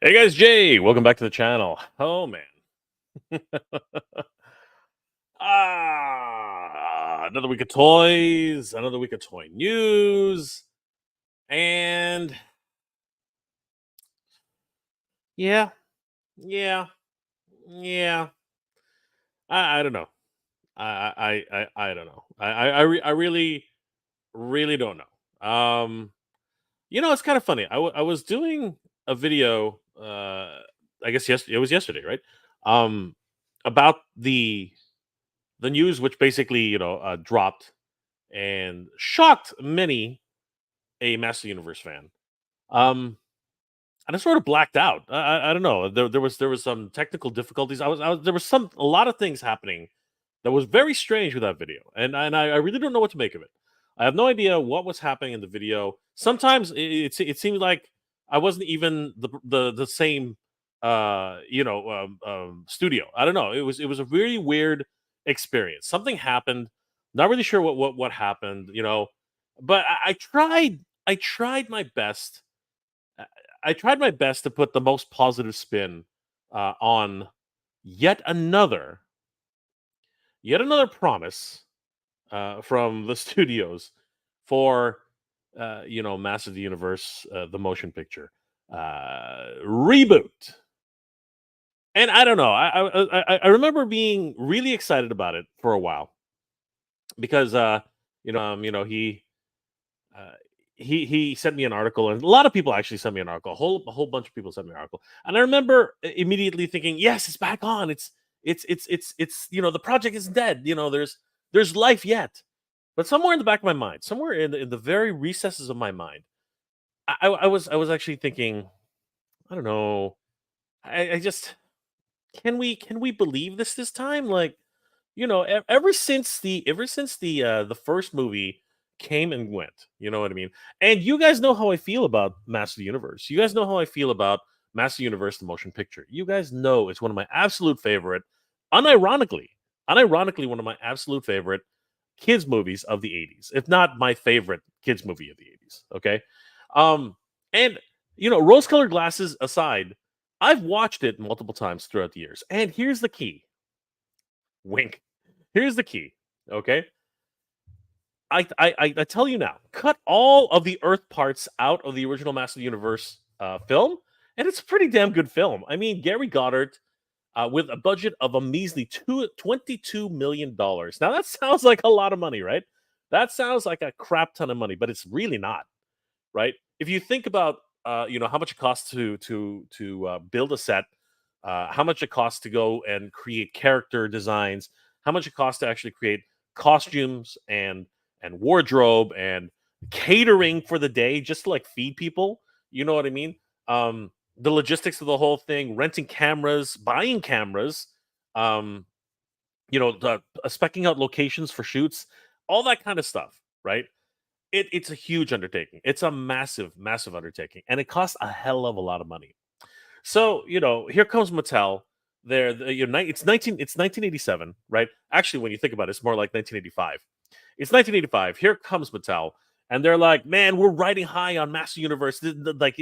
Hey guys, Jay, welcome back to the channel. Oh man. Another week of toys, another week of toy news, and yeah, yeah, yeah. I don't know. I don't know. I really don't know. It's kind of funny. I was doing a video. I guess it was yesterday, right? About the news, which basically dropped and shocked many a Master Universe fan. Um, and I sort of blacked out. I don't know. There was some technical difficulties. I was there was a lot of things happening that was very strange with that video, and I really don't know what to make of it. I have no idea what was happening in the video. Sometimes it seemed like I wasn't even the same studio. I don't know. It was a really weird experience. Something happened. Not really sure what happened. But I tried my best. I I tried my best to put the most positive spin on yet another yet another promise from the studios for Master of the Universe, the motion picture reboot. And I don't know. I remember being really excited about it for a while because he uh, he sent me an article, and a lot of people actually sent me an article. A whole bunch of people sent me an article, and I remember immediately thinking, yes, it's back on. It's the project isn't dead. There's life yet. But somewhere in the back of my mind, somewhere in the very recesses of my mind, I was actually thinking, I don't know. I just can we believe this time? Like, ever since the first movie came and went, you know what I mean? And you guys know how I feel about Master of the Universe. You guys know how I feel about Master of the Universe, the motion picture. You guys know it's one of my absolute favorite, unironically, unironically, one of my absolute favorite kids movies of the 80s, if not my favorite kids movie of the 80s. Okay. Um, and rose colored glasses aside, I've watched it multiple times throughout the years. And here's the key. Wink. Here's the key. Okay. I tell you now, cut all of the Earth parts out of the original Master of the Universe film, and it's a pretty damn good film. I mean, Gary Goddard, with a budget of a measly $22 million. Now that sounds like a lot of money, right? That sounds like a crap ton of money, but it's really not, right? If you think about how much it costs to build a set, how much it costs to go and create character designs, how much it costs to actually create costumes and wardrobe and catering for the day just to like feed people. You know what I mean? The logistics of the whole thing, renting cameras, buying cameras, um, specking out locations for shoots, all that kind of stuff, right? It's a huge undertaking. It's a massive, massive undertaking, and it costs a hell of a lot of money. So here comes Mattel. It's 1987, right? Actually, when you think about it, it's more like 1985. It's 1985. Here comes Mattel, and they're like, "Man, we're riding high on Master Universe. Like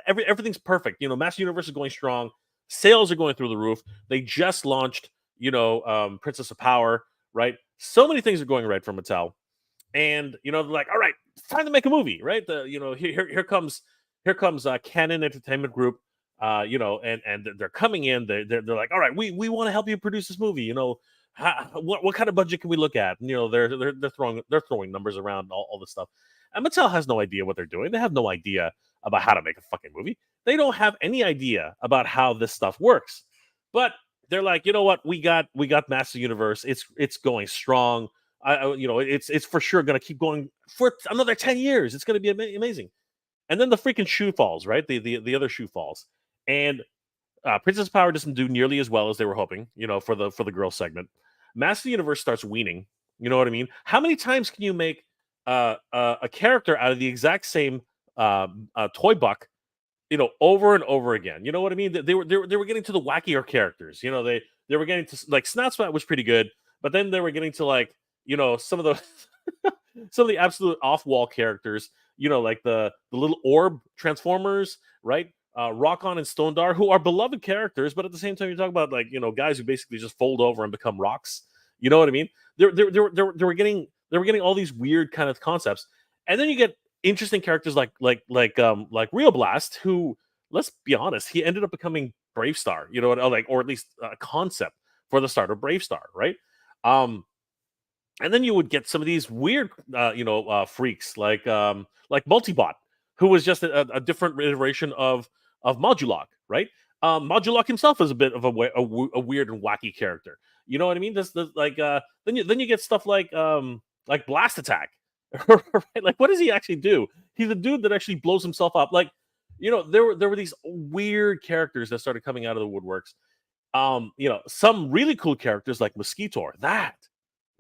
everything's perfect. Master Universe is going strong. Sales are going through the roof. They just launched, Princess of Power, right? So many things are going right for Mattel, and they're like, all right, it's time to make a movie, right? Here comes Canon Entertainment Group, and they're coming in. They're like, all right, we want to help you produce this movie. What kind of budget can we look at? And, they're throwing numbers around, all this stuff, and Mattel has no idea what they're doing. They have no idea about how to make a fucking movie. They don't have any idea about how this stuff works, but they're like, you know what? We got Master Universe. It's going strong. It's for sure going to keep going for another 10 years. It's going to be amazing. And then the freaking shoe falls, right? The other shoe falls, and Princess Power doesn't do nearly as well as they were hoping. For the girl segment, Master Universe starts weaning. You know what I mean? How many times can you make a character out of the exact same toy buck? Over and over again. You know what I mean? They were getting to the wackier characters. They were getting to like Snapsplat was pretty good, but then they were getting to like some of the some of the absolute off-wall characters. Like the little orb transformers, right? Rock On and Stone Dar, who are beloved characters, but at the same time, you're talking about like guys who basically just fold over and become rocks. You know what I mean? They were getting all these weird kind of concepts, and then you get interesting characters like Real Blast, who, let's be honest, he ended up becoming Brave Star. You know what? Like, or at least a concept for the start of Brave Star, right? Um, and then you would get some of these weird, freaks like Multibot, who was just a different iteration of Modulok, right? Modulok himself is a bit of a weird and wacky character. You know what I mean? Then you get stuff like Blast Attack, right? Like, what does he actually do? He's a dude that actually blows himself up. Like, there were these weird characters that started coming out of the woodworks. Some really cool characters like Mosquitor. That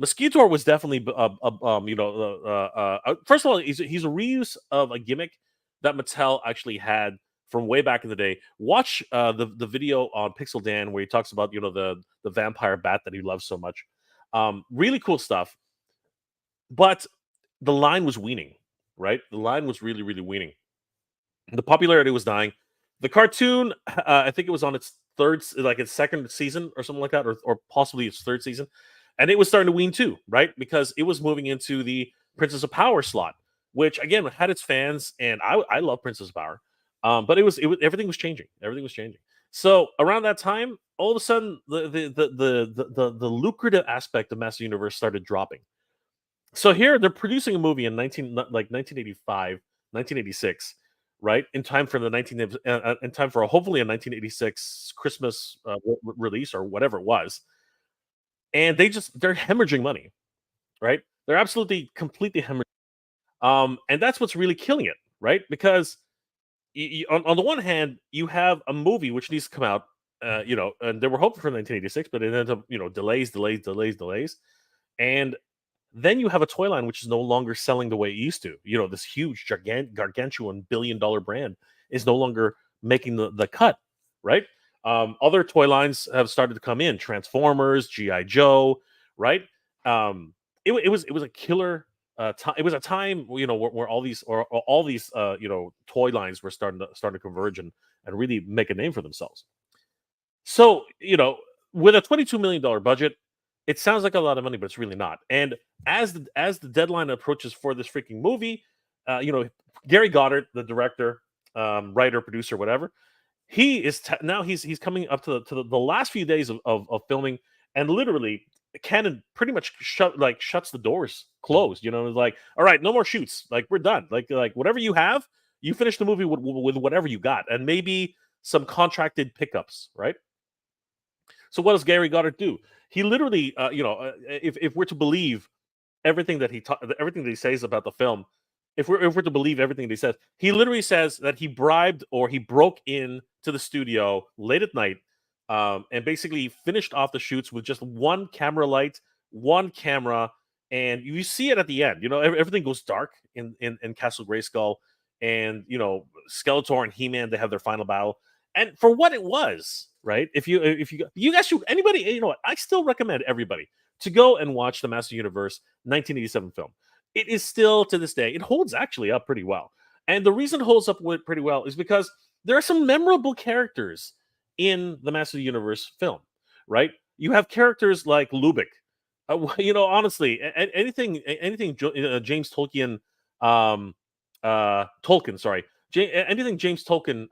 Mosquitor was definitely, first of all, he's a reuse of a gimmick that Mattel actually had from way back in the day. Watch the video on Pixel Dan where he talks about the vampire bat that he loves so much. Really cool stuff, but the line was weaning, right? The line was really, really weaning. The popularity was dying. The cartoon, I think it was on its its second season or something like that, or possibly its third season, and it was starting to wean too, right? Because it was moving into the Princess of Power slot, which again had its fans, and I love Princess of Power, but it was everything was changing. Everything was changing. So around that time, all of a sudden, the lucrative aspect of Master Universe started dropping. So here they're producing a movie in 1985, 1986, right? In time for in time for hopefully a 1986 Christmas release or whatever it was. And they're hemorrhaging money, right? They're absolutely completely hemorrhaging. And that's what's really killing it, right? Because on the one hand, you have a movie which needs to come out, and they were hoping for 1986, but it ended up, delays. And then you have a toy line which is no longer selling the way it used to. This huge, gargantuan billion-dollar brand is no longer making the cut, right? Other toy lines have started to come in: Transformers, GI Joe, right? It was a killer time. It was a time where all these toy lines were starting to converge and really make a name for themselves. So, with a $22 million budget, it sounds like a lot of money, but it's really not. And as the deadline approaches for this freaking movie, Gary Goddard, the director, writer, producer, whatever, now he's coming up to the last few days of filming, and literally Canon pretty much shuts the doors closed. It's like, all right, no more shoots. Like, we're done. Like whatever you have, you finish the movie with whatever you got, and maybe some contracted pickups, right? So what does Gary Goddard do? He literally, if we're to believe everything that he says about the film, if we're to believe everything that he says, he literally says that he bribed or he broke in to the studio late at night, and basically finished off the shoots with just one camera light, one camera, and you see it at the end. Everything goes dark in Castle Grayskull, and Skeletor and He-Man, they have their final battle, and for what it was, right? If you guys should, anybody, what, I still recommend everybody to go and watch the Master Universe 1987 film. It is still, to this day, it holds actually up pretty well. And the reason it holds up pretty well is because there are some memorable characters in the Master Universe film, right? You have characters like Lubick. Honestly, anything James Tolkien, Tolkien, sorry, anything James Tolkien,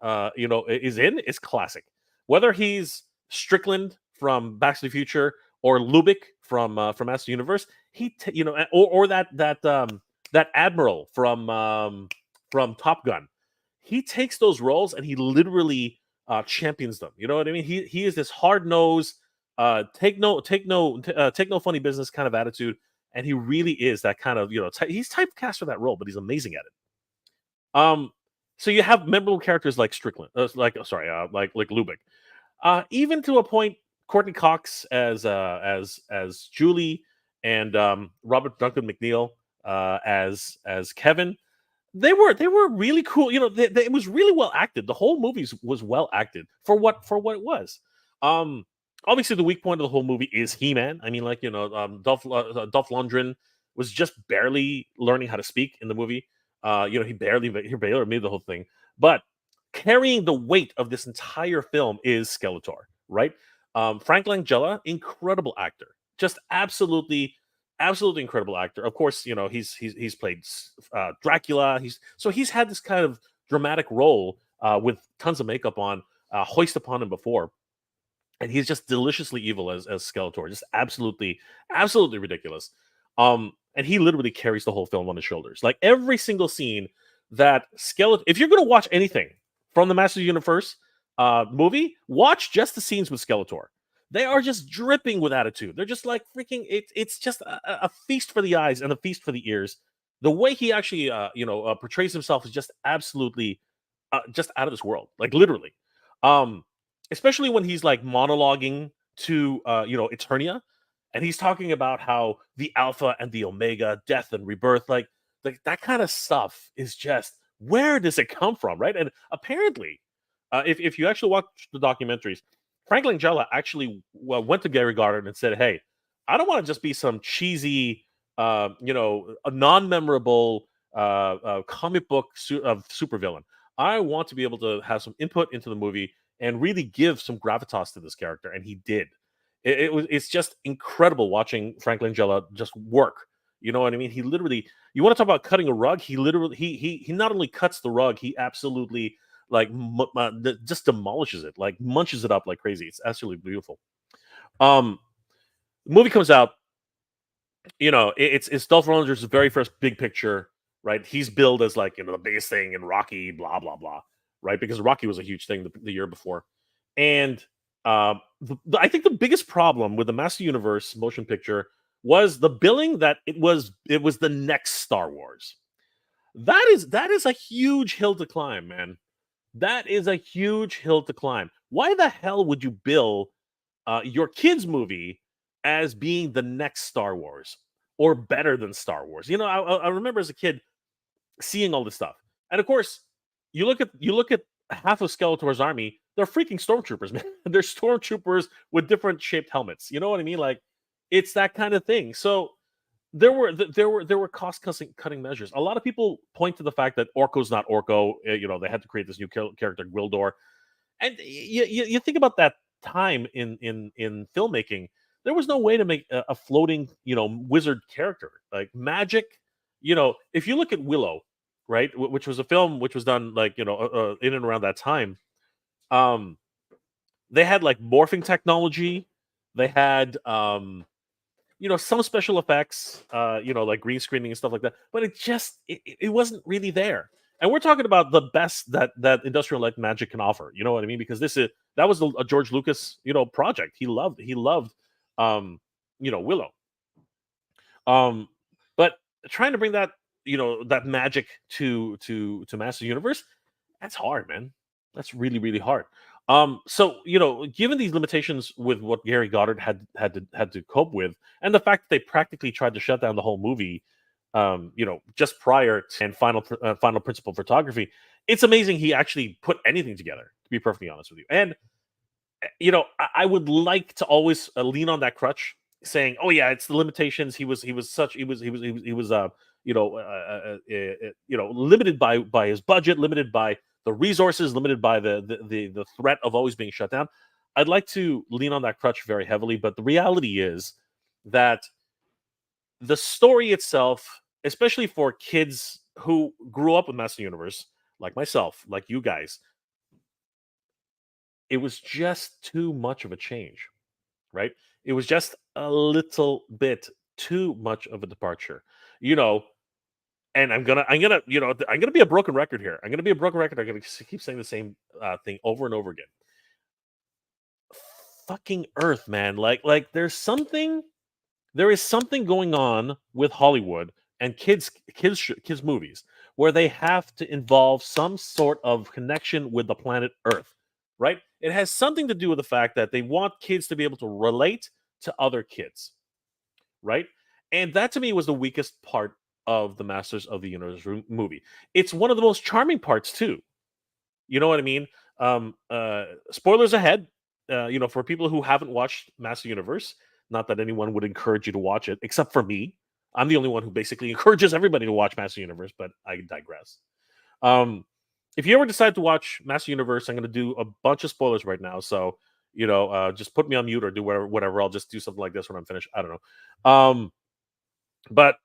is in is classic. Whether he's Strickland from Back to the Future or Lubick from Master Universe, or that admiral from Top Gun, he takes those roles and he literally champions them. You know what I mean? He is this hard nosed, take no funny business kind of attitude, and he really is that kind of he's typecast for that role, but he's amazing at it. So you have memorable characters like Strickland, like Lubick, even to a point. Courtney Cox as Julie, and Robert Duncan McNeil as Kevin. They were really cool. It was really well acted. The whole movie was well acted for what it was. Obviously, the weak point of the whole movie is He-Man. I mean, Dolph Lundgren was just barely learning how to speak in the movie. He barely made the whole thing. But carrying the weight of this entire film is Skeletor, right? Frank Langella, incredible actor, just absolutely incredible actor. Of course, he's played Dracula. He's had this kind of dramatic role with tons of makeup on, hoist upon him before, and he's just deliciously evil as Skeletor, just absolutely ridiculous. And he literally carries the whole film on his shoulders. Like every single scene that Skeletor, if you're gonna watch anything from the Masters Universe movie, watch just the scenes with Skeletor. They are just dripping with attitude. They're just like freaking. It's just a feast for the eyes and a feast for the ears. The way he actually, portrays himself is just absolutely, just out of this world. Like literally. Um, Especially when he's like monologuing to Eternia, and he's talking about how the alpha and the omega, death and rebirth, like that kind of stuff is just, where does it come from, right? And apparently, if you actually watch the documentaries, Frank Langella actually went to Gary Goddard and said, "Hey, I don't want to just be some cheesy, a non-memorable comic book supervillain. I want to be able to have some input into the movie and really give some gravitas to this character," and he did. It's just incredible watching Frank Langella just work. You know what I mean? He literally, you want to talk about cutting a rug? He literally, he not only cuts the rug, he absolutely like just demolishes it, like munches it up like crazy. It's absolutely beautiful. Um, the movie comes out, it's Dolph Lundgren's very first big picture, right? He's billed as like, the biggest thing in Rocky, blah blah blah, right? Because Rocky was a huge thing the year before, and I think the biggest problem with the Master Universe motion picture was the billing, that it was the next Star Wars. That is a huge hill to climb, man. That is a huge hill to climb. Why the hell would you bill your kids' movie as being the next Star Wars or better than Star Wars? I remember as a kid seeing all this stuff, and of course, you look at half of Skeletor's army. They're freaking stormtroopers, man. They're stormtroopers with different shaped helmets. You know what I mean? Like, it's that kind of thing. So there were cost cutting measures. A lot of people point to the fact that Orko's not Orko. They had to create this new character, Gwildor, and you think about that time in filmmaking. There was no way to make a floating wizard character like magic. If you look at Willow, right, which was a film which was done like in and around that time. um they had like morphing technology. They had some special effects, like green screening and stuff like that, but it wasn't really there. And we're talking about the best that industrial light magic can offer. You know what I mean? Because that was a George Lucas, project. He loved Willow. Um but trying to bring that magic to Master Universe, that's hard, man. That's really, really hard. So given these limitations with what Gary Goddard had to cope with, and the fact that they practically tried to shut down the whole movie, just prior to and final principle photography, it's amazing he actually put anything together. To be perfectly honest with you, and I would like to always lean on that crutch, saying, "Oh yeah, it's the limitations. He was limited by his budget, limited by the resources, limited by the threat of always being shut down." I'd like to lean on that crutch very heavily, but the reality is that the story itself, especially for kids who grew up with Master Universe, like myself, like you guys, it was just too much of a change, right? It was just a little bit too much of a departure, you know. And I'm gonna be a broken record here. I'm gonna be a broken record. I'm gonna keep saying the same thing over and over again. Fucking Earth, man. Like there is something going on with Hollywood and kids movies where they have to involve some sort of connection with the planet Earth, right? It has something to do with the fact that they want kids to be able to relate to other kids, right? And that to me was the weakest part of the Masters of the Universe movie. It's one of the most charming parts too. You know what I mean? Spoilers ahead. For people who haven't watched Master Universe, not that anyone would encourage you to watch it, except for me. I'm the only one who basically encourages everybody to watch Master Universe, but I digress. Um, if you ever decide to watch Master Universe, I'm going to do a bunch of spoilers right now. So, just put me on mute or do whatever. I'll just do something like this when I'm finished. I don't know. But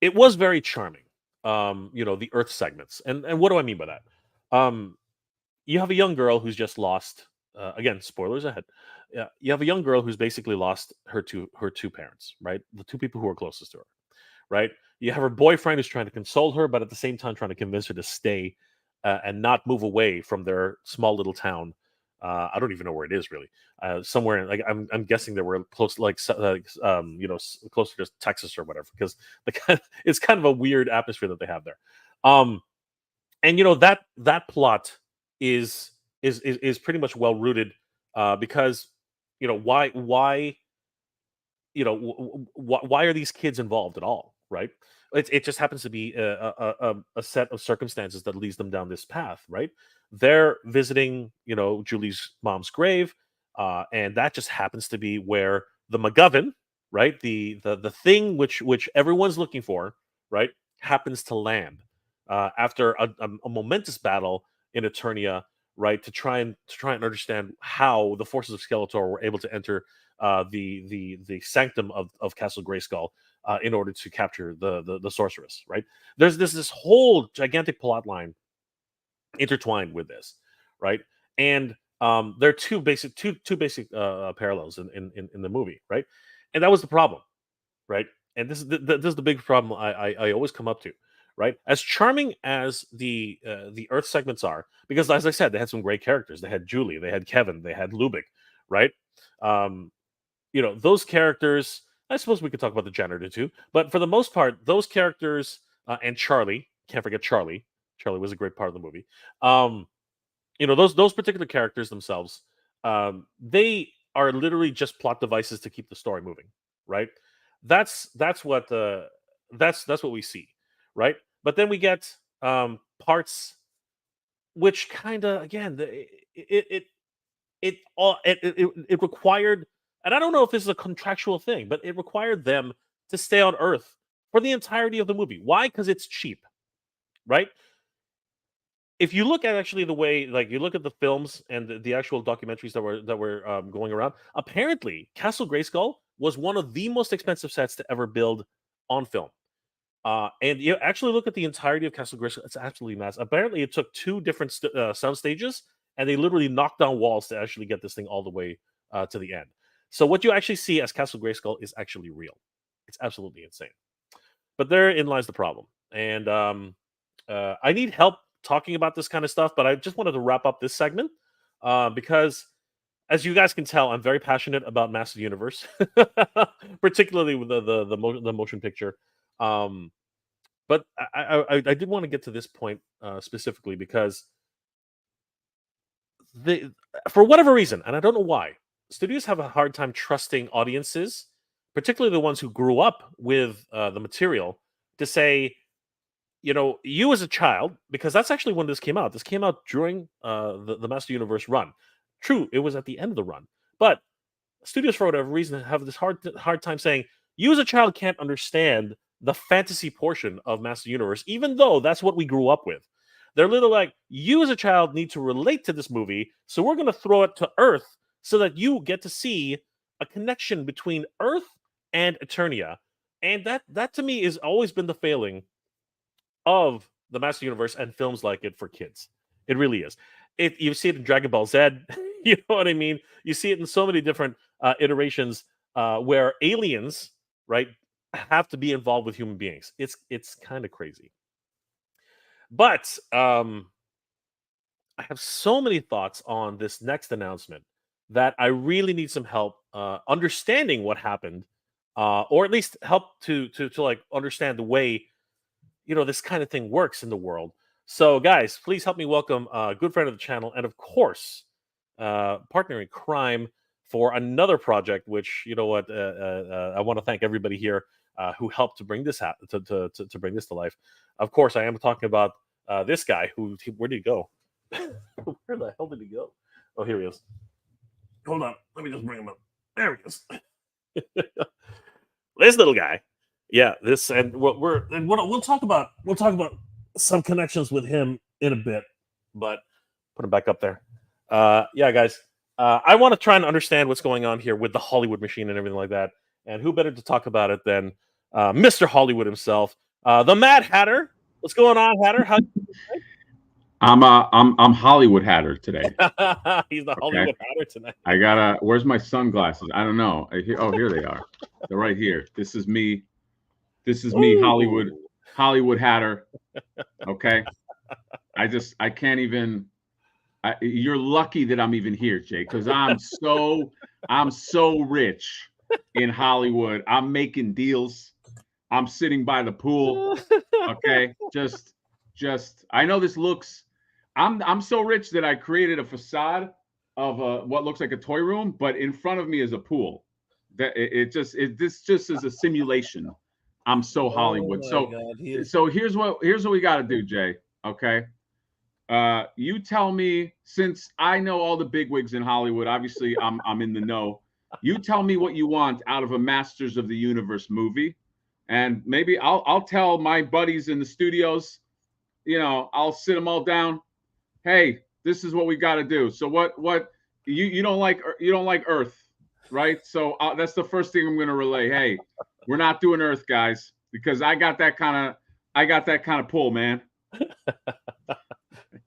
it was very charming. The Earth segments. And what do I mean by that? You have a young girl who's just lost, again, spoilers ahead. Yeah, you have a young girl who's basically lost her two parents, right? The two people who are closest to her, right? You have her boyfriend who's trying to console her, but at the same time trying to convince her to stay and not move away from their small little town. I don't even know where it is really. Somewhere like I'm guessing that we're close, like closer to Texas or whatever, because it's kind of a weird atmosphere that they have there. Um, and that plot is pretty much well rooted, because why why are these kids involved at all, right? It just happens to be a set of circumstances that leads them down this path, right? They're visiting Julie's mom's grave, and that just happens to be where the MacGuffin, right, the thing which everyone's looking for, right, happens to land, after a momentous battle in Eternia, right, to try and understand how the forces of Skeletor were able to enter the sanctum of Castle Grayskull, in order to capture the sorceress. Right? There's this whole gigantic plot line intertwined with this, right? And there are two basic parallels in the movie, right? And that was the problem, right? And this is the big problem I always come up to, right? As charming as the Earth segments are, because as I said, they had some great characters. They had Julie, they had Kevin, they had Lubick, right? Um, those characters, I suppose we could talk about the janitor too, but for the most part, those characters, and Charlie, can't forget Charlie. Charlie was a great part of the movie. um those particular characters themselves, they are literally just plot devices to keep the story moving, right? That's what we see, right? But then we get parts which kind of, again, it required, and I don't know if this is a contractual thing, but it required them to stay on Earth for the entirety of the movie. Why? Because it's cheap, right? If you look at actually the way, like, you look at the films and the actual documentaries that were going around, apparently Castle Grayskull was one of the most expensive sets to ever build on film. And you actually look at the entirety of Castle Grayskull; it's absolutely massive. Apparently, it took two different sound stages, and they literally knocked down walls to actually get this thing all the way to the end. So what you actually see as Castle Grayskull is actually real. It's absolutely insane. But therein lies the problem. And I need help talking about this kind of stuff, but I just wanted to wrap up this segment, because, as you guys can tell, I'm very passionate about Massive Universe, particularly with the motion picture. Um, but I did want to get to this point, specifically because the for whatever reason, and I don't know why, studios have a hard time trusting audiences, particularly the ones who grew up with the material, to say, you as a child, because that's actually when this came out. This came out during the Master Universe run. True, it was at the end of the run, but studios, for whatever reason, have this hard time saying you as a child can't understand the fantasy portion of Master Universe, even though that's what we grew up with. They're literally like, you as a child need to relate to this movie, so we're going to throw it to Earth so that you get to see a connection between Earth and Eternia. And that to me has always been the failing of the Master Universe and films like it for kids. It really is. You see it in Dragon Ball Z. You know what I mean? You see it in so many different iterations, where aliens, right, have to be involved with human beings. It's kind of crazy. But I have so many thoughts on this next announcement that I really need some help understanding what happened, or at least help to like understand the way this kind of thing works in the world. So, guys, please help me welcome a good friend of the channel, and of course, partner in crime for another project. Which, you know what, I want to thank everybody here who helped to bring this to bring this to life. Of course, I am talking about this guy. Where did he go? Where the hell did he go? Oh, here he is. Hold on, let me just bring him up. There he is. This little guy. Yeah, this, and what we'll talk about some connections with him in a bit, but put him back up there. Yeah, guys. I want to try and understand what's going on here with the Hollywood machine and everything like that. And who better to talk about it than Mr. Hollywood himself, the Mad Hatter. What's going on, Hatter? How I'm Hollywood Hatter today. He's the Okay. Hollywood Hatter tonight. I gotta. Where's my sunglasses? I don't know. Oh, here they are. They're right here. This is me. This is me, Hollywood. Ooh. Hollywood Hatter. Okay. I can't even. You're lucky that I'm even here, Jay, because I'm so rich in Hollywood. I'm making deals. I'm sitting by the pool. Okay. Just. I know this looks. I'm so rich that I created a facade of what looks like a toy room, but in front of me is a pool. That this just is a simulation. I'm so Oh Hollywood. my So God, he is. so here's what we got to do, Jay. Okay. You tell me, since I know all the bigwigs in Hollywood. Obviously, I'm in the know. You tell me what you want out of a Masters of the Universe movie, and maybe I'll tell my buddies in the studios. I'll sit them all down. Hey, this is what we got to do. So what you don't like Earth, right? So that's the first thing I'm going to relay. Hey, we're not doing Earth, guys, because I got that kind of pull, man.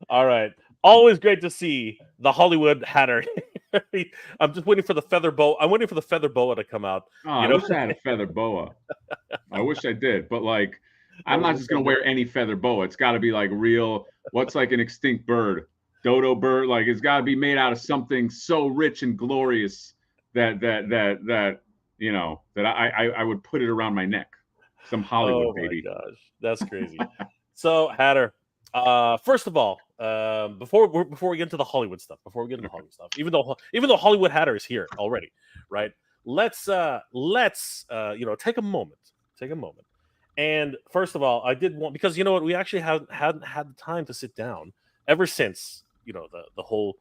All right. Always great to see the Hollywood Hatter. I'm just waiting for the feather boa. I'm waiting for the feather boa to come out. Oh, You I know, wish I had a feather boa. I wish I did, but like, that I'm would not be just so gonna good. wear any feather boa. It's got to be like real. What's like an extinct bird? Dodo bird. Like it's got to be made out of something so rich and glorious that I would put it around my neck. Some Oh Hollywood my baby. gosh, that's crazy. So Hatter, first of all, before we get into the Hollywood stuff, even though Hollywood Hatter is here already, right? Let's take a moment, and first of all, I did want, because you know what, we actually hadn't had the time to sit down ever since the whole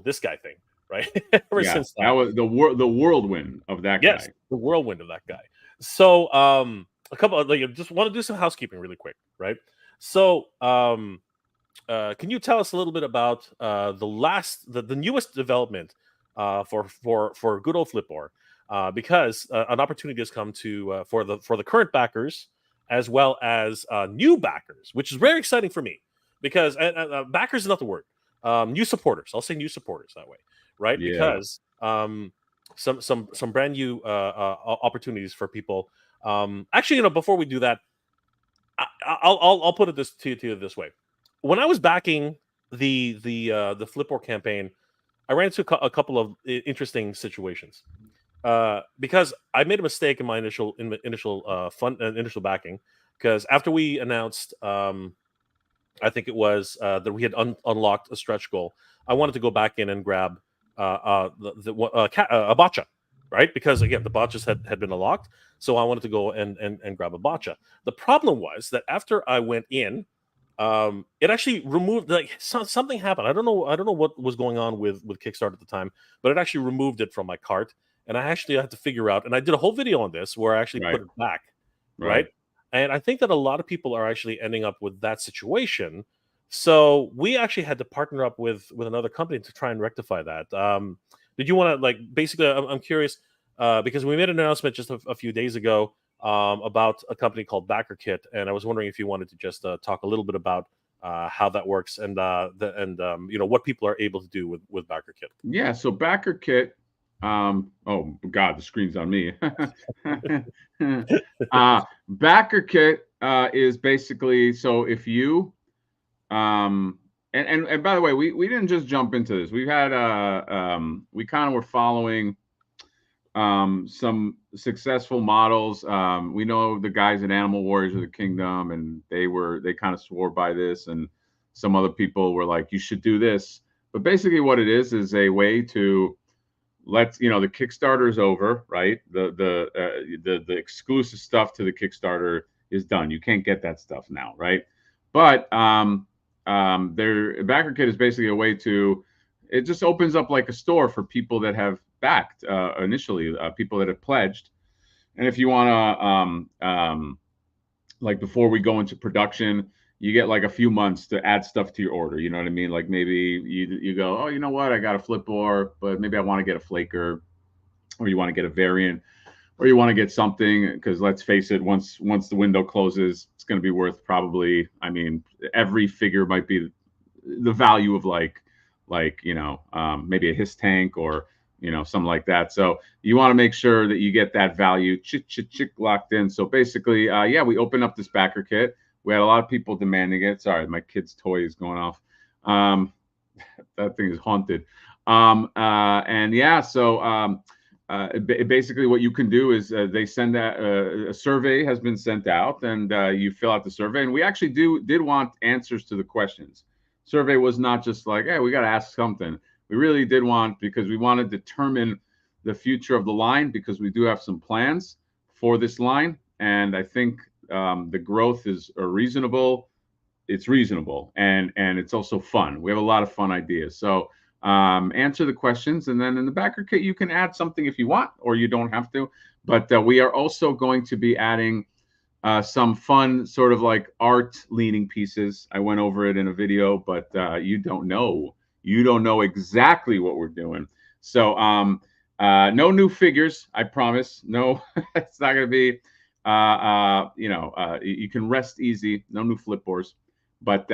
this guy thing, right? Ever Yeah, since that that. was the whirlwind of that Yes, guy. the whirlwind of that guy. So, a couple of, like, I just want to do some housekeeping really quick, right? So, can you tell us a little bit about the newest development for good old Flipboard? Because an opportunity has come to for the current backers as well as new backers, which is very exciting for me because backers is not the word. New supporters. I'll say new supporters that way, right? Yeah. Because some brand new opportunities for people. Actually, before we do that, I'll put it to you this way. When I was backing the Flipboard campaign, I ran into a couple of interesting situations. Because I made a mistake in my initial backing. Because after we announced, I think it was that we had unlocked a stretch goal, I wanted to go back in and grab a botcha, right? Because again, the botchas had been unlocked, so I wanted to go and grab a botcha. The problem was that after I went in, it actually removed, like, something happened. I don't know what was going on with Kickstarter at the time, but it actually removed it from my cart, and I actually had to figure out. And I did a whole video on this where I actually Right. put it back, right? Right. And I think that a lot of people are actually ending up with that situation. So we actually had to partner up with another company to try and rectify that. Did you want to, like, basically? I'm curious because we made an announcement just a few days ago about a company called BackerKit, and I was wondering if you wanted to just talk a little bit about how that works and what people are able to do with BackerKit. Yeah. So backer kit. Oh God, the screen's on me. Backer kit is basically, so if you and by the way, we didn't just jump into this. We've had we kind of were following some successful models. We know the guys at Animal Warriors of the Kingdom, and they kind of swore by this, and some other people were like, you should do this. But basically, what it is a way to the Kickstarter is over, right? The exclusive stuff to the Kickstarter is done. You can't get that stuff now, right? But their backer kit is basically a way to, it just opens up like a store for people that have backed initially, people that have pledged. And if you want to, like, before we go into production, you get like a few months to add stuff to your order. You know what I mean? Like maybe you go, oh, you know what? I got a Flipboard, but maybe I want to get a flaker, or you want to get a variant, or you want to get something, because let's face it, once the window closes, it's going to be worth probably, I mean, every figure might be the value of like maybe a his tank, or something like that. So you want to make sure that you get that value locked in. So basically, yeah, we opened up this backer kit. We had a lot of people demanding it. Sorry, my kid's toy is going off. That thing is haunted. And yeah, so basically what you can do is they send that a survey has been sent out, and you fill out the survey. And we actually did want answers to the questions. Survey was not just like, hey, we got to ask something. We really did want, because we want to determine the future of the line, because we do have some plans for this line. And I think the growth is reasonable. It's reasonable, and it's also fun. We have a lot of fun ideas. So answer the questions, and then in the backer kit you can add something if you want, or you don't have to. But we are also going to be adding some fun sort of like art leaning pieces. I went over it in a video, but you don't know exactly what we're doing. So no new figures, I promise. No, it's not going to be you can rest easy. No new Flipboards. But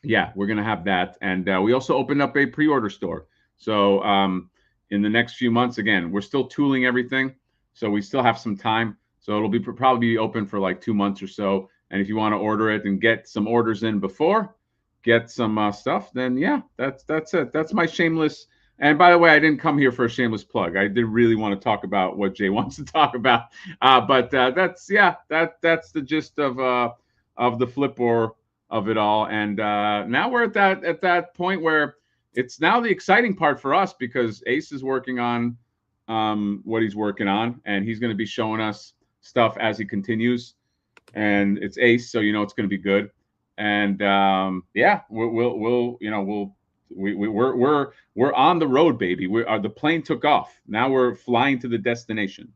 yeah, we're going to have that. And we also opened up a pre-order store. So in the next few months, again, we're still tooling everything, so we still have some time. So it'll probably be open for like 2 months or so. And if you want to order it and get some orders in before, get some stuff, then yeah, that's it. That's my shameless. And by the way, I didn't come here for a shameless plug. I did really want to talk about what Jay wants to talk about. But that's the gist of the Flipboard of it all. And now we're at that point where it's now the exciting part for us, because Ace is working on what he's working on, and he's going to be showing us stuff as he continues. And it's Ace, so it's going to be good. And yeah, we're on the road, baby. The plane took off. Now we're flying to the destination.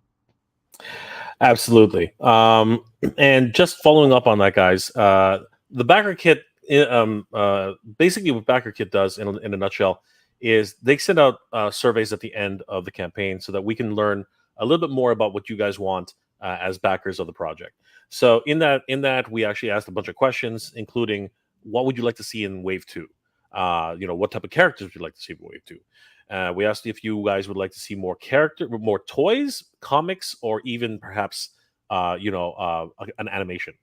Absolutely. And just following up on that, guys, the backer kit, basically what backer kit does in a nutshell is they send out surveys at the end of the campaign so that we can learn a little bit more about what you guys want as backers of the project. So in that we actually asked a bunch of questions, including what would you like to see in Wave 2? What type of characters would you like to see in Wave 2? We asked if you guys would like to see more toys, comics, or even perhaps an animation.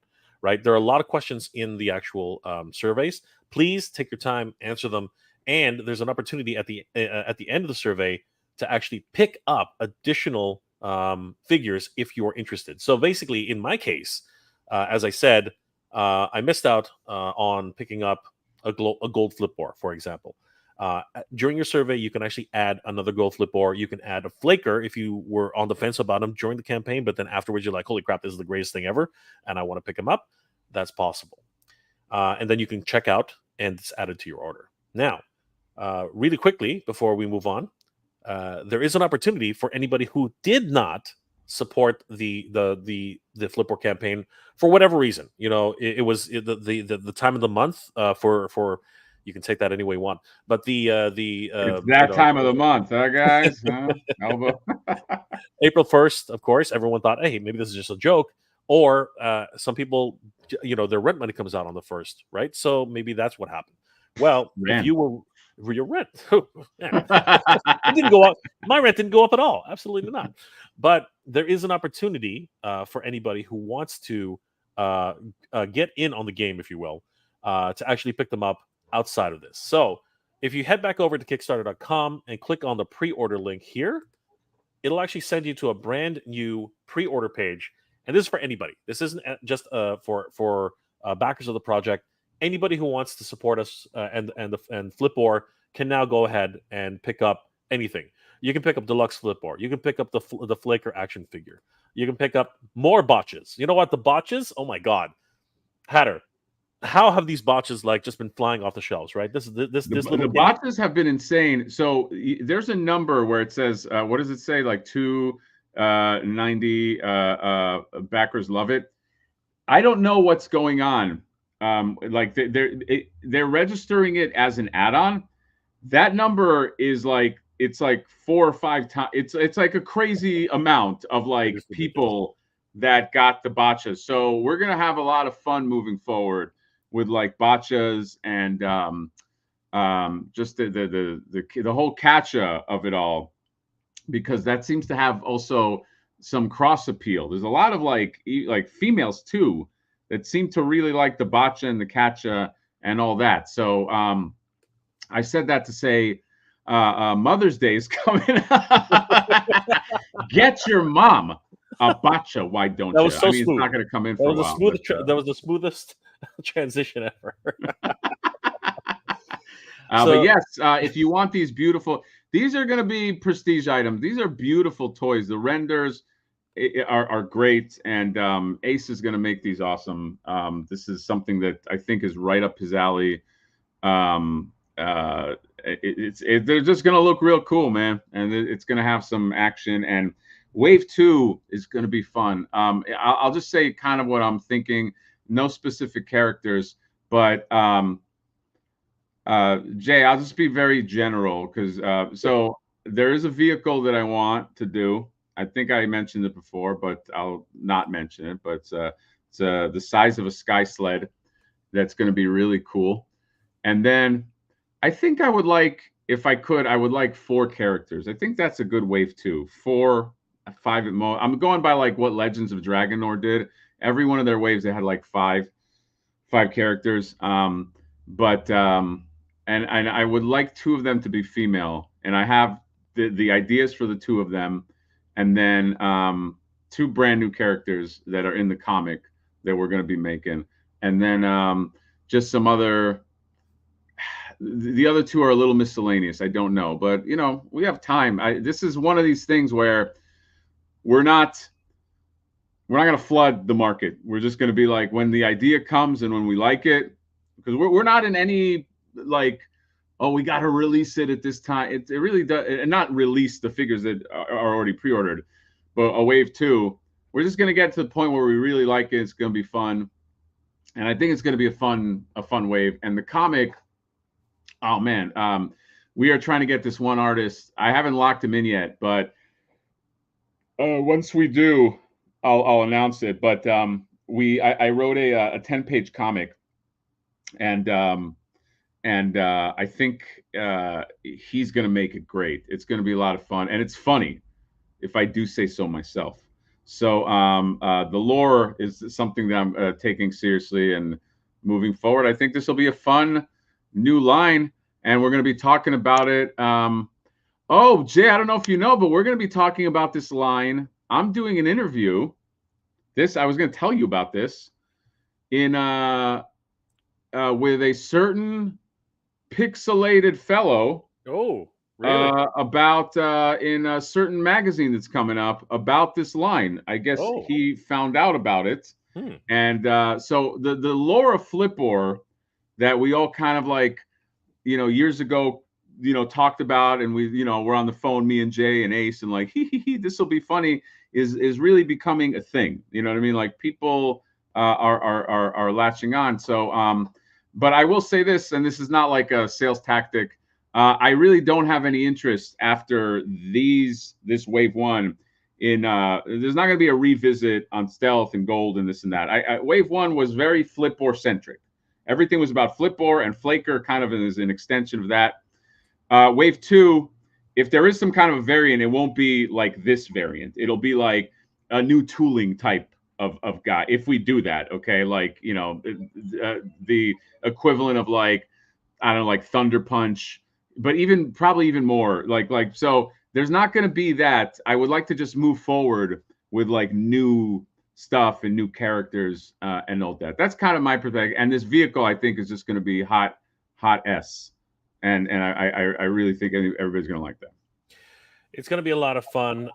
Right? There are a lot of questions in the actual surveys. Please take your time, answer them, and there's an opportunity at the end of the survey to actually pick up additional figures if you're interested. So basically, in my case, as I said, I missed out on picking up a gold Flipboard, for example. During your survey, you can actually add another gold Flipboard. You can add a flaker if you were on the fence about them during the campaign, but then afterwards you're like, holy crap, this is the greatest thing ever, and I want to pick them up. That's possible. And then you can check out, and it's added to your order. Now, really quickly, before we move on, there is an opportunity for anybody who did not support the Flipboard campaign for whatever reason. It was the time of the month for you can take that any way you want, but it's that time of the month, huh, guys? April 1st, of course, everyone thought, hey, maybe this is just a joke, or some people, their rent money comes out on the 1st, right? So maybe that's what happened. Well, if you were your rent, it didn't go up. My rent didn't go up at all. Absolutely not. But there is an opportunity for anybody who wants to get in on the game, if you will, to actually pick them up outside of this. So if you head back over to Kickstarter.com and click on the pre-order link here, it'll actually send you to a brand new pre-order page. And this is for anybody. This isn't just for backers of the project. Anybody who wants to support us and Flipboard can now go ahead and pick up anything. You can pick up deluxe Flipboard. You can pick up the Flaker action figure. You can pick up more botches. You know what? The botches? Oh my God, Hatter, how have these botches just been flying off the shelves? Right? The botches have been insane. So there's a number where it says, what does it say? Like 290 backers love it. I don't know what's going on like they're registering it as an add-on. That number is like, it's like 4 or 5 times. It's like a crazy amount of It like is ridiculous. people that got the botchas. So we're gonna have a lot of fun moving forward with like botchas and just the whole catcha of it all, because that seems to have also some cross appeal. There's a lot of like females too that seem to really like the botcha and the catcha and all that. So I said that to say Mother's Day is coming. Get your mom a botcha. Why don't That you? was I so mean, it's smooth. not going to come in That for a was the while, smooth. but That was the smoothest transition ever. but So yes, if you want these beautiful, these are going to be prestige items. These are beautiful toys. The renders are great, and Ace is going to make these awesome. This is something that I think is right up his alley. Um, they're just going to look real cool, man, and it's going to have some action. And Wave 2 is going to be fun. I'll just say kind of what I'm thinking. No specific characters, but Jay, I'll just be very general because so there is a vehicle that I want to do. I think I mentioned it before, but I'll not mention it. But it's the size of a sky sled. That's going to be really cool. And then I think I would like, if I could, I would like 4 characters. I think that's a good wave too. 4, 5 at most. I'm going by like what Legends of Dragonor did. Every one of their waves, they had like five characters. But and I would like 2 of them to be female, and I have the ideas for the 2 of them, and then 2 brand new characters that are in the comic that we're going to be making, and then just some other. The other 2 are a little miscellaneous. I don't know, but you know, we have time. This is one of these things where we're not going to flood the market. We're just going to be like, when the idea comes and when we like it, because we're not in any like, oh, we got to release it at this time. It really does, and not release the figures that are already pre-ordered, but a wave 2. We're just going to get to the point where we really like it. It's going to be fun, and I think it's going to be a fun wave. And the comic, oh man, we are trying to get this one artist. I haven't locked him in yet, but once we do, I'll announce it. But I wrote a 10-page comic, and I think he's going to make it great. It's going to be a lot of fun, and it's funny, if I do say so myself. So the lore is something that I'm taking seriously and moving forward. I think this will be a fun new line, and we're going to be talking about it. Oh, Jay, I don't know if you know, but we're going to be talking about this line. I'm doing an interview. I was going to tell you about this in with a certain pixelated fellow. oh, really? About in a certain magazine that's coming up about this line. I guess Oh, he found out about it, and so the lore of Flipboard that we all kind of like, you know, years ago, you know, talked about, and we, you know, we're on the phone, me and Jay and Ace, and like, this will be funny, is really becoming a thing. You know what I mean? Like people are latching on. So, but I will say this, and this is not like a sales tactic. I really don't have any interest after this wave 1 in there's not going to be a revisit on stealth and gold and this and that. Wave 1 was very Flipboard centric. Everything was about Flipboard, and Flaker kind of is an extension of that. Wave 2, if there is some kind of a variant, it won't be like this variant. It'll be like a new tooling type of guy. If we do that, okay, like, you know, the equivalent of like, I don't know, like Thunder Punch, but probably even more like so. There's not going to be that. I would like to just move forward with like new stuff and new characters and all that. That's kind of my perspective. And this vehicle, I think, is just going to be hot S. And I really think everybody's going to like that. it's going to be a lot of fun.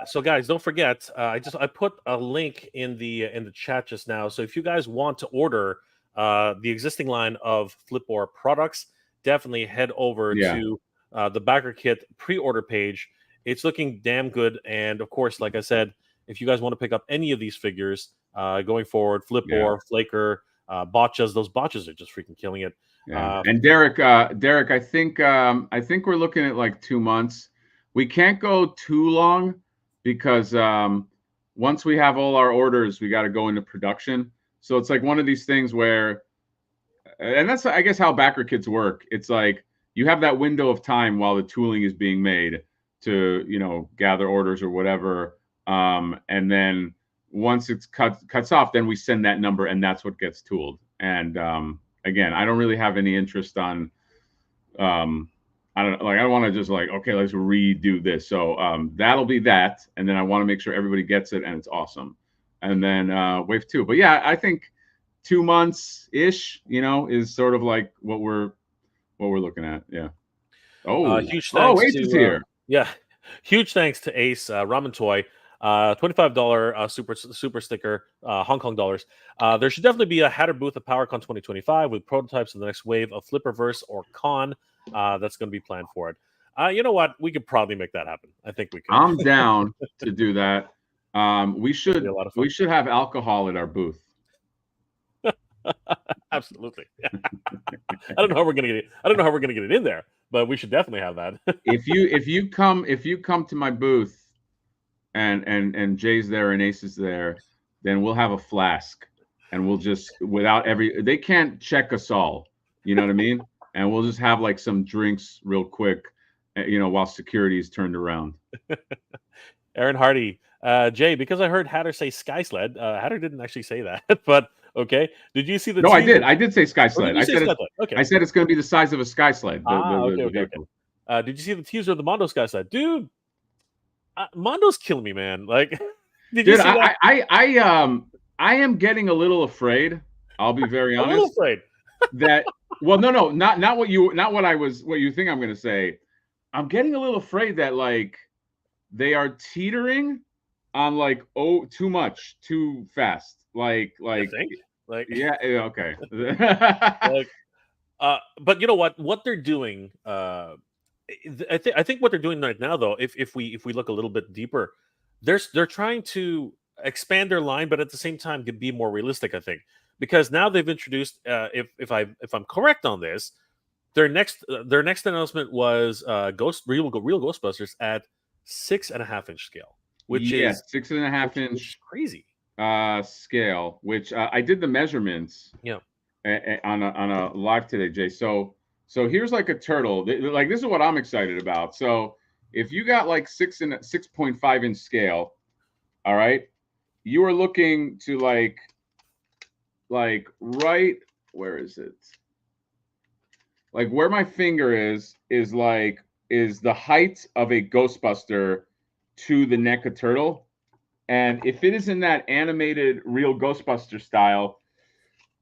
So guys, don't forget, I put a link in the chat just now. So if you guys want to order the existing line of Flipboard products, definitely head over to the Backer Kit pre-order page. It's looking damn good. And of course, like I said, if you guys want to pick up any of these figures going forward, Flipboard, Flaker, botchas. Those botchas are just freaking killing it. Yeah. And Derek, I think we're looking at like 2 months. We can't go too long because once we have all our orders, we got to go into production. So it's like one of these things where, and that's I guess how backer kits work. It's like you have that window of time while the tooling is being made to gather orders or whatever, and then once it's cuts off, then we send that number, and that's what gets tooled. And again, I don't really have any interest on, I don't want to just like, okay, let's redo this. So that'll be that. And then I want to make sure everybody gets it and it's awesome. And then wave 2. But yeah, I think 2 months ish, is sort of like what we're looking at. Yeah. Huge thanks Ace is here. Yeah. Huge thanks to Ace, Ramen Toy. $25 super sticker, Hong Kong dollars. There should definitely be a Hatter booth at PowerCon 2025 with prototypes of the next wave of Flipperverse or Con. That's going to be planned for it. You know what? We could probably make that happen. I think we could. I'm down to do that. We should have alcohol at our booth. Absolutely. I don't know how we're gonna get it. I don't know how we're gonna get it in there, but we should definitely have that. if you come to my booth and Jay's there and Ace is there, then we'll have a flask and we'll just they can't check us all, you know what I mean? And we'll just have like some drinks real quick, while security is turned around. Aaron Hardy, Jay, because I heard Hatter say Sky Sled. Hatter didn't actually say that, but okay. Did you see the? No, I did. I did say Sky Sled. I said okay. I said it's going to be the size of a Sky Sled. Okay. Did you see the teaser of the Mondo Sky Sled, dude? Mondo's killing me, man. Like, did you see that? I am getting a little afraid. I'll be very honest. A little afraid. That no, not what you think I'm going to say. I'm getting a little afraid that like they are teetering on like too much, too fast. Like yeah, okay. But you know what they're doing. I think what they're doing right now, though, if we look a little bit deeper, they're trying to expand their line, but at the same time be more realistic. I think because now they've introduced, if I'm correct on this, their next announcement was real Ghostbusters at 6.5-inch scale, which is 6.5-inch, which is crazy scale. Which I did the measurements. Yeah. On a live today, Jay. So here's like a turtle. Like this is what I'm excited about. So if you got like 6.5-inch scale, all right, you are looking to like right, where is it? Like where my finger is the height of a Ghostbuster to the neck of turtle. And if it is in that animated real Ghostbuster style,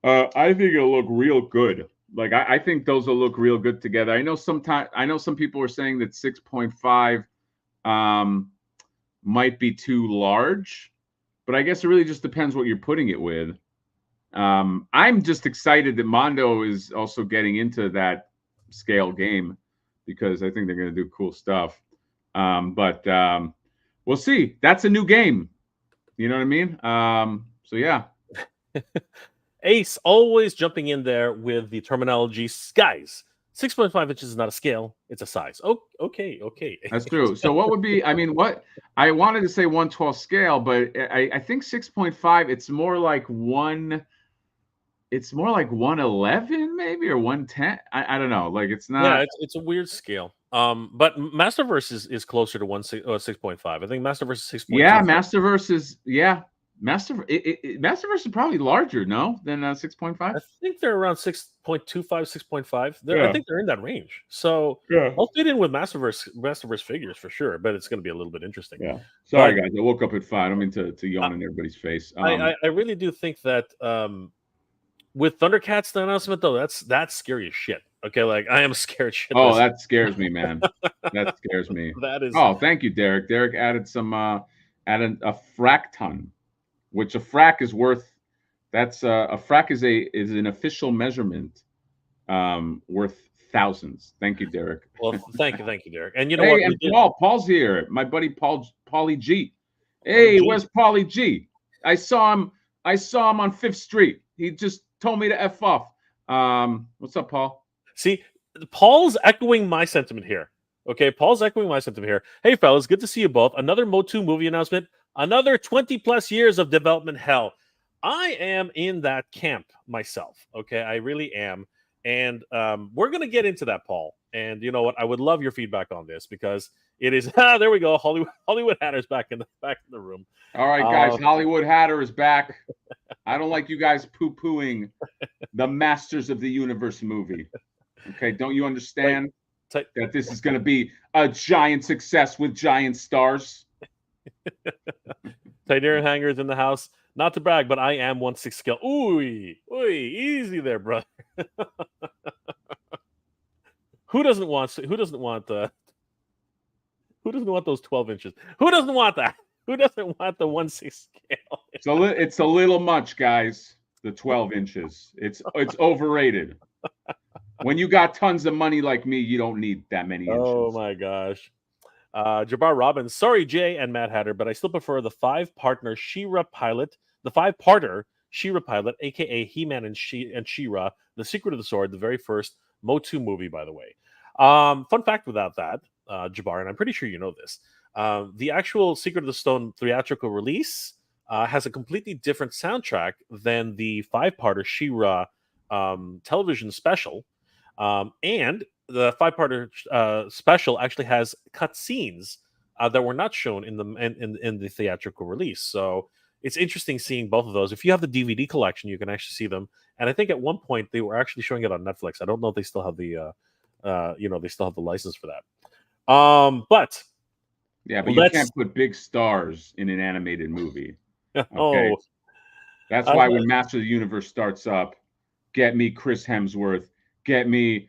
I think it'll look real good. Like I think those will look real good together. I know some people were saying that 6.5 might be too large, but I guess it really just depends what you're putting it with. I'm just excited that Mondo is also getting into that scale game because I think they're going to do cool stuff. But we'll see. That's a new game. You know what I mean? So yeah. Ace always jumping in there with the terminology. Guys, 6.5 inches is not a scale; it's a size. Oh, okay. That's true. So what would be? I mean, what I wanted to say 1/12 scale, but I think 6.5. It's more like 111 maybe or 110. I don't know. Like it's not. Yeah, it's a weird scale. But Masterverse is closer to 6.5. I think Masterverse is 6.5. Yeah, Masterverse is Masterverse is probably larger, no, than 6.5. I think they're around 6.25, 6.5. I think they're in that range. So I'll fit in with Masterverse figures for sure, but it's going to be a little bit interesting. Yeah. Sorry, guys. I woke up at 5. I don't mean to yawn in everybody's face. I really do think that with Thundercats, the announcement though, that's scary as shit. Okay, like I am scared shit. Oh, that scares me, man. That scares me. That is. Oh, thank you, Derek. Derek added added a fracton. Which a frac is worth. That's a frac is an official measurement, worth thousands. Thank you, Derek. Well, thank you, Derek. And you know what? And Paul's here. My buddy Paulie G. Hey, where's Paulie G? I saw him on 5th Street. He just told me to F off. What's up, Paul? See, Paul's echoing my sentiment here. Okay, Paul's echoing my sentiment here. Hey, fellas, good to see you both. Another MOTU movie announcement. Another 20 plus years of development hell. I am in that camp myself. Okay, I really am. And we're going to get into that, Paul. And you know what? I would love your feedback on this because it is. There we go. Hollywood Hatter's back in the room. All right, guys. Hollywood Hatter is back. I don't like you guys poo-pooing the Masters of the Universe movie. Okay, don't you understand that this is going to be a giant success with giant stars? Tiberian Hangers in the house. Not to brag, but I am 1/6 scale. Ooh, easy there, brother. Who doesn't want those 12 inches? Who doesn't want that? Who doesn't want the 1/6 scale? It's a little much, guys. The 12 inches. It's overrated. When you got tons of money like me, you don't need that many inches. Oh my gosh. Jabbar Robbins, sorry, Jay and Mad Hatter, but I still prefer the five-parter She-Ra pilot, aka He-Man and She-Ra, The Secret of the Sword, the very first MOTU movie, by the way. Fun fact about that, Jabbar, and I'm pretty sure you know this. The actual Secret of the Stone theatrical release has a completely different soundtrack than the five-parter She-Ra television special. And the five-parter special actually has cut scenes that were not shown in the theatrical release. So it's interesting seeing both of those. If you have the DVD collection, you can actually see them. And I think at one point they were actually showing it on Netflix. I don't know if they still have the they still have the license for that. But you can't put big stars in an animated movie. Okay? Oh, that's why when Master of the Universe starts up, get me Chris Hemsworth, get me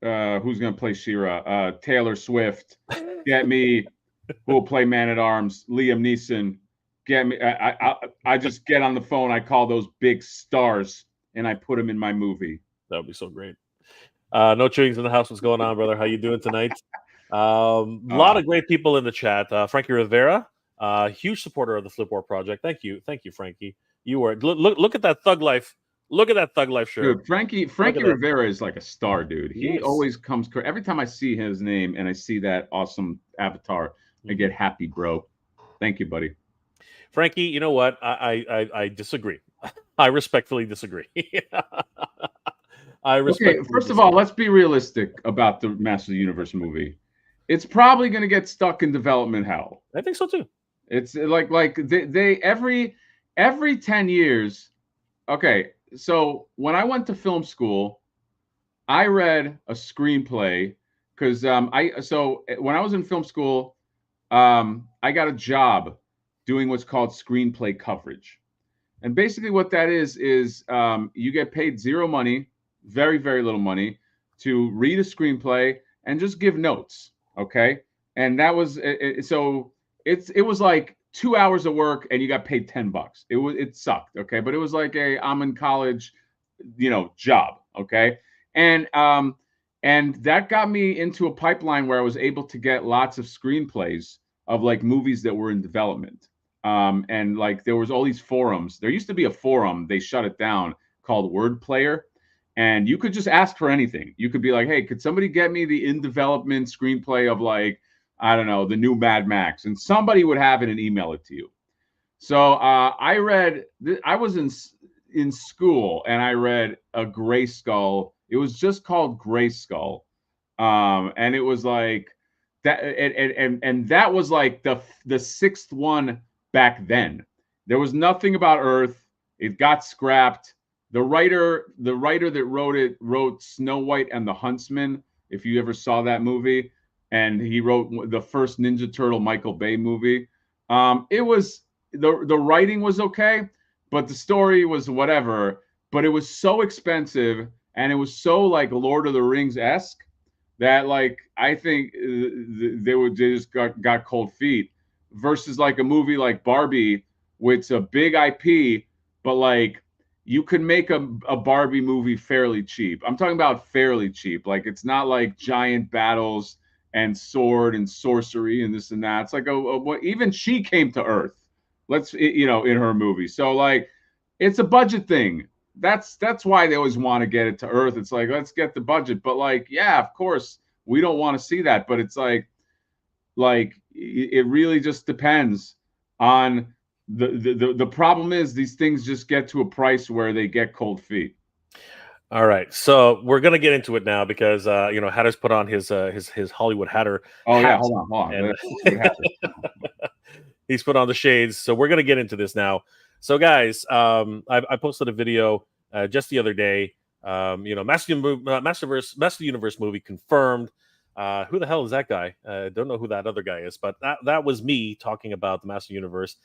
who's going to play She-Ra, Taylor Swift, get me who will play Man-at-Arms, Liam Neeson, get me. I just get on the phone, I call those big stars, and I put them in my movie. That would be so great. No Chewings in the house. What's going on, brother? How you doing tonight? A lot of great people in the chat. Frankie Rivera, huge supporter of the Flip War Project. Thank you, Frankie. You were look at that Thug Life. Look at that Thug Life shirt. Dude, Frankie Rivera is like a star, dude. He always comes. Every time I see his name and I see that awesome avatar, I get happy, bro. Thank you, buddy. Frankie, you know what? I disagree. I respectfully disagree. First of all, let's be realistic about the Master of the Universe movie. It's probably going to get stuck in development hell. I think so too. It's like they every 10 years. Okay, so when I went to film school, I read a screenplay because when I was in film school, I got a job doing what's called screenplay coverage. And basically what that is you get paid zero money, very, very little money, to read a screenplay and just give notes, okay? And that was it was like 2 hours of work and you got paid $10. It sucked, okay? But it was like I'm in college, job, okay? And that got me into a pipeline where I was able to get lots of screenplays of like movies that were in development. And like there was all these forums. There used to be a forum, they shut it down, called Word Player. And you could just ask for anything. You could be like, hey, could somebody get me the in development screenplay of like, I don't know, the new Mad Max? And somebody would have it and email it to you. So I was in school and I read a Grayskull. It was just called Grayskull. And it was like that. And that was like the sixth one back then. There was nothing about Earth. It got scrapped. The writer that wrote it wrote Snow White and the Huntsman, if you ever saw that movie, and he wrote the first Ninja Turtle Michael Bay movie. It was the writing was okay, but the story was whatever. But it was so expensive and it was so like Lord of the Rings-esque that like I think they just got cold feet. Versus like a movie like Barbie, which is a big IP, but like you can make a Barbie movie fairly cheap. I'm talking about fairly cheap. Like it's not like giant battles and sword and sorcery and this and that. It's like even she came to Earth. In her movie. So like it's a budget thing. that's why they always want to get it to Earth. It's like, let's get the budget, but like, yeah, of course we don't want to see that, but it's like it really just depends on the problem is these things just get to a price where they get cold feet. All right, so we're gonna get into it now because Hatter's put on his Hollywood Hatter Oh hat, yeah, hold on. and What happened? he's put on the shades. So we're gonna get into this now. So guys, I posted a video just the other day. Master Universe movie confirmed. Who the hell is that guy? Don't know who that other guy is, but that was me talking about the Master Universe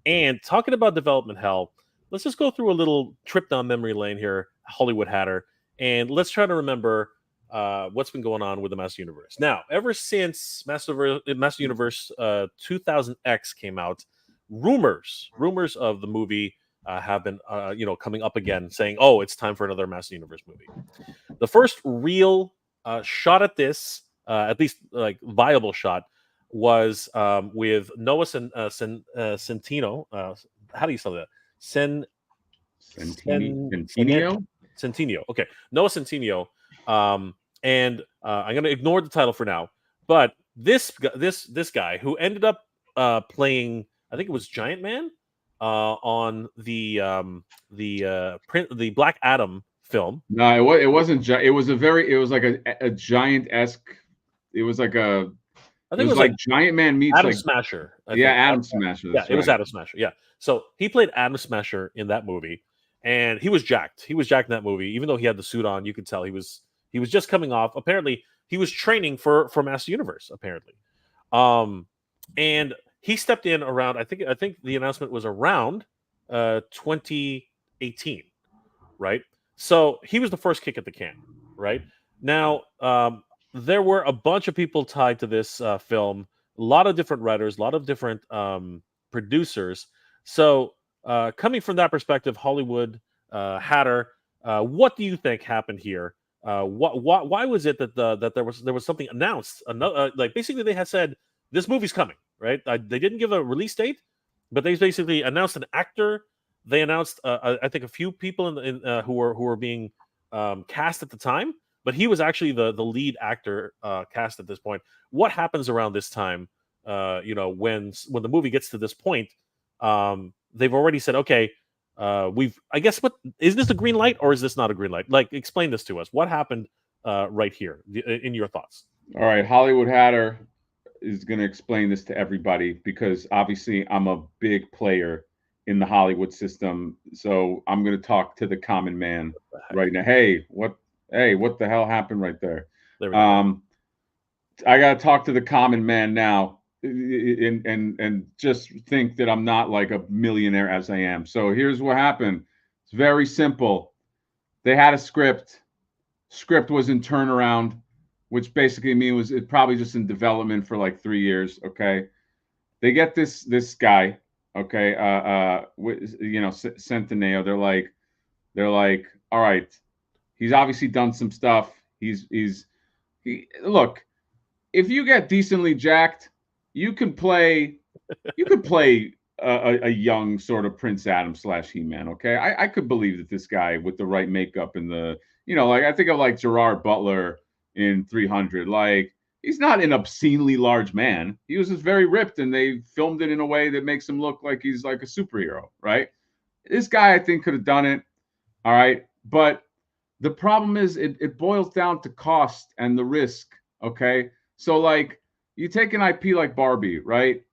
and talking about development hell. Let's just go through a little trip down memory lane here, Hollywood Hatter, and let's try to remember what's been going on with the Master Universe. Now, ever since Master Universe 2000X came out, rumors of the movie have been coming up again, saying, "Oh, it's time for another Master Universe movie." The first real shot at this, at least like viable shot, was with Noah Centineo. How do you spell that? Centineo? Centineo. Okay, Noah Centineo. And I'm going to ignore the title for now. But this guy who ended up playing, I think it was Giant Man on the Black Adam film. No, it wasn't. It was like a giant-esque. It was like a. I think it was like Giant Man meets Atom like Smasher. Atom Smasher. Yeah, it was Atom Smasher. Yeah, so he played Atom Smasher in that movie, and he was jacked. He was jacked in that movie, even though he had the suit on. You could tell he was just coming off. Apparently, he was training for Master Universe. Apparently, and he stepped in around. I think the announcement was around 2018, right? So he was the first kick at the can, right? Now, there were a bunch of people tied to this film, a lot of different writers, a lot of different producers. So, coming from that perspective, Hollywood Hatter, what do you think happened here? Why was it that there was something announced? Another like basically they had said this movie's coming, right? They didn't give a release date, but they basically announced an actor. They announced, I think, a few people who were being cast at the time, but he was actually the lead actor cast at this point. What happens around this time? When the movie gets to this point, they've already said, okay, I guess, what is this a green light or is this not a green light? Like, explain this to us. What happened right here in your thoughts? All right, Hollywood Hatter is going to explain this to everybody because obviously I'm a big player in the Hollywood system. So I'm going to talk to the common man right now. Hey, what the hell happened right there? There we go. I got to talk to the common man now and just think that I'm not like a millionaire as I am. So here's what happened. It's very simple. They had a script. Script was in turnaround, which basically means it probably just in development for like 3 years. Okay. They get this guy. Okay. Centineo. They're like, all right, he's obviously done some stuff. Look, if you get decently jacked, you could play a young sort of Prince Adam / He-Man. Okay. I could believe that this guy with the right makeup and like I think of like Gerard Butler in 300. Like, he's not an obscenely large man. He was just very ripped, and they filmed it in a way that makes him look like he's like a superhero, right? This guy, I think, could have done it. All right. But the problem is it boils down to cost and the risk. Okay. So, like, you take an IP like Barbie, right?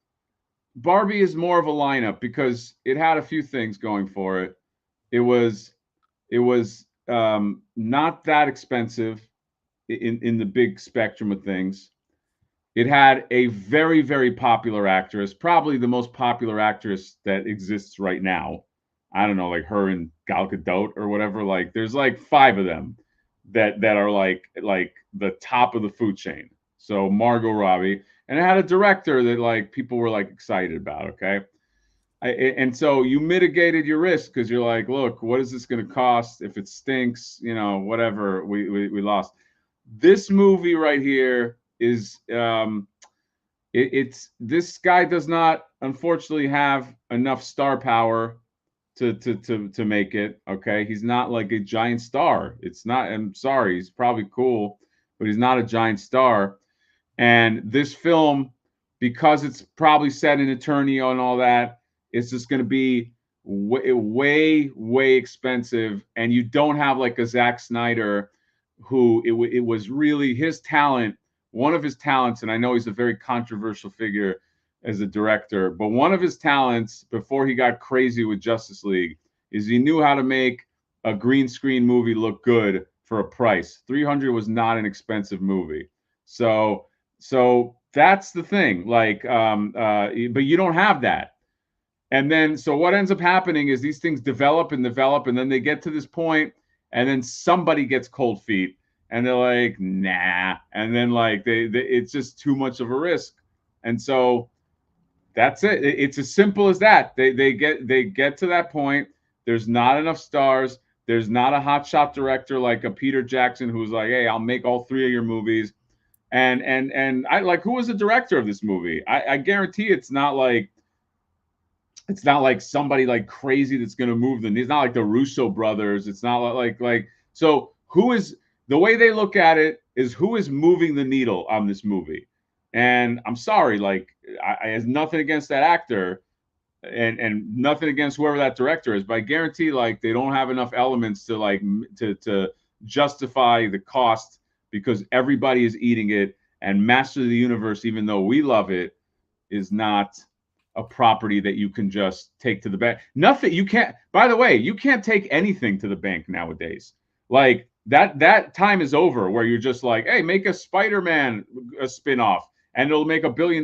Barbie is more of a lineup because it had a few things going for it. It was not that expensive in the big spectrum of things. It had a very, very popular actress, probably the most popular actress that exists right now. I don't know, like her and Gal Gadot or whatever. Like, there's like 5 of them that are like the top of the food chain. So Margot Robbie, and it had a director that like people were like excited about. Okay. And so you mitigated your risk because you're like, look, what is this going to cost? If it stinks, whatever, we lost. This movie right here is it's this guy does not unfortunately have enough star power to make it. Okay, he's not like a giant star. It's not. I'm sorry, he's probably cool, but he's not a giant star. And this film, because it's probably set in Eternio and all that, it's just going to be way expensive. And you don't have like a Zack Snyder, who it was really his talent, one of his talents. And I know he's a very controversial figure as a director, but one of his talents before he got crazy with Justice League is he knew how to make a green screen movie look good for a price. 300 was not an expensive movie. So that's the thing. Like, but you don't have that. And then, so what ends up happening is these things develop, and then they get to this point, and then somebody gets cold feet, and they're like, nah. And then like it's just too much of a risk. And so that's it. It's as simple as that. They get to that point. There's not enough stars. There's not a hotshot director like a Peter Jackson who's like, hey, I'll make all 3 of your movies. And I like, who was the director of this movie? I guarantee it's not like somebody like crazy that's going to move them. It's not like the Russo brothers. It's not like so who is, the way they look at it is who is moving the needle on this movie. And I'm sorry, like I have nothing against that actor and nothing against whoever that director is, but I guarantee like they don't have enough elements to like to justify the cost, because everybody is eating it. And Master of the Universe, even though we love it, is not a property that you can just take to the bank. Nothing, you can't, by the way, you can't take anything to the bank nowadays. Like that time is over where you're just like, hey, make a Spider-Man a spin-off and it'll make $1 billion.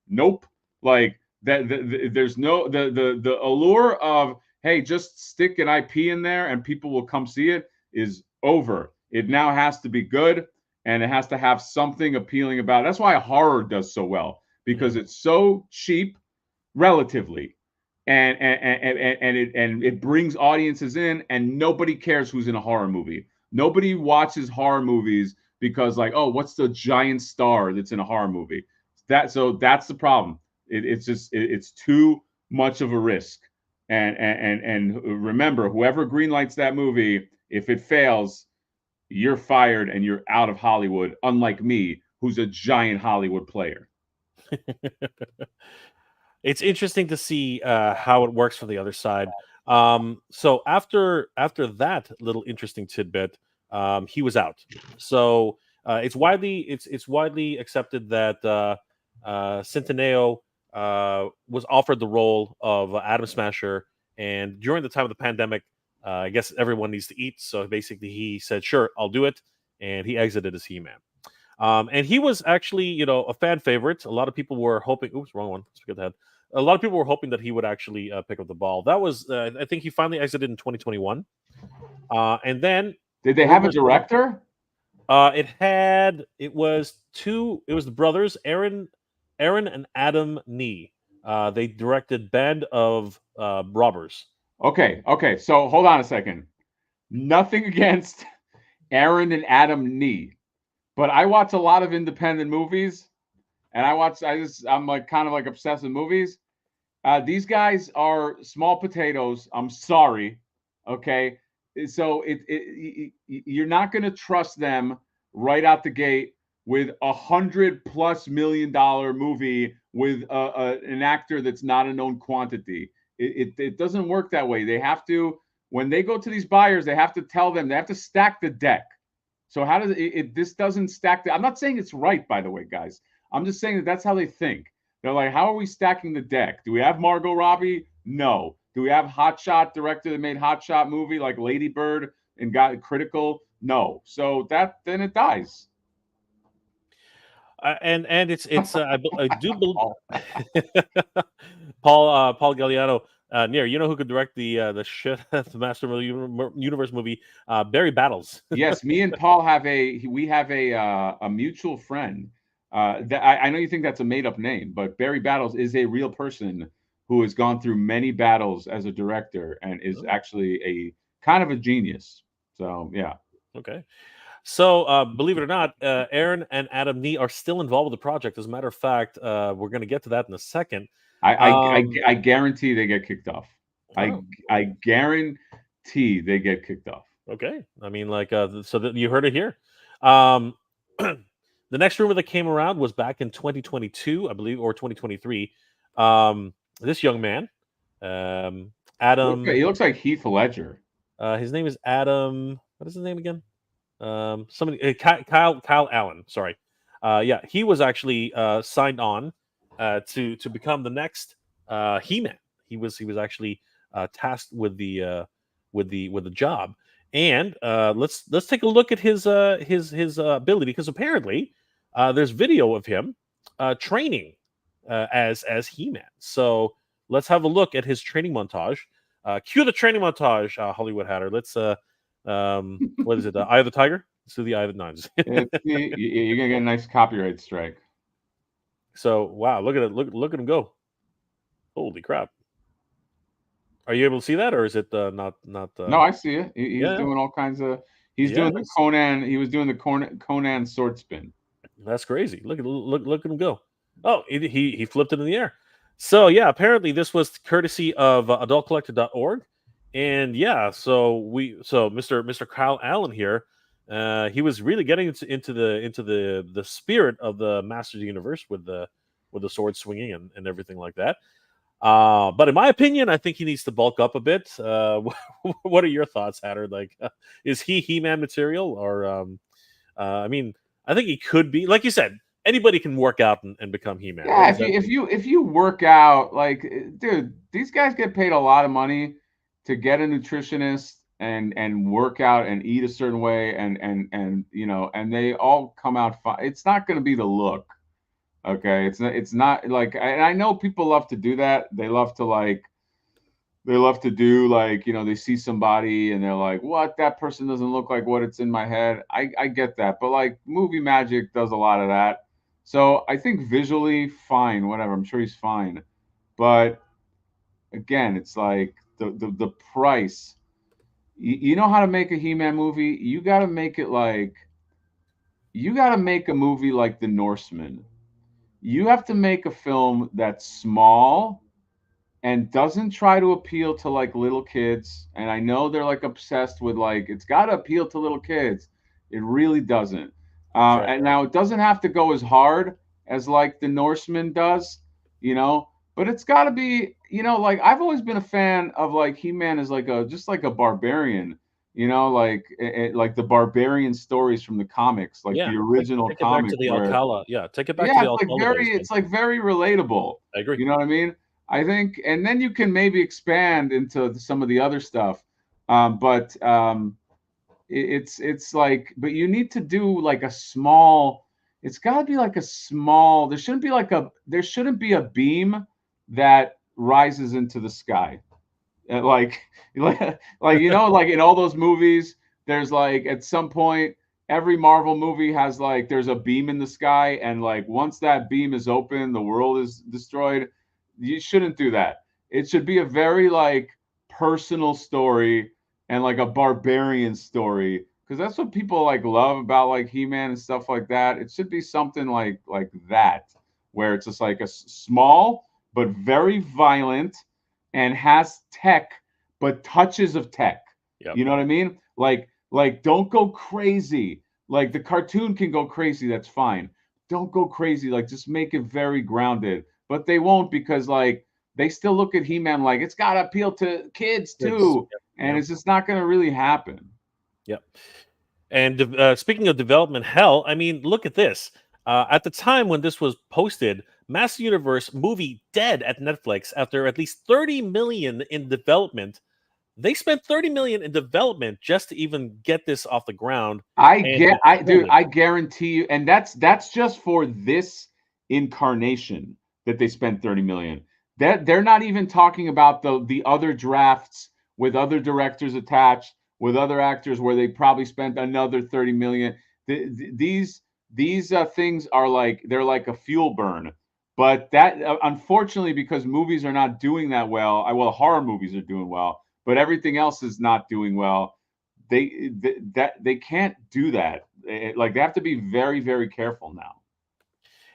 Nope. Like that there's no the allure of, hey, just stick an IP in there and people will come see it is over. It now has to be good, and it has to have something appealing about it. That's why horror does so well, because it's so cheap relatively, and it brings audiences in, and nobody cares who's in a horror movie. Nobody watches horror movies because like, oh, what's the giant star that's in a horror movie? That's the problem. It's too much of a risk. And remember, whoever greenlights that movie, if it fails, you're fired and you're out of Hollywood, unlike me, who's a giant Hollywood player. It's interesting to see how it works for the other side. So after that little interesting tidbit, he was out. So it's widely accepted that Centineo was offered the role of Atom Smasher, and during the time of the pandemic, I guess everyone needs to eat. So basically, he said, "Sure, I'll do it," and he exited as He-Man. And he was actually, a fan favorite. A lot of people were hoping. Oops, wrong one. Let's forget that. A lot of people were hoping that he would actually pick up the ball. That was, I think, he finally exited in 2021. And then, did they have a director? It was the brothers, Aaron and Adam Nee. They directed Band of Robbers. Okay. So hold on a second. Nothing against Aaron and Adam Nee, but I watch a lot of independent movies, and I'm like kind of like obsessed with movies. These guys are small potatoes. I'm sorry. Okay. So you're not going to trust them right out the gate with $100+ million movie with an actor that's not a known quantity. It doesn't work that way. They have to, when they go to these buyers, they have to tell them, they have to stack the deck. So how does this doesn't stack I'm not saying it's right, by the way, guys. I'm just saying that's how they think. They're like, how are we stacking the deck? Do we have Margot Robbie? No. Do we have Hotshot director that made Hotshot movie like Lady Bird and got critical? No. So then it dies. And it's I do believe Paul Galliano. Near, who could direct the shit the Master of the Universe movie? Barry Battles. Yes, me and Paul have a mutual friend. That I know you think that's a made up name, but Barry Battles is a real person who has gone through many battles as a director and is actually a kind of a genius. So yeah. Okay. So, believe it or not, Aaron and Adam Nee are still involved with the project. As a matter of fact, we're going to get to that in a second. I guarantee they get kicked off. I Oh, I guarantee they get kicked off. okay. I mean, like, so that you heard it here. Um, the next rumor that came around was back in 2022, I believe, or 2023. This young man, um, Adam, He looks like Heath Ledger. his name is Adam. What is his name again? Somebody, Kyle Allen. Sorry. Yeah, he was actually signed on to become the next He-Man. He was actually tasked with the job. And let's take a look at his ability, because apparently there's video of him training as He-Man. So let's have a look at his training montage. Cue the training montage, Hollywood Hatter. Let's what is it? Eye of the Tiger? Let's do the Eye of the Nines. You're gonna get a nice copyright strike. So wow, look at it. Look at him go. Holy crap! Are you able to see that, or is it not? No, I see it. He's Yeah, doing all kinds of. He's yeah. doing the Conan. He was doing the Conan sword spin. That's crazy. Look at him go. Oh, he flipped it in the air. So yeah, apparently this was courtesy of adultcollector.org. And yeah, so Mr. Kyle Allen here, he was really getting into the spirit of the Masters universe with the sword swinging and everything like that. But in my opinion, I think he needs to bulk up a bit. What are your thoughts, Hatter? Like, is He-Man material, or I mean, I think he could be. Like you said, anybody can work out and become He-Man, right? Yeah, Is that if you work out, like, dude, these guys get paid a lot of money to get a nutritionist and work out and eat a certain way and and they all come out fine. It's not going to be the look, okay? It's not like, and I know people love to do that. They love to do, like, they see somebody and they're like, what, that person doesn't look like what it's in my head. I get that, but like movie magic does a lot of that. So I think visually, fine, whatever. I'm sure he's fine. But again, it's like the price. You know how to make a He-Man movie? You got to make a movie like The Norseman. You have to make a film that's small and doesn't try to appeal to like little kids. And I know they're like obsessed with, like, it's got to appeal to little kids. It really doesn't. that's right? And now it doesn't have to go as hard as like the Norseman does, but it's got to be, like, I've always been a fan of like He-Man as like just like a barbarian, like the barbarian stories from the comics, like Yeah, the original take it back to comics the where, Alcala. Yeah, take it back to yeah, the Alcala days, man. it's like very relatable. I agree. You know what I mean? I think, and then you can maybe expand into some of the other stuff. But it's like, but you need to do like a small. It's got to be like a small. There shouldn't be a beam that rises into the sky. Like, like like in all those movies, there's like at some point every Marvel movie has like there's a beam in the sky, and like once that beam is open, the world is destroyed. You shouldn't do that. It should be a very like personal story and like a barbarian story, because that's what people like love about like He-Man and stuff like that. It should be something like that, where it's just like a small but very violent and has tech, but touches of tech. Yep. You know what I mean? Like don't go crazy. Like the cartoon can go crazy, that's fine. Don't go crazy. Like just make it very grounded. But they won't, because like they still look at He-Man like it's got to appeal to kids It's too, yep, and yep, it's just not going to really happen. yep. And speaking of development hell, I mean, look at this. At the time when this was posted, Master Universe movie dead at Netflix after at least 30 million in development. They spent 30 million in development just to even get this off the ground, and it Dude, folded. I guarantee you, and that's just for this incarnation that they spent 30 million. That they're not even talking about the other drafts with other directors attached, with other actors, where they probably spent another 30 million. These things are like, they're like a fuel burn. But that, unfortunately, because movies are not doing that well, horror movies are doing well, but everything else is not doing well. They can't do that. Like they have to be very, very careful now.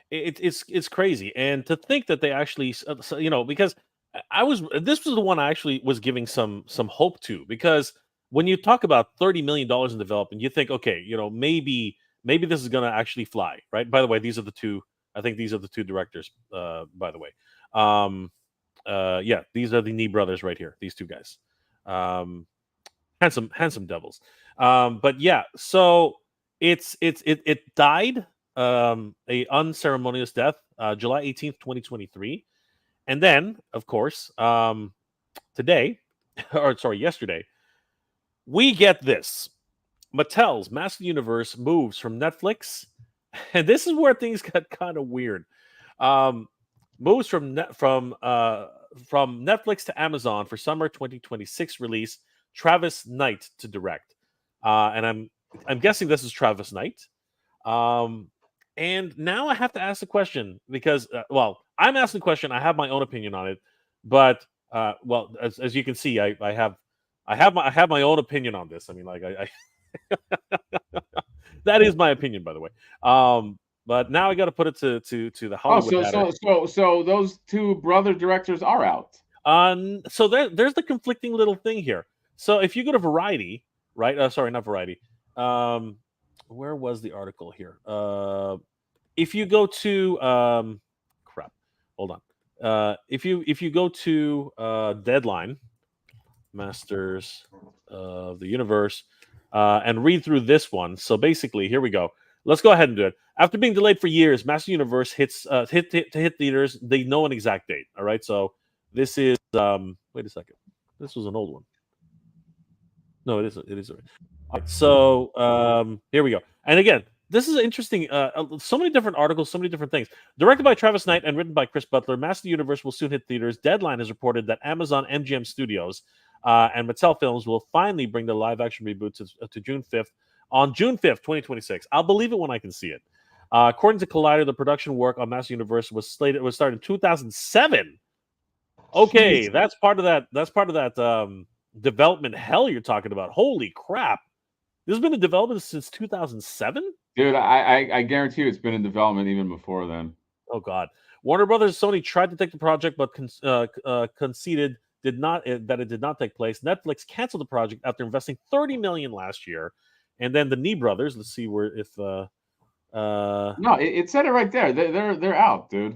It's crazy, and to think that they actually, because This was the one I actually was giving some hope to, because when you talk about $30 million in development, you think, okay, maybe this is gonna actually fly, right? By the way, these are the two. I think these are the two directors. By the way, um, yeah, these are the Nee brothers right here. These two guys, um, handsome devils. But yeah, so it died a unceremonious death, July 18th, 2023, and then of course, today, or sorry, yesterday, we get this. Mattel's Master Universe moves from Netflix, and this is where things got kind of weird. Um, Moves from Netflix to Amazon for summer 2026 release. Travis Knight to direct, and I'm guessing this is Travis Knight. Um, and now I have to ask the question because, well, I'm asking the question. I have my own opinion on it, but well, as you can see, I have my own opinion on this. I mean, like that is my opinion, by the way. But now I got to put it to the Oh, Hollywood Hatter. so those two brother directors are out. So there's the conflicting little thing here. So if you go to Variety, right? Sorry, not Variety. Where was the article here? If you go to crap, hold on. If you go to Deadline, Masters of the Universe, and read through this one. So basically, here we go. Let's go ahead and do it. After being delayed for years, Master Universe hit theaters. They know an exact date. All right, so this is wait a second. This was an old one. No, it isn't. It is. All right, so here we go. And again, this is interesting. So many different articles, so many different things. Directed by Travis Knight and written by Chris Butler, Master Universe will soon hit theaters. Deadline has reported that Amazon MGM Studios and Mattel Films will finally bring the live-action reboot to June 5th. On June 5th, 2026. I'll believe it when I can see it. According to Collider, the production work on Master Universe was started in 2007. Okay, Jeez. that's part of that. That's part of that development hell you're talking about. Holy crap! This has been in development since 2007. Dude, I guarantee you it's been in development even before then. Oh God! Warner Brothers and Sony tried to take the project, but conceded that it did not take place. Netflix canceled the project after investing $30 million last year, and then the Nee brothers. Let's see where if No, it said it right there. They're out, dude.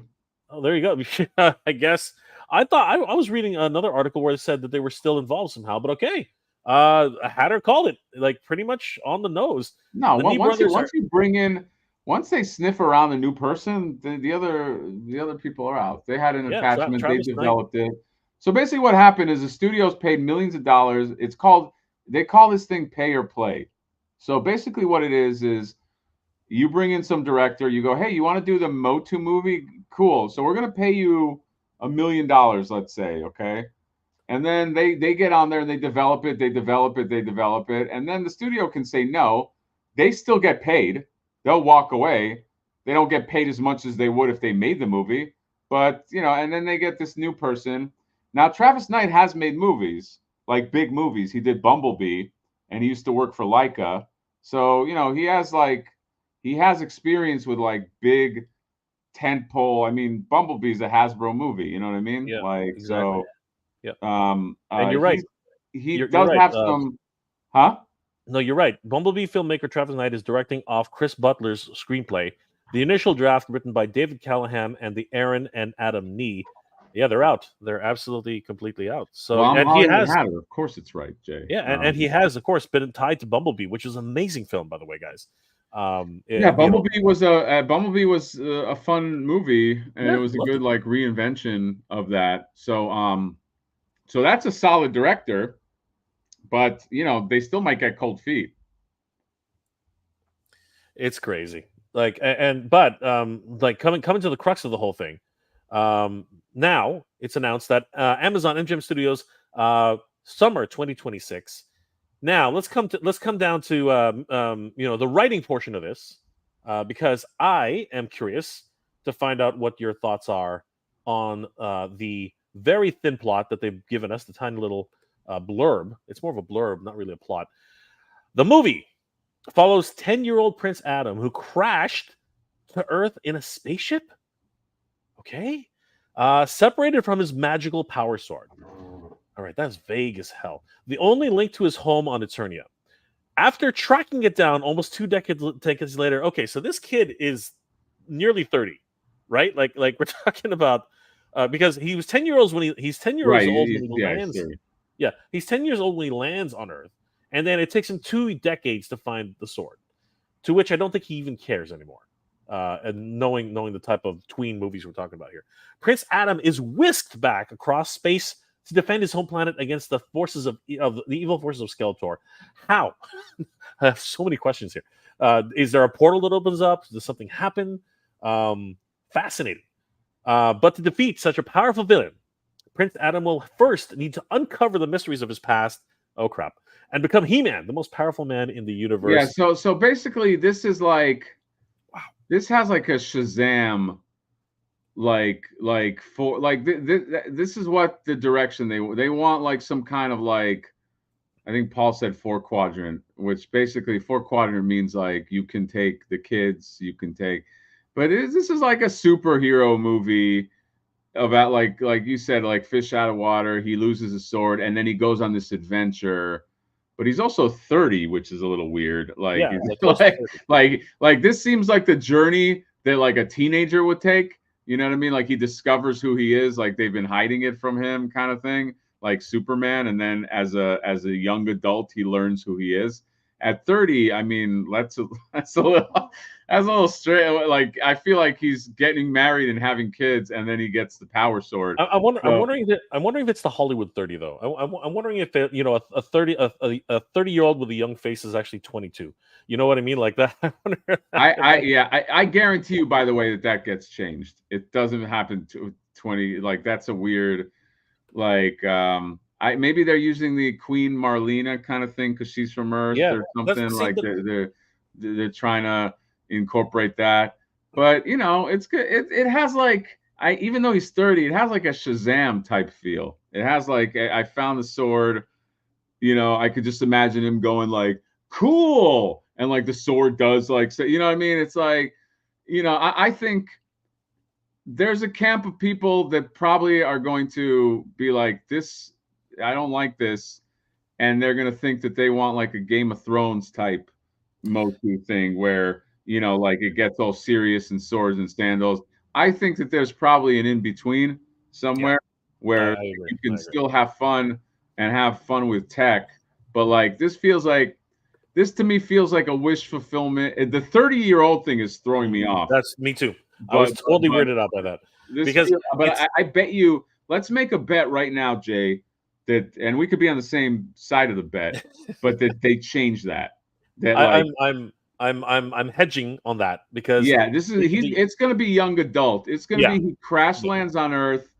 oh, there you go. I guess I thought I was reading another article where it said that they were still involved somehow, but okay. Hatter called it like pretty much on the nose. No, The Nee brothers once you bring in, once they sniff around the new person, the other people are out. They had an yeah, attachment, they Travis Knight. developed it. So basically, what happened is the studios paid millions of dollars. They call this thing pay or play. So basically, what it is you bring in some director, you go, hey, you want to do the MOTU movie? Cool. So we're gonna pay you $1 million, let's say, okay? And then they get on there and they develop it, and then the studio can say no. They still get paid. They'll walk away. They don't get paid as much as they would if they made the movie, but and then they get this new person. Now Travis Knight has made movies, like big movies. He did Bumblebee, and he used to work for Leica, so he has experience with like big tentpole. I mean, Bumblebee's a Hasbro movie. You know what I mean? Yeah, Like exactly. so. Yeah, Um, and you're uh, right. he's he You're does right. have some, huh? No, you're right. Bumblebee filmmaker Travis Knight is directing off Chris Butler's screenplay. The initial draft, written by David Callahan and the Aaron and Adam Nee, yeah, they're out. They're absolutely, completely out. So, Well, I'm and he Hollywood has, Hatter. Of course, it's right, Jay. yeah, and he has, of course, been tied to Bumblebee, which is an amazing film, by the way, guys. Yeah, You know, Bumblebee was a fun movie, and it yeah, was a loved good it. like reinvention of that. So that's a solid director, but they still might get cold feet. It's crazy. Like, but like coming to the crux of the whole thing. Now it's announced that Amazon MGM Studios, summer 2026. Now let's come down to the writing portion of this, because I am curious to find out what your thoughts are on the very thin plot that they've given us, the tiny little blurb. It's more of a blurb, not really a plot. The movie follows 10-year-old Prince Adam, who crashed to Earth in a spaceship. Okay. Separated from his magical power sword. All right, that's vague as hell. The only link to his home on Eternia. After tracking it down almost 2 decades later, okay, so this kid is nearly 30, right? Like we're talking about because he was 10 years old when he's 10 years Right. old when he He's lands. 30. Yeah, he's 10 years old when he lands on Earth, and then it takes him 2 decades to find the sword. To which I don't think he even cares anymore. And knowing the type of tween movies we're talking about here, Prince Adam is whisked back across space to defend his home planet against the forces of the evil forces of Skeletor. How? I have so many questions here. Is there a portal that opens up? Does something happen? Fascinating. But to defeat such a powerful villain, Prince Adam will first need to uncover the mysteries of his past. Oh crap! And become He-Man, the most powerful man in the universe. Yeah. So basically, this is like, wow. This has like a Shazam, this is what the direction they want, like some kind of like, I think Paul said 4-quadrant, which basically 4-quadrant means like you can take the kids, you can take, but this is like a superhero movie about like you said, like fish out of water. He loses his sword and then he goes on this adventure, but he's also 30, which is a little weird. Like, Yeah, like this seems like the journey that like a teenager would take. You know what I mean? Like he discovers who he is, like they've been hiding it from him, kind of thing, like Superman. And then as a young adult, he learns who he is. At 30, I mean, that's a little straight. Like I feel like he's getting married and having kids, and then he gets the power sword. I'm wondering if it's the Hollywood 30 though. I'm wondering if it, a 30-year-old with a young face is actually 22. You know what I mean? Like that. I guarantee you, by the way, that gets changed. It doesn't happen to 20. Like that's a weird, like maybe they're using the Queen Marlena kind of thing because she's from Earth or something. Like they're trying to incorporate that. But it's good. It has like, even though he's 30, it has like a Shazam type feel. It has like, I found the sword. I could just imagine him going like, cool, and like the sword does like, so you know what I mean? It's like, I think there's a camp of people that probably are going to be like, this, I don't like this, and they're going to think that they want like a Game of Thrones type MOTU thing where like it gets all serious and swords and sandals. I think that there's probably an in between somewhere where you can still have fun and have fun with tech, but like this to me feels like a wish fulfillment. The 30-year-old thing is throwing me off. That's me too. I was totally weirded out by that. I bet you, let's make a bet right now, Jay, that, and we could be on the same side of the bet, but that they change that. I'm hedging on that because it's going to be young adult. It's going to be he crash lands on Earth.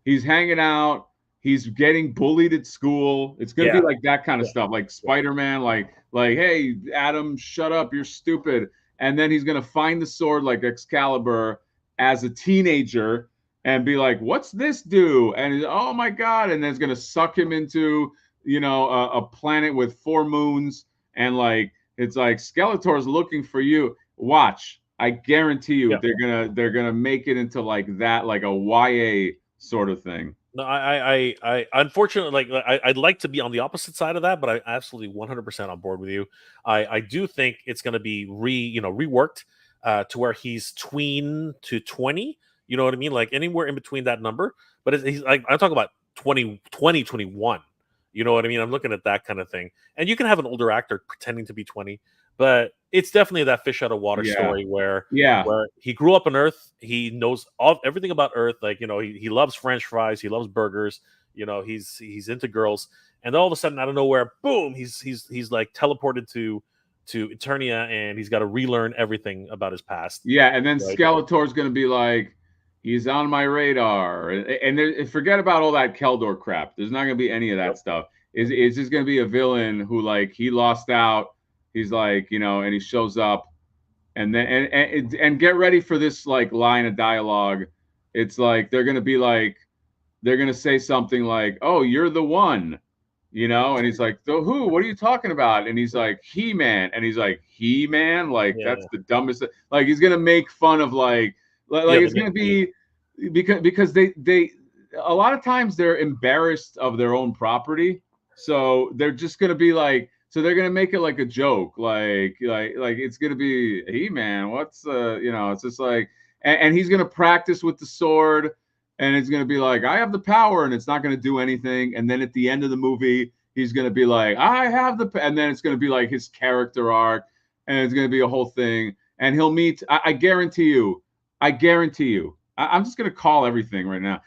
He's hanging out. He's getting bullied at school. It's going to be like that kind of stuff, like Spider-Man, like, hey, Adam, shut up, you're stupid. And then he's going to find the sword like Excalibur as a teenager and be like, what's this do? And oh my God. And then it's going to suck him into, a planet with 4 moons. And like, it's like Skeletor's looking for you. Watch. I guarantee you they're gonna make it into like that, like a YA sort of thing. No, I unfortunately, I'd like to be on the opposite side of that, but I absolutely 100% on board with you. I do think it's going to be reworked to where he's tween to 20. You know what I mean? Like anywhere in between that number. But he's like, I'm talking about 21. You know what I mean? I'm looking at that kind of thing. And you can have an older actor pretending to be 20, but it's definitely that fish out of water story where he grew up on Earth. He knows everything about Earth. Like, he loves French fries. He loves burgers. He's into girls. And all of a sudden, out of nowhere, boom, he's like teleported to Eternia, and he's got to relearn everything about his past. Yeah, and then Skeletor's going to be like, he's on my radar. And forget about all that Keldor crap. There's not going to be any of that stuff. It's just going to be a villain who, like, he lost out. He's like, and he shows up. And then and get ready for this, like, line of dialogue. It's like they're going to say something like, oh, you're the one. And he's like, who? What are you talking about? And he's like, He-Man. And he's like, He-Man? Like, that's the dumbest. Like, he's going to make fun of, like it's going to be because they a lot of times they're embarrassed of their own property, so they're just gonna be like, so they're gonna make it like a joke, like it's gonna be, hey man, what's it's just like, and he's gonna practice with the sword, and it's gonna be like, I have the power, and it's not gonna do anything, and then at the end of the movie, he's gonna be like, I have and then it's gonna be like his character arc, and it's gonna be a whole thing, and he'll meet. I guarantee you. I'm just gonna call everything right now.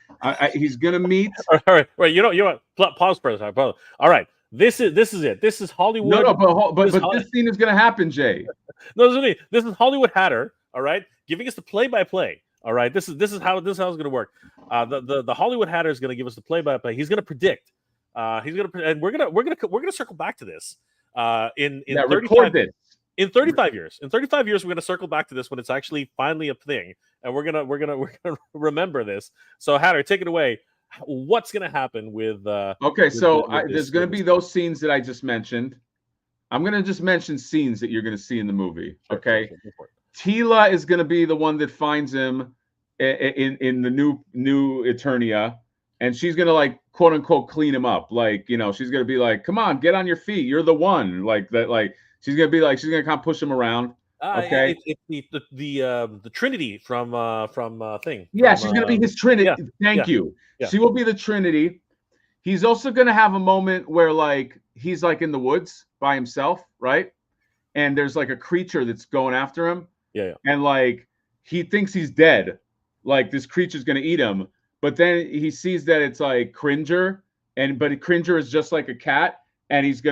He's gonna meet. All right, right. You know what? Pause for a second. All right, this is it. This is Hollywood. No, but this scene is gonna happen, Jay. No, this is Hollywood Hatter. All right, giving us the play-by-play. All right, this is how it's gonna work. The Hollywood Hatter is gonna give us the play-by-play. He's gonna predict. And we're gonna circle back to this. In 35 this. In 35 years, we're going to circle back to this when it's actually finally a thing, and we're gonna remember this. So, Hatter, take it away. What's going to happen with? Okay, so there's going to be those scenes that I just mentioned. I'm going to just mention scenes that you're going to see in the movie. Okay, sure. Tila is going to be the one that finds him in the new Eternia, and she's going to, like, quote unquote clean him up. Like, she's going to be like, "Come on, get on your feet. You're the one." Like that. Like. She's gonna kind of push him around. Okay, it's the Trinity from Thing. Yeah, she's gonna be his Trinity. Yeah, Thank you. Yeah. She will be the Trinity. He's also gonna have a moment where, like, he's like in the woods by himself, right? And there's like a creature that's going after him. Yeah. And like he thinks he's dead, like this creature's gonna eat him. But then he sees that it's like Cringer, but Cringer is just like a cat, and he's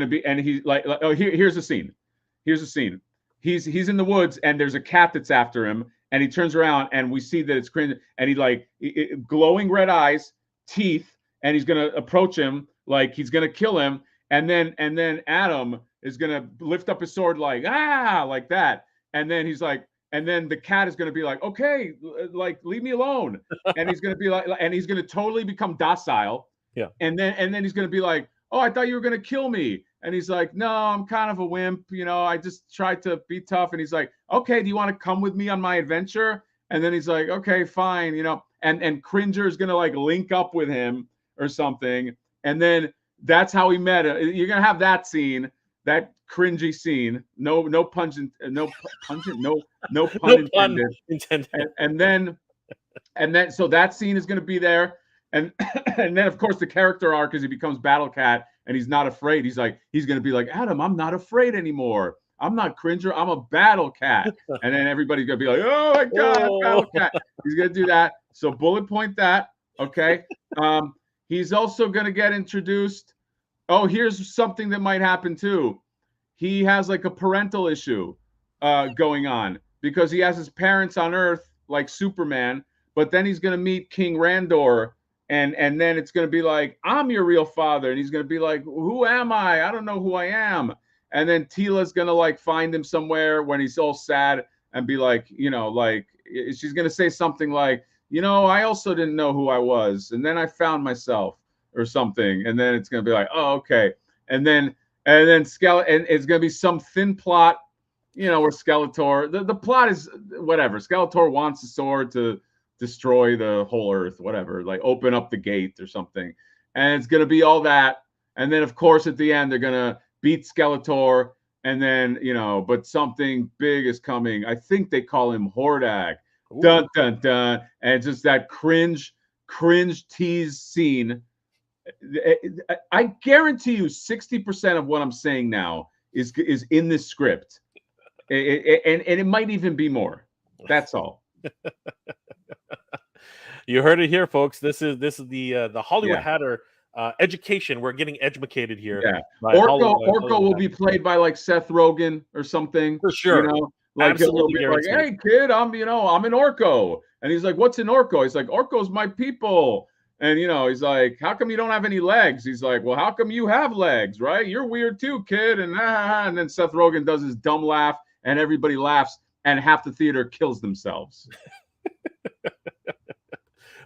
like, oh, here's the scene. Here's the scene. He's in the woods, and there's a cat that's after him, and he turns around, and we see that it's Cringer, and he like glowing red eyes, teeth, and he's gonna approach him like he's gonna kill him, and then Adam is gonna lift up his sword like that, and then he's like, and then the cat is gonna be like, okay, like leave me alone, and he's gonna be like, and he's gonna totally become docile, yeah, and then he's gonna be like, oh, I thought you were gonna kill me. And he's like, no, I'm kind of a wimp. I just tried to be tough. And he's like, okay, do you want to come with me on my adventure? And then he's like, okay, fine. And Cringer is going to like link up with him or something. And then that's how he met. You're going to have that scene, that cringy scene. No pun intended. And then, so that scene is going to be there. And then, of course, the character arc is he becomes Battle Cat, and he's not afraid. He's going to be like, Adam, I'm not afraid anymore. I'm not Cringer. I'm a Battle Cat. And then everybody's going to be like, oh, my God, Battle Cat. He's going to do that. So bullet point that. Okay. He's also going to get introduced. Oh, here's something that might happen, too. He has like a parental issue going on because he has his parents on Earth like Superman, but then he's going to meet King Randor. And then it's going to be like, I'm your real father. And he's going to be like, who am I? I don't know who I am. And then Tila's going to like find him somewhere when he's all sad and be like, like she's going to say something like, I also didn't know who I was. And then I found myself or something. And then it's going to be like, oh, okay. And then it's going to be some thin plot, where Skeletor, the plot is whatever. Skeletor wants the sword to destroy the whole Earth, whatever, like open up the gate or something. And it's going to be all that. And then, of course, at the end, they're going to beat Skeletor. And then, but something big is coming. I think they call him Hordak. Ooh. Dun, dun, dun. And just that cringe tease scene. I guarantee you 60% of what I'm saying now is in this script. And it might even be more. That's all. You heard it here, folks. This is the Hollywood Hatter education. We're getting educated here. Yeah, Orko will be played by like Seth Rogen or something. For sure. Like he'll be like, hey kid, I'm an Orko. And he's like, what's an Orko? He's like, Orko's my people. And he's like, how come you don't have any legs? He's like, well, how come you have legs, right? You're weird too, kid. And then Seth Rogen does his dumb laugh, and everybody laughs, and half the theater kills themselves.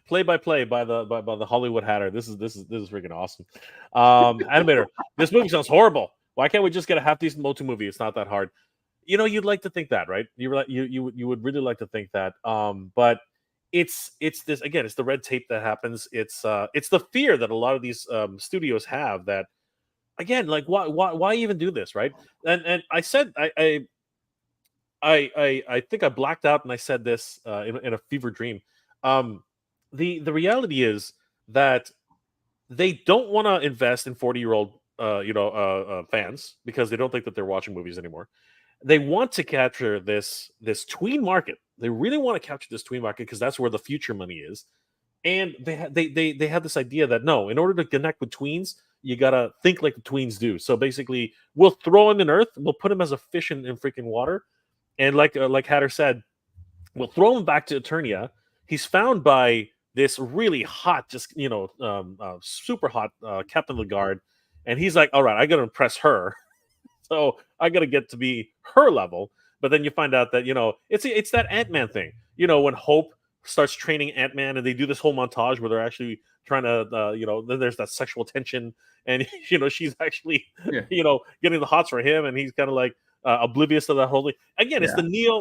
Play by play by the Hollywood Hatter. This is freaking awesome. Animator, this movie sounds horrible. Why can't we just get a half decent MOTU movie? It's not that hard. You'd like to think that, right? You would really like to think that. But it's this again. It's the red tape that happens. It's the fear that a lot of these studios have that again, like why even do this, right? And I said I think I blacked out and I said this in a fever dream. Um, the reality is that they don't want to invest in 40-year-old fans because they don't think that they're watching movies anymore. They want to capture this tween market. They really want to capture this tween market because that's where the future money is. And they have this idea that no, in order to connect with tweens, you gotta think like the tweens do. So basically, we'll throw him in earth, we'll put him as a fish in freaking water, and like Hatter said, we'll throw him back to Eternia. He's found by this really hot, just super hot captain of the guard, and he's like, "All right, I got to impress her, so I got to get to be her level." But then you find out that it's that Ant-Man thing. When Hope starts training Ant-Man, and they do this whole montage where they're actually trying to, then there's that sexual tension, and she's actually, Yeah. getting the hots for him, and he's kind of like oblivious to that whole thing. Again, Yeah.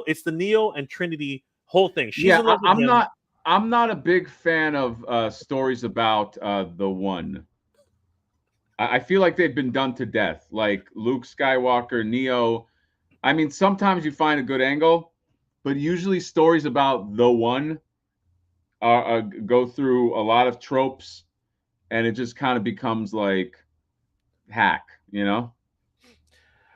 it's the Neo and Trinity whole thing. She's Yeah, in love with him. I'm not a big fan of stories about the one. I feel like they've been done to death. Like Luke Skywalker, Neo. I mean, sometimes you find a good angle, but usually stories about the one go through a lot of tropes, and it just kind of becomes like hack, you know?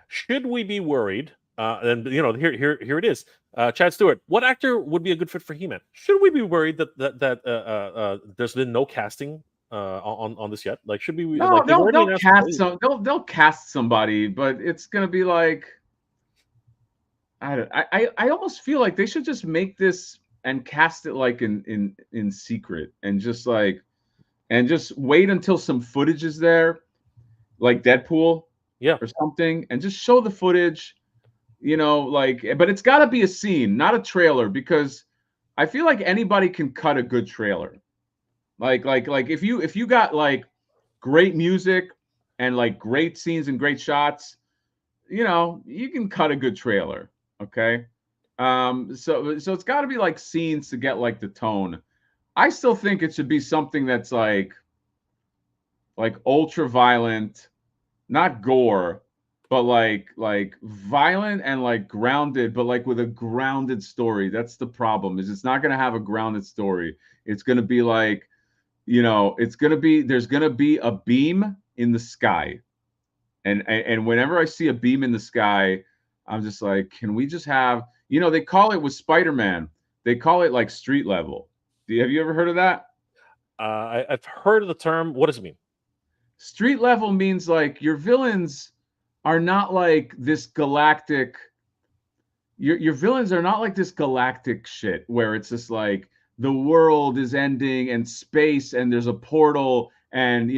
Should we be worried? And here it is. Chad Stewart, what actor would be a good fit for He-Man? Should we be worried that there's been no casting on this yet? Like, should we No, like they've already announced the date. they'll cast somebody, but it's gonna be like I almost feel like they should just make this and cast it like in secret and just wait until some footage is there, like Deadpool Yeah, or something, and just show the footage, but it's got to be a scene, not a trailer, because I feel like anybody can cut a good trailer. Like if you got like great music and like great scenes and great shots, you can cut a good trailer. Okay. So it's got to be like scenes to get like the tone. I still think it should be something that's like ultra violent, not gore, but like violent and like grounded, but like with a grounded story. That's the problem. Is it's not going to have a grounded story. It's going to be like, there's going to be a beam in the sky. And whenever I see a beam in the sky, I'm just like, can we just have, they call it with Spider-Man, they call it like street level. Have you ever heard of that? I've heard of the term. What does it mean? Street level means like your villains are not like this galactic. Your villains are not like this galactic shit where it's just like the world is ending and space and there's a portal and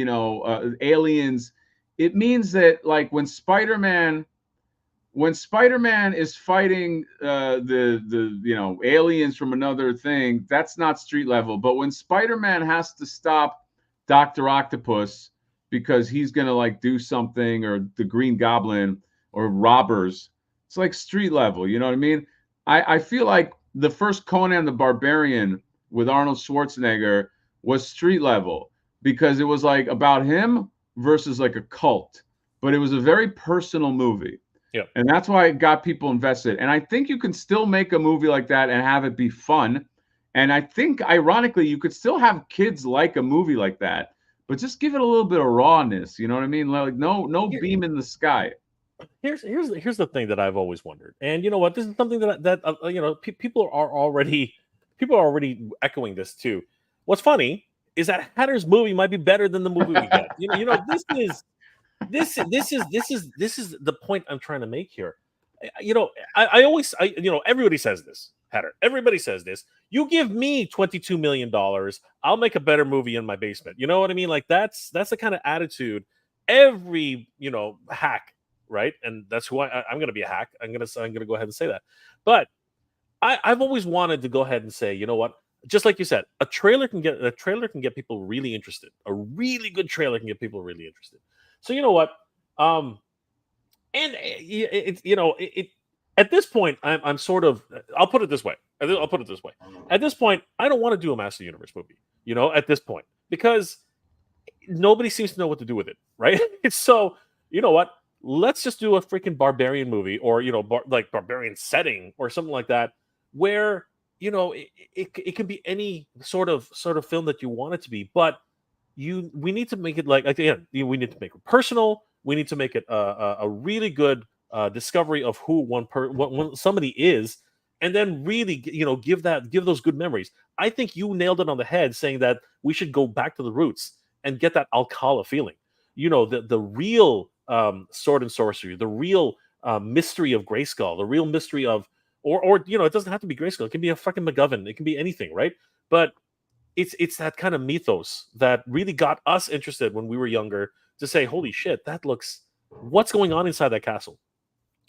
aliens. It means that like when Spider-Man is fighting the aliens from another thing, that's not street level. But when Spider-Man has to stop Dr. Octopus because he's gonna like do something, or the Green Goblin or robbers, it's like street level. You know what I mean? I feel like the first Conan the Barbarian with Arnold Schwarzenegger was street level because it was like about him versus like a cult, but it was a very personal movie. Yeah. And that's why it got people invested. And I think you can still make a movie like that and have it be fun. And I think, ironically, you could still have kids like a movie like that, but just give it a little bit of rawness. You know what I mean? Like no beam in the sky. Here's the thing that I've always wondered, and you know what? This is something that people are already echoing this too. What's funny is that Hatter's movie might be better than the movie we get. This is the point I'm trying to make here. I always everybody says this, Hatter. Everybody says this. You give me $22 million, I'll make a better movie in my basement. You know what I mean? Like that's the kind of attitude every hack, right? And that's who I'm going to be a hack. I'm going to go ahead and say that. But I've always wanted to go ahead and say, you know what? Just like you said, a trailer can get people really interested. A really good trailer can get people really interested. So you know what? And at this point, I'm sort of. I'll put it this way. I'll put it this way. At this point, I don't want to do a Master Universe movie. At this point, because nobody seems to know what to do with it, right? So you know what? Let's just do a freaking barbarian movie, or like barbarian setting, or something like that, where it can be any sort of film that you want it to be, but we need to make it like again, we need to make it personal. We need to make it a really good discovery of who what somebody is, and then really give those good memories. I think you nailed it on the head, saying that we should go back to the roots and get that Alcala feeling. The real sword and sorcery, the real mystery of Grayskull, the real mystery of or it doesn't have to be Grayskull. It can be a fucking McGovern. It can be anything, right? But it's that kind of mythos that really got us interested when we were younger to say, holy shit, what's going on inside that castle?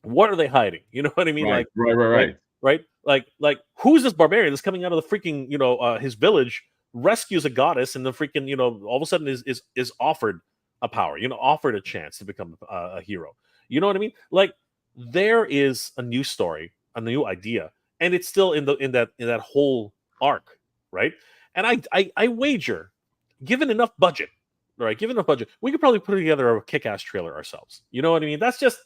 What are they hiding? You know what I mean? Right, Like, right. Like who's this barbarian that's coming out of the freaking, his village, rescues a goddess, and the freaking, all of a sudden is offered a power, offered a chance to become a hero. You know what I mean? Like, there is a new story, a new idea, and it's still in that whole arc, right? And I wager, given enough budget, right? Given enough budget, we could probably put together a kick-ass trailer ourselves. You know what I mean? That's just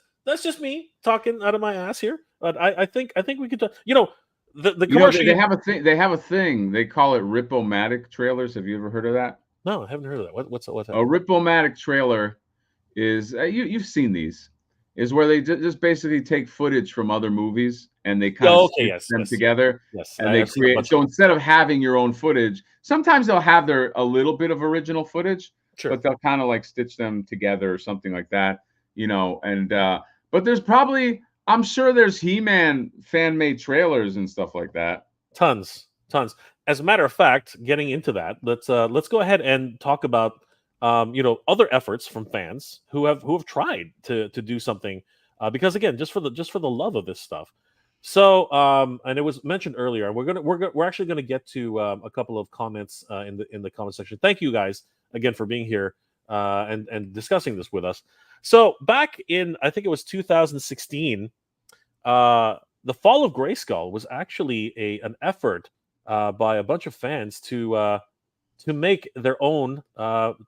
me talking out of my ass here. But I think we could. The commercial. They have a thing. They have a thing. They call it Rip-O-Matic trailers. Have you ever heard of that? No, I haven't heard of that. What's A that? Rip-O-Matic trailer is you've seen these. Is where they just basically take footage from other movies and they kind of Oh, okay, stitch yes, them yes, together, yes. and they I've seen a create. bunch of So them. instead of having your own footage, sometimes they'll have a little bit of original footage, Sure. but they'll kind of like stitch them together or something like that, And but there's probably, I'm sure there's He-Man fan-made trailers and stuff like that. Tons. As a matter of fact, getting into that, let's go ahead and talk about other efforts from fans who have tried to do something, because again, just for the love of this stuff. So and it was mentioned earlier, and we're actually gonna get to a couple of comments in the comment section. Thank you guys again for being here and discussing this with us. So back in, I think it was 2016, the Fall of Grayskull was actually an effort by a bunch of fans to make their own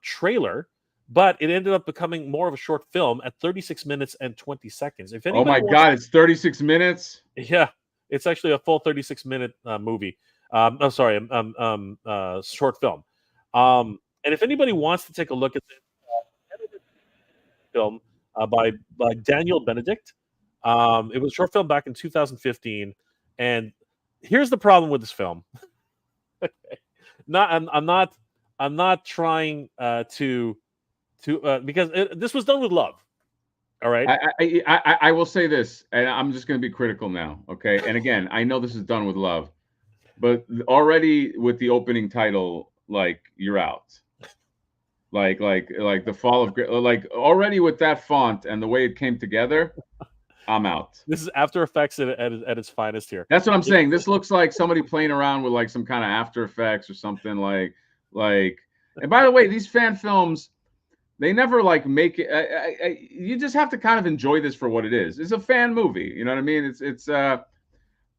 trailer, but it ended up becoming more of a short film at 36 minutes and 20 seconds. If Oh anybody my wants, God, it's 36 minutes. yeah, it's actually a full 36-minute movie. I'm sorry, short film. And if anybody wants to take a look at this edited film by Daniel Benedict, it was a short film back in 2015, and here's the problem with this film. I'm not trying to because this was done with love. All right. I will say this, and I'm just going to be critical now, okay? And again, I know this is done with love, but already with the opening title, like, you're out. Like the Fall of like, already with that font and the way it came together, I'm out. This is After Effects at its finest here. That's what I'm saying. This looks like somebody playing around with like some kind of After Effects or something like. And by the way, these fan films, they never like make it. You just have to kind of enjoy this for what it is. It's a fan movie. You know what I mean? It's.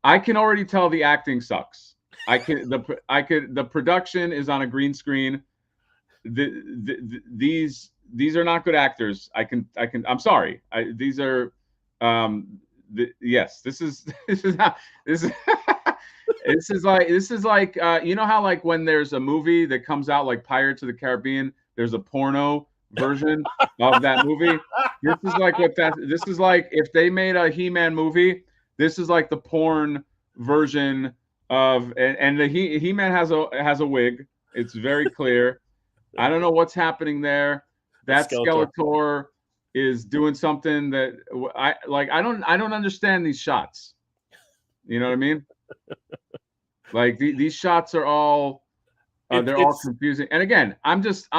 I can already tell the acting sucks. The production is on a green screen. These are not good actors. I'm sorry. These are. Yes, this is this is how this is. This is like you know how like when there's a movie that comes out like Pirates of the Caribbean, there's a porno version of that movie. This is like if they made a He-Man movie, this is like the porn version of, and the He-Man has a wig. It's very clear. I don't know what's happening there. That Skeletor is doing something that I like. I don't understand these shots. You know what I mean? Like these shots are all they're all confusing. And again, I'm just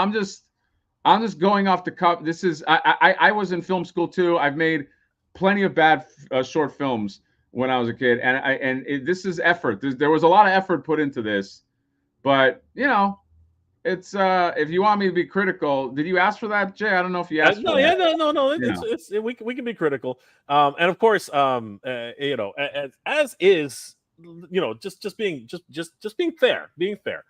going off the cuff. This is I was in film school too. I've made plenty of bad short films when I was a kid, and this is effort. There was a lot of effort put into this, but it's if you want me to be critical, did you ask for that, Jay? I don't know if you asked No, for yeah, that. no. Yeah. We can be critical, and of course, you know, as is, you know, just being fair, being fair.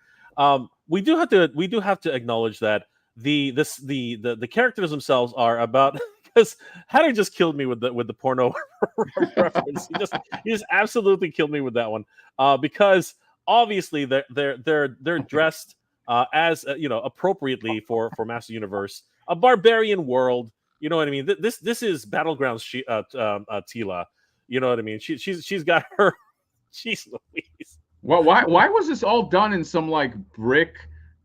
We do have to acknowledge that the characters themselves are about because Hatter just killed me with the porno reference. He just absolutely killed me with that one, because obviously they're dressed as you know, appropriately for Master Universe, a barbarian world. You know what I mean? This is Battlegrounds. Tila. You know what I mean? She's got her. She's Louise. Well, why was this all done in some like brick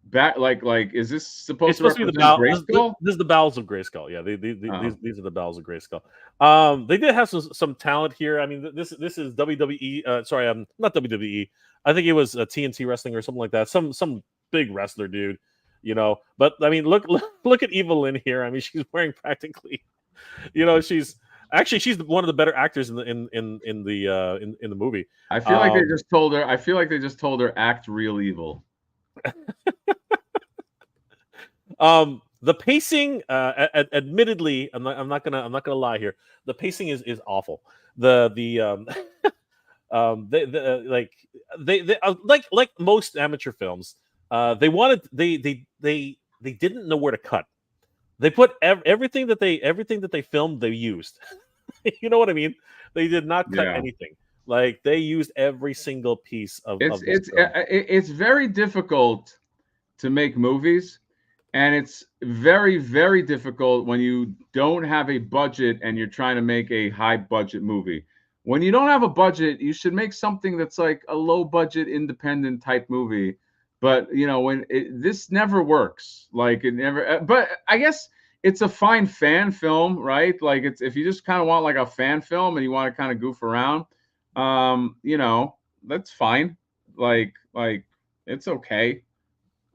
back? Like is this supposed It's to supposed to be the represent bowel. Grayskull? This is the bowels of Grayskull. Yeah, Oh. these are the bowels of Grayskull. They did have some talent here. I mean, this is WWE. Sorry, not WWE. I think it was TNT wrestling or something like that. Some big wrestler dude, you know. But I mean, look at Evelyn here. I mean, she's wearing practically, you know, she's one of the better actors in the movie. I feel like they just told her. I feel like they just told her act real evil. The pacing, admittedly, I'm not gonna lie here. The pacing is awful. Like most amateur films, they didn't know where to cut. They put everything that they filmed, they used. You know what I mean? They did not cut anything. Like they used every single piece of it's very difficult to make movies, and it's very, very difficult when you don't have a budget and you're trying to make a high budget movie. When you don't have a budget, you should make something that's like a low budget independent type movie. But you know, this never works. Like it never. But I guess it's a fine fan film, right? Like it's if you just kind of want like a fan film and you want to kind of goof around, you know, that's fine. Like it's okay.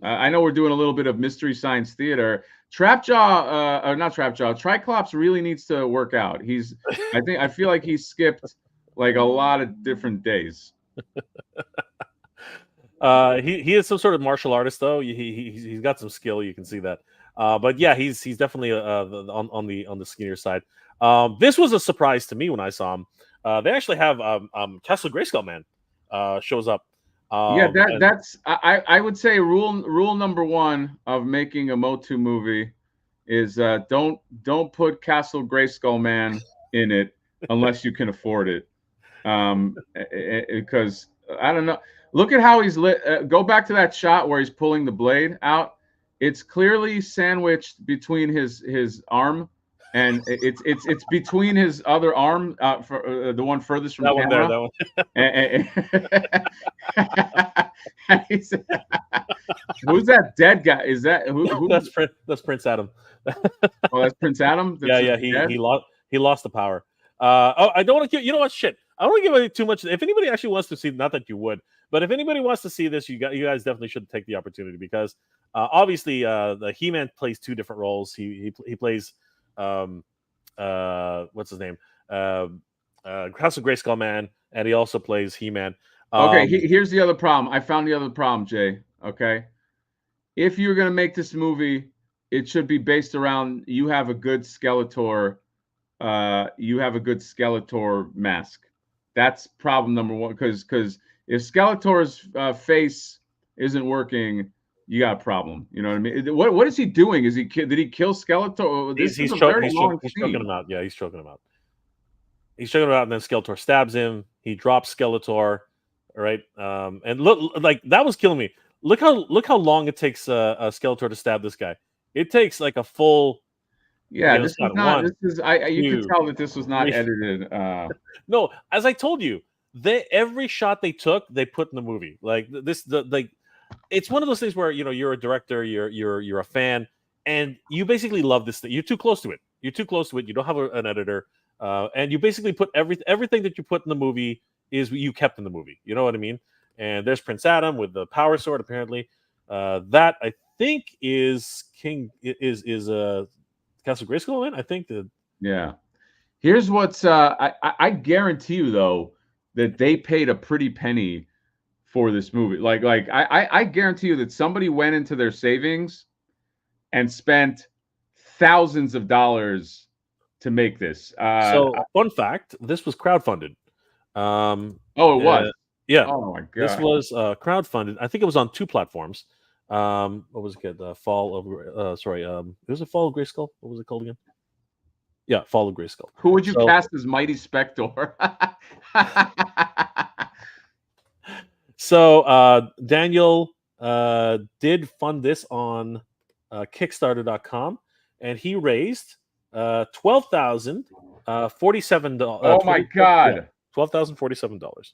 I know we're doing a little bit of mystery science theater. Trapjaw, or not Trapjaw, Triclops really needs to work out. I feel like he skipped like a lot of different days. He is some sort of martial artist though. He's got some skill. You can see that. But yeah, he's definitely on the skinnier side. This was a surprise to me when I saw him. They actually have Castle Grayskull Man shows up. Yeah, that's I would say rule number one of making a MOTU movie is don't put Castle Grayskull Man in it unless you can afford it. Because I don't know. Look at how he's lit. Go back to that shot where he's pulling the blade out. It's clearly sandwiched between his arm, and it's between his other arm, for the one furthest from that camera. One there, that one. Who's that dead guy? Is that who? That's Prince Adam. Oh, that's Prince Adam. Yeah. He lost the power. I don't want to give. You know what? Shit. I don't want to give away too much. If anybody actually wants to see, not that you would, but if anybody wants to see this, you guys definitely should take the opportunity because obviously the He-Man plays two different roles. He plays what's his name? Castle Grayskull Man, and he also plays He-Man. Okay, here's the other problem. I found the other problem, Jay. Okay, if you're gonna make this movie, it should be based around you have a good Skeletor. You have a good Skeletor mask. That's problem number one. Because if Skeletor's face isn't working, you got a problem. You know what I mean? What is he doing? Did he kill Skeletor? He's choking him out. Yeah, he's choking him out. He's choking him out, and then Skeletor stabs him. He drops Skeletor. Right, and look, like that was killing me. Look how long it takes Skeletor to stab this guy. It takes like a full. Yeah, this is not. You can tell that this was not edited. No, as I told you, every shot they took, they put in the movie. Like this, it's one of those things where you know you're a director, you're a fan, and you basically love this thing. You're too close to it. You don't have an editor, and you basically put everything that you put in the movie is what you kept in the movie. You know what I mean? And there's Prince Adam with the power sword. Apparently, that I think is Castle Grayskull Man. I think that. Yeah. Here's what's I guarantee you though that they paid a pretty penny for this movie. Like I guarantee you that somebody went into their savings and spent thousands of dollars to make this. So, fun fact: this was crowdfunded. Um, Oh, it uh, was. yeah, Oh my this god. was crowdfunded. I think it was on 2 platforms. What was it called? Fall of sorry, it was a Fall of Grayskull. What was it called again? Yeah, Fall of Grayskull. Who would you So cast as Mighty Spector? Daniel did fund this on Kickstarter.com, and he raised $12,047. Oh my god. $12,047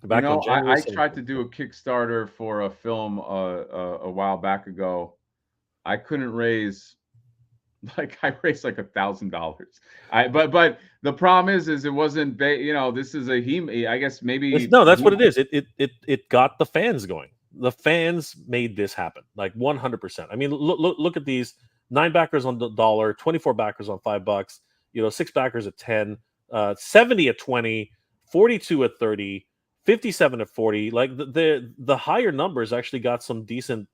You back on know, January I tried 17th. to do a Kickstarter for a film a while back ago. I couldn't raise like I raised like $1,000. But the problem is it wasn't this is a he I guess maybe No, that's what it is. It got the fans going. The fans made this happen, like 100%. I mean, look at these 9 backers on the dollar, 24 backers on $5, 6 backers at 10, 70 at 20, 42 at 30, 57 at 40. Like the higher numbers actually got some decent,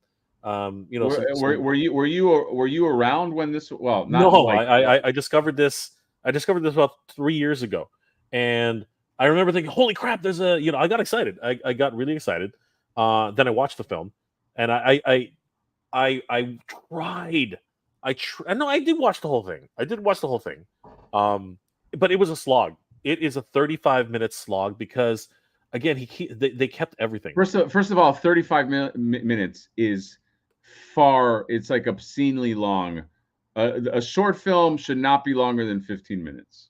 some. were you around when this not No, like I discovered this. I discovered this about 3 years ago, and I remember thinking, "Holy crap!" There's a I got excited. I got really excited. Then I watched the film, and I tried. No, I did watch the whole thing. I did watch the whole thing, but it was a slog. It is a 35-minute slog because, again, they kept everything. First of all, 35 minutes is far. It's like obscenely long. A short film should not be longer than 15 minutes.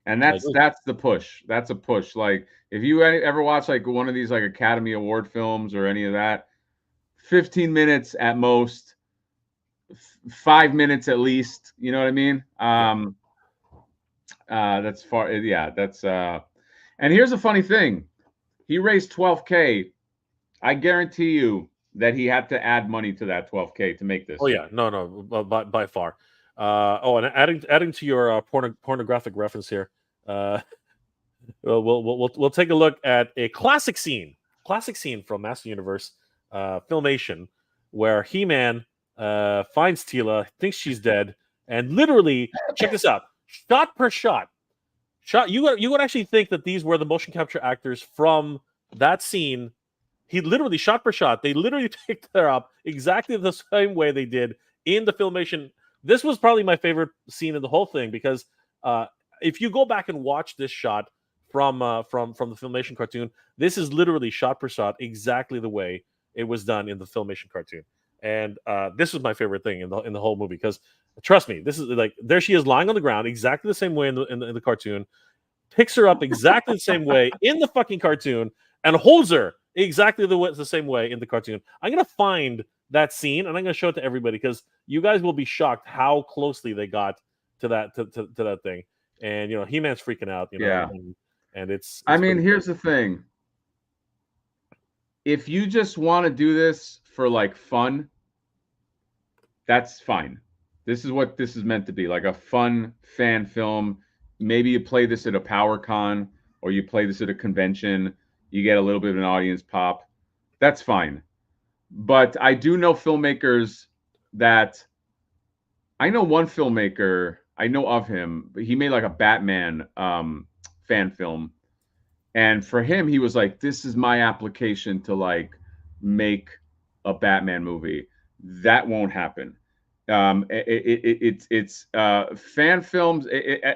And that's the push. That's a push. Like if you ever watch like one of these like Academy Award films or any of that, 15 minutes at most, 5 minutes at least. You know what I mean? That's far. Yeah, that's. And here's a funny thing. He raised $12K. I guarantee you that he had to add money to that $12K to make this. Oh yeah, no, by far. And adding to your pornographic reference here, we'll take a look at a classic scene from Master Universe Filmation, where He-Man finds Teela, thinks she's dead, and literally check this out, shot per shot. You would actually think that these were the motion capture actors from that scene. He literally shot per shot. They literally picked her up exactly the same way they did in the Filmation. This was probably my favorite scene in the whole thing because if you go back and watch this shot from the Filmation cartoon, this is literally shot per shot exactly the way it was done in the Filmation cartoon. And this was my favorite thing in the whole movie because trust me, this is like there she is lying on the ground exactly the same way in the cartoon, picks her up exactly the same way in the fucking cartoon, and holds her exactly the same way in the cartoon. I'm gonna find that scene and I'm gonna show it to everybody because you guys will be shocked how closely they got to that thing. And He-Man's freaking out, Yeah. and it's I mean, here's the thing. If you just want to do this for like fun, that's fine. This is what this is meant to be, like a fun fan film. Maybe you play this at a PowerCon or you play this at a convention. You get a little bit of an audience pop. That's fine. But I do know filmmakers that I know one filmmaker, I know of him, but he made like a Batman fan film. And for him, he was like, this is my application to like make a Batman movie. That won't happen. It's fan films.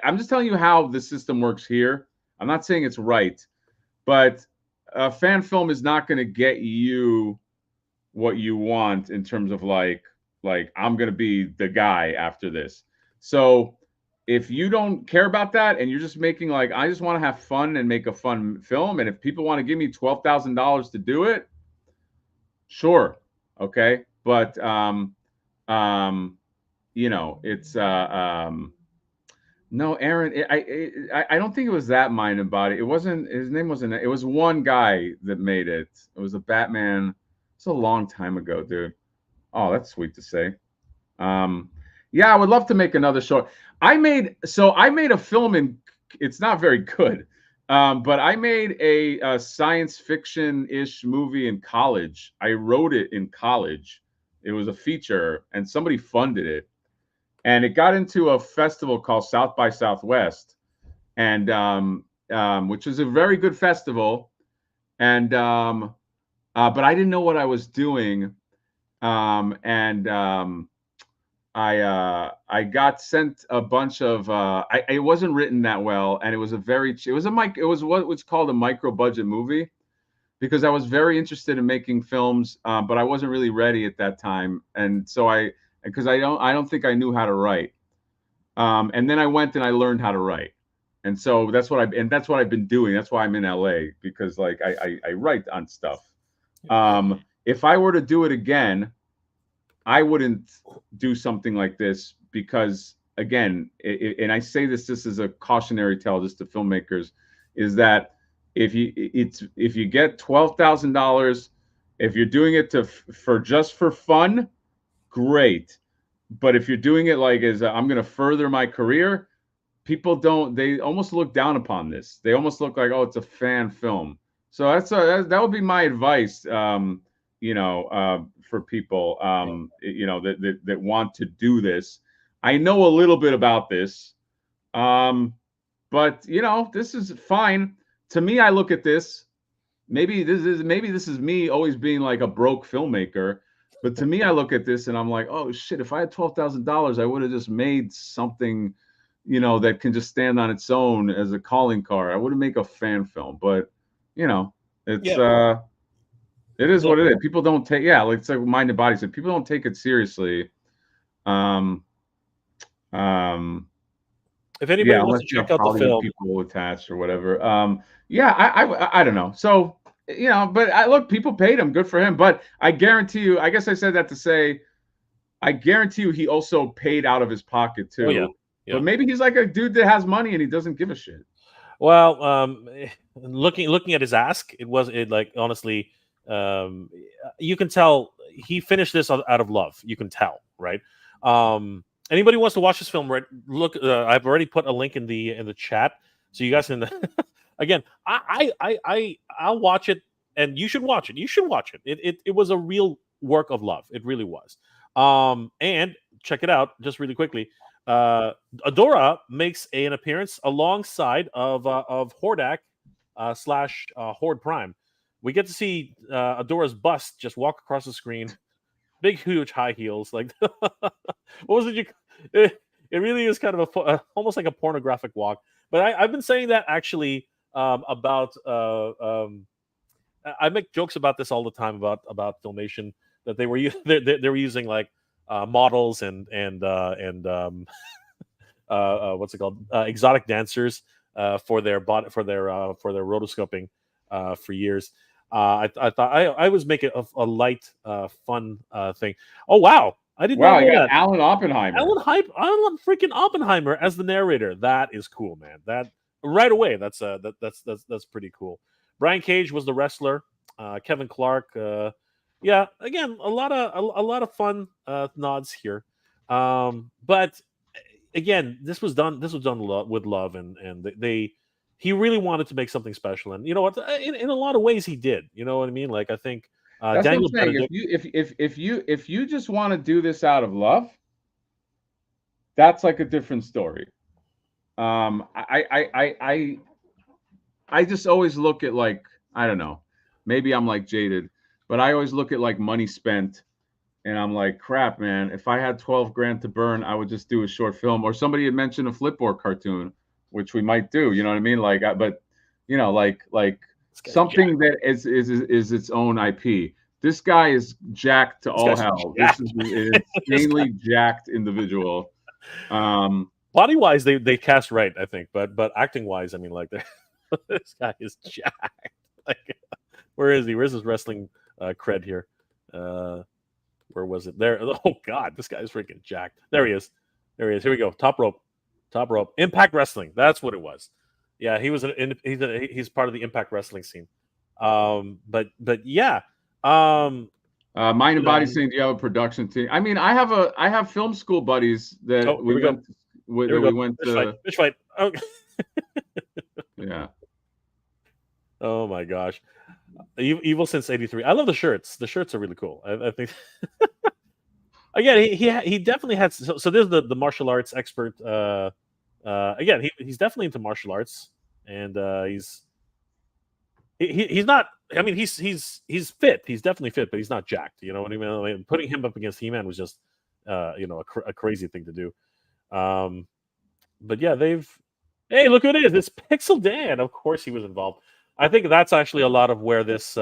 I'm just telling you how the system works here. I'm not saying it's right, but a fan film is not going to get you what you want in terms of like I'm going to be the guy after this. So if you don't care about that and you're just making like I just want to have fun and make a fun film, and if people want to give me $12,000 to do it, sure, okay, but it's no, Aaron. I don't think it was that Mind and Body. It wasn't. His name wasn't. It was one guy that made it. It was a Batman. It's a long time ago, dude. Oh, that's sweet to say. Yeah, I would love to make another short. I made a film, and it's not very good. But I made a science fiction-ish movie in college. I wrote it in college. It was a feature, and somebody funded it. And it got into a festival called South by Southwest, and which is a very good festival. And but I didn't know what I was doing. And I got sent a bunch of it wasn't written that well, and it was it was what was called a micro budget movie, because I was very interested in making films, but I wasn't really ready at that time, and so because I don't think I knew how to write, and then I went and I learned how to write, and so that's what I've been doing. That's why I'm in LA, because like I write on stuff. If I were to do it again, I wouldn't do something like this, because again, and I say this as a cautionary tale just to filmmakers, is that if you get $12,000, if you're doing it for just for fun, great. But if you're doing it like as I'm going to further my career, they almost look down upon this. They almost look like, oh, it's a fan film. So that would be my advice. For people, that want to do this. I know a little bit about this, but this is fine. To me, I look at this. Maybe this is me always being like a broke filmmaker, but to me, I look at this and I'm like, oh shit! If I had $12,000, I would have just made something, that can just stand on its own as a calling card. I wouldn't make a fan film, but it's it is what it is. People don't take, like it's like Mind and Body said, people don't take it seriously. If anybody wants to check out the film, people attached or whatever. I don't know. So but look, people paid him. Good for him. But I guarantee you, I guess I said that to say, I guarantee you, he also paid out of his pocket too. Oh, yeah. But maybe he's like a dude that has money and he doesn't give a shit. Well, looking at his ask, honestly, you can tell he finished this out of love. You can tell, right? Anybody wants to watch this film, right? Look, I've already put a link in the chat, so you guys can. Again, I'll watch it, and you should watch it. You should watch it. It was a real work of love. It really was. And check it out just really quickly. Adora makes an appearance alongside of Hordak slash Horde Prime. We get to see Adora's bust just walk across the screen. Big, huge high heels. Like, what was it? It really is kind of almost like a pornographic walk. But I've been saying that actually about. I make jokes about this all the time about Filmation, that they were they were using like models and what's it called, exotic dancers for their rotoscoping for years. I thought I was making a light, fun thing. Oh wow! I didn't know that. Alan Oppenheimer. Alan freaking Oppenheimer as the narrator. That is cool, man. That right away. That's pretty cool. Brian Cage was the wrestler. Kevin Clark. Yeah, again, a lot of fun nods here. But again, this was done with love, and he really wanted to make something special, and you know what? In a lot of ways, he did. You know what I mean? Like, I think that's Daniel what I'm saying. If you just want to do this out of love, that's like a different story. I just always look at, like, I don't know, maybe I'm like jaded, but I always look at like money spent, and I'm like, crap, man. If I had 12 grand to burn, I would just do a short film. Or somebody had mentioned a Flipboard cartoon, which we might do. You know what I mean? Like, but like something that is its own IP. This guy is jacked to all hell. This is an insanely jacked individual. Body wise, they cast right, I think, but acting wise, I mean, like, this guy is jacked. Like, where is he? Where's his wrestling cred here? Where was it? There. Oh God, this guy's freaking jacked. There he is. Here we go. Top rope. Impact Wrestling. That's what it was. Yeah, he was he's part of the Impact Wrestling scene. But yeah. Mind and Body saying, do you have a production team? I mean, I have film school buddies that we went to. Fish fight. Oh. Yeah. Oh my gosh. Evil since '83. I love the shirts. The shirts are really cool. I think again he definitely had so there's the martial arts expert. Again he's definitely into martial arts, and he's not. I mean he's fit. He's definitely fit, but he's not jacked. You know what I mean? Like, putting him up against He-Man was just a crazy thing to do. But yeah, they've. Hey, look who it is! It's Pixel Dan. Of course, he was involved. I think that's actually a lot of where this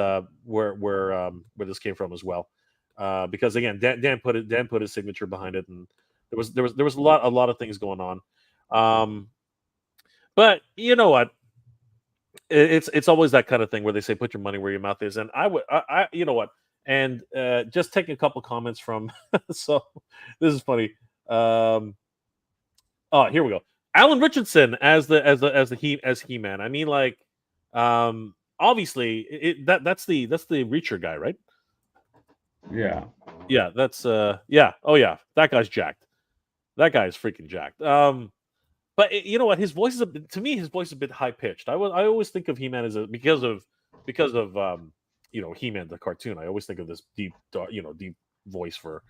where this came from as well, because again, Dan put his signature behind it, and there was a lot of things going on. But you know what? It's always that kind of thing where they say put your money where your mouth is, and I you know what? And just taking a couple comments from so this is funny. Oh, here we go. Alan Richardson as He-Man. I mean, like, obviously, that's the Reacher guy, right? Yeah. Yeah, that's yeah. Oh yeah, that guy's jacked. That guy is freaking jacked. But you know what? His voice is to me, his voice is a bit high pitched. I always think of He-Man as because of He-Man the cartoon. I always think of this deep, deep voice for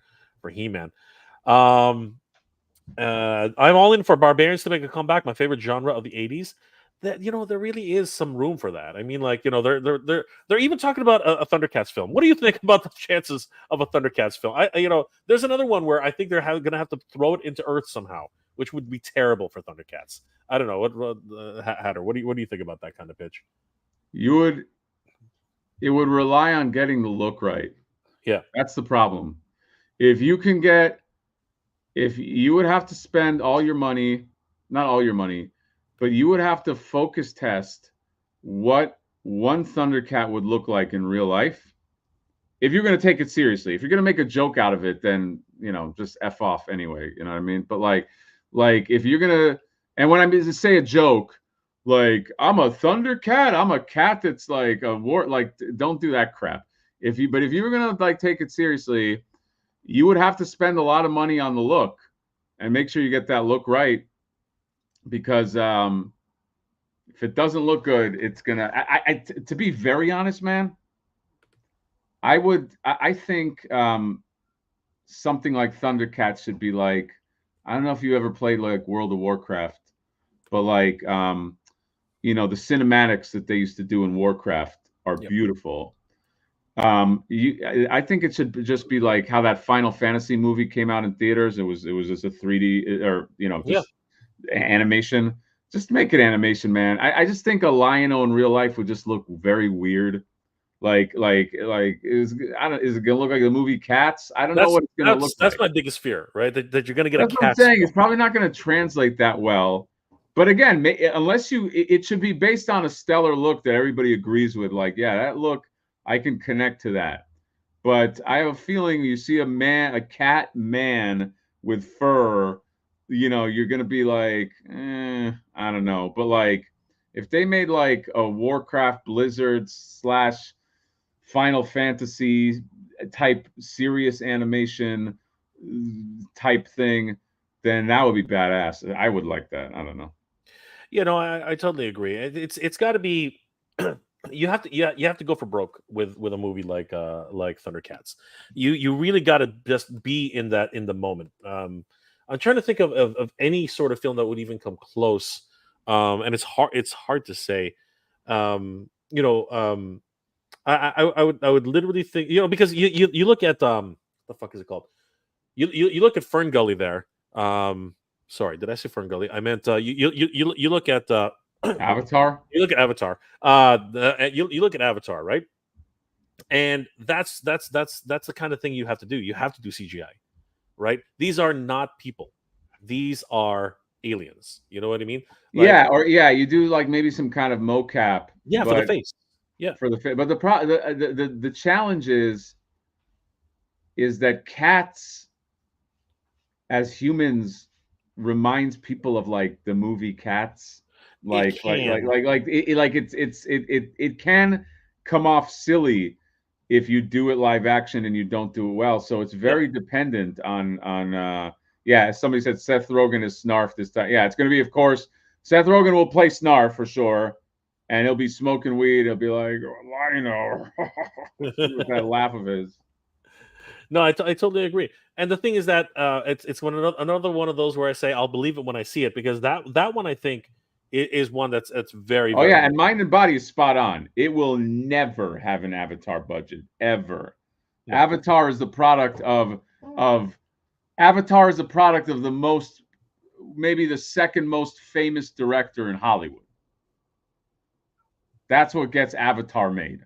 He-Man. I'm all in for barbarians to make a comeback. My favorite genre of the '80s. That there really is some room for that. I mean, like they're even talking about a Thundercats film. What do you think about the chances of a Thundercats film? There's another one where I think they're going to have to throw it into Earth somehow, which would be terrible for Thundercats. I don't know what Hatter. What do you think about that kind of pitch? It would rely on getting the look right. Yeah, that's the problem. If you would have to spend all your money, not all your money, but you would have to focus test what one Thundercat would look like in real life. If you're going to take it seriously, if you're going to make a joke out of it, then, just F off anyway. You know what I mean? But like if you're going to, and when I say a joke, like I'm a Thundercat, I'm a cat that's like a war, like don't do that crap. If you were going to like take it seriously, you would have to spend a lot of money on the look and make sure you get that look right, because if it doesn't look good, it's gonna. To be very honest, man, I think something like Thundercats should be like, I don't know if you ever played like World of Warcraft, but like the cinematics that they used to do in Warcraft are beautiful. I think it should just be like how that Final Fantasy movie came out in theaters. It was just a 3D or animation. Just make it animation, man. I just think a Lion-O in real life would just look very weird. Like is it gonna look like the movie Cats? I don't know what it's gonna look like. That's my biggest fear, right? That you're gonna get that's a cat. I'm saying it's probably not gonna translate that well. But again, unless it should be based on a stellar look that everybody agrees with. Like, yeah, that look, I can connect to that. But I have a feeling you see a cat man with fur, you're going to be like, I don't know. But like, if they made like a Warcraft Blizzard / Final Fantasy type serious animation type thing, then that would be badass. I would like that. I don't know. I totally agree. It's got to be. You have to go for broke with a movie like Thundercats. You really got to just be in the moment. I'm trying to think of any sort of film that would even come close. And it's hard to say. I would literally think, because you look at the fuck is it called? You look at Fern Gully there. Sorry, did I say Fern Gully? I meant you look at Avatar. You look at Avatar. You look at Avatar, right? And that's the kind of thing you have to do. You have to do CGI, right? These are not people. These are aliens. You know what I mean? Like, you do like maybe some kind of mocap. Yeah, for the face. Yeah, for the face. But the challenge is that cats, as humans, reminds people of like the movie Cats. It can come off silly if you do it live action and you don't do it well. So it's very dependent on somebody said Seth Rogen is Snarf this time. Yeah, it's going to be, of course, Seth Rogen will play Snarf for sure, and he'll be smoking weed. He'll be like, Lionel, with that laugh of his. No, I totally agree. And the thing is that it's another one of those where I say I'll believe it when I see it, because that one I think is one that's very, Oh very yeah, good. and Mind and Body is spot on. It will never have an Avatar budget ever. No. Avatar is the product of Avatar is a product of the most, maybe the second most famous director in Hollywood. That's what gets Avatar made.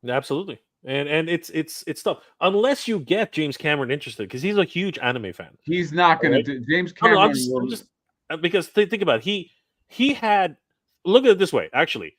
Absolutely. And it's tough unless you get James Cameron interested, because he's a huge anime fan. He's not going Right? to do. James No, no, Cameron I'm will. just because think about it. He had, look at it this way. Actually,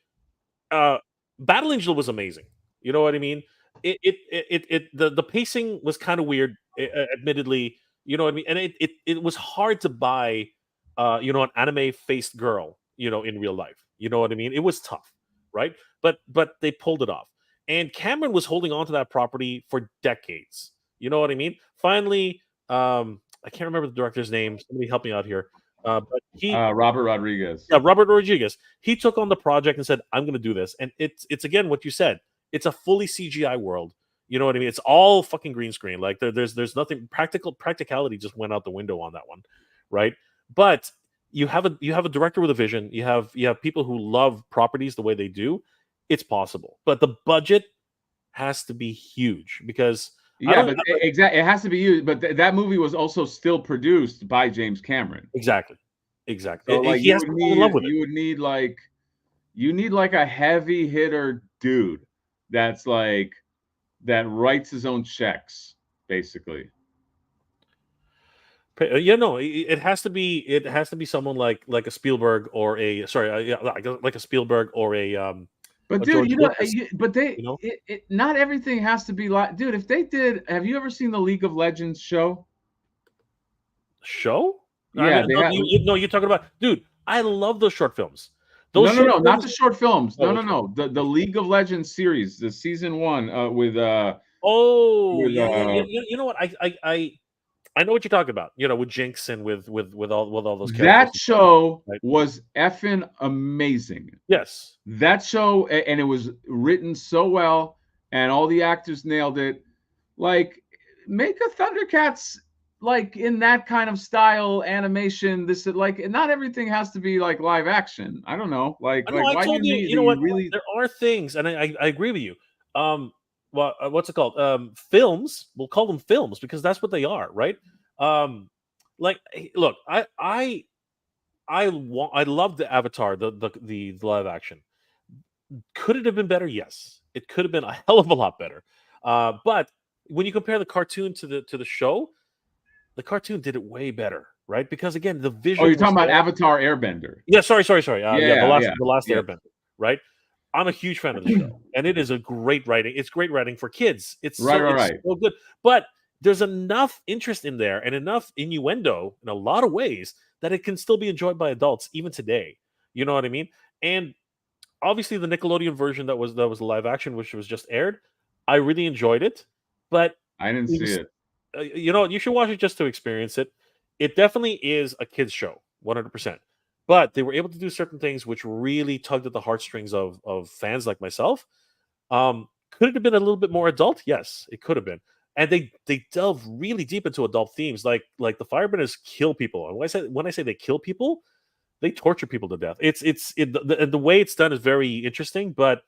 Battle Angel was amazing. You know what I mean? The pacing was kind of weird, admittedly. You know what I mean? And it was hard to buy, an anime faced girl, in real life. You know what I mean? It was tough, right? But they pulled it off. And Cameron was holding on to that property for decades. You know what I mean? Finally, I can't remember the director's name. Somebody help me out here. But Robert Rodriguez. yeah, Robert Rodriguez. He took on the project and said, "I'm going to do this." And it's again what you said. It's a fully CGI world. You know what I mean? It's all fucking green screen. Like there's nothing practicality just went out the window on that one, right? But you have a director with a vision. You have people who love properties the way they do. It's possible, but the budget has to be huge, because Yeah, but exactly, it has to be used. But that movie was also still produced by James Cameron. Exactly. So like He has to fall in love with it. you need like a heavy hitter dude that's like that writes his own checks, basically. It has to be someone like a Spielberg or a like a Spielberg or a But a dude, George you know, Lucas, but you know not everything has to be like, dude. If they did, have you ever seen the League of Legends show? show. I Yeah, mean, they no, have. you're talking about, dude. I love those short films. Those No, no, short no, not films. the short films. Oh, No, no, which one? no. The League of Legends series, the season one, Oh, with yeah, yeah. You know what? I know what you're talking about. With Jinx and with all those characters that and stuff, show right? was effing amazing. Yes. That show, and it was written so well, and all the actors nailed it. Like, make a Thundercats like in that kind of style animation. This like, not everything has to be like live action. I don't know. No, I Why do told you you. need? You Do know you what? really? There are things, and I agree with you. What's it called? Films. We'll call them films because that's what they are, right? Look, I love the Avatar, the live action. Could it have been better? Yes, it could have been a hell of a lot better. But when you compare the cartoon to the show, the cartoon did it way better, right? Because again, the Oh, you're vision was talking about there. Avatar Airbender. Yeah, sorry. Yeah, Yeah, yeah, the last yes. Airbender, right? I'm a huge fan of the show, and it is a great writing. It's great writing for kids. It's so good. But there's enough interest in there and enough innuendo in a lot of ways that it can still be enjoyed by adults even today. You know what I mean? And obviously, the Nickelodeon version that was live action, which was just aired, I really enjoyed it. But I didn't it see was, it. you should watch it just to experience it. It definitely is a kids show, 100%. But they were able to do certain things which really tugged at the heartstrings of fans like myself. Could it have been a little bit more adult? Yes, it could have been. And they delve really deep into adult themes, like the Firebenders kill people. And when I say they kill people, they torture people to death. The way it's done is very interesting, but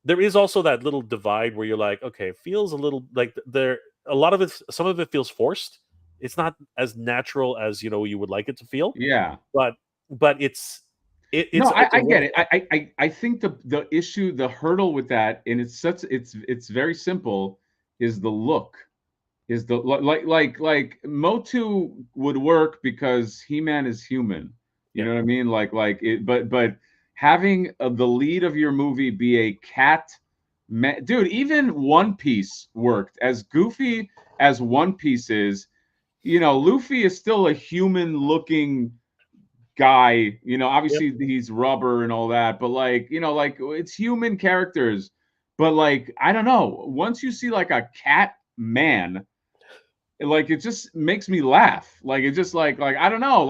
there is also that little divide where you're like, okay, it feels a little like some of it feels forced. It's not as natural as you would like it to feel, Yeah. but but No, it's a I get well it. I think the issue, the hurdle with that, and it's very simple, is the look. Is the like MOTU would work because He-Man is human. You yeah. know what I mean? It, but having the lead of your movie be a cat, dude. Even One Piece worked. As goofy as One Piece is, Luffy is still a human-looking guy. Yep. Obviously he's rubber and all that, but it's human characters. But I don't know. Once you see like a cat man, it just makes me laugh. It just I don't know.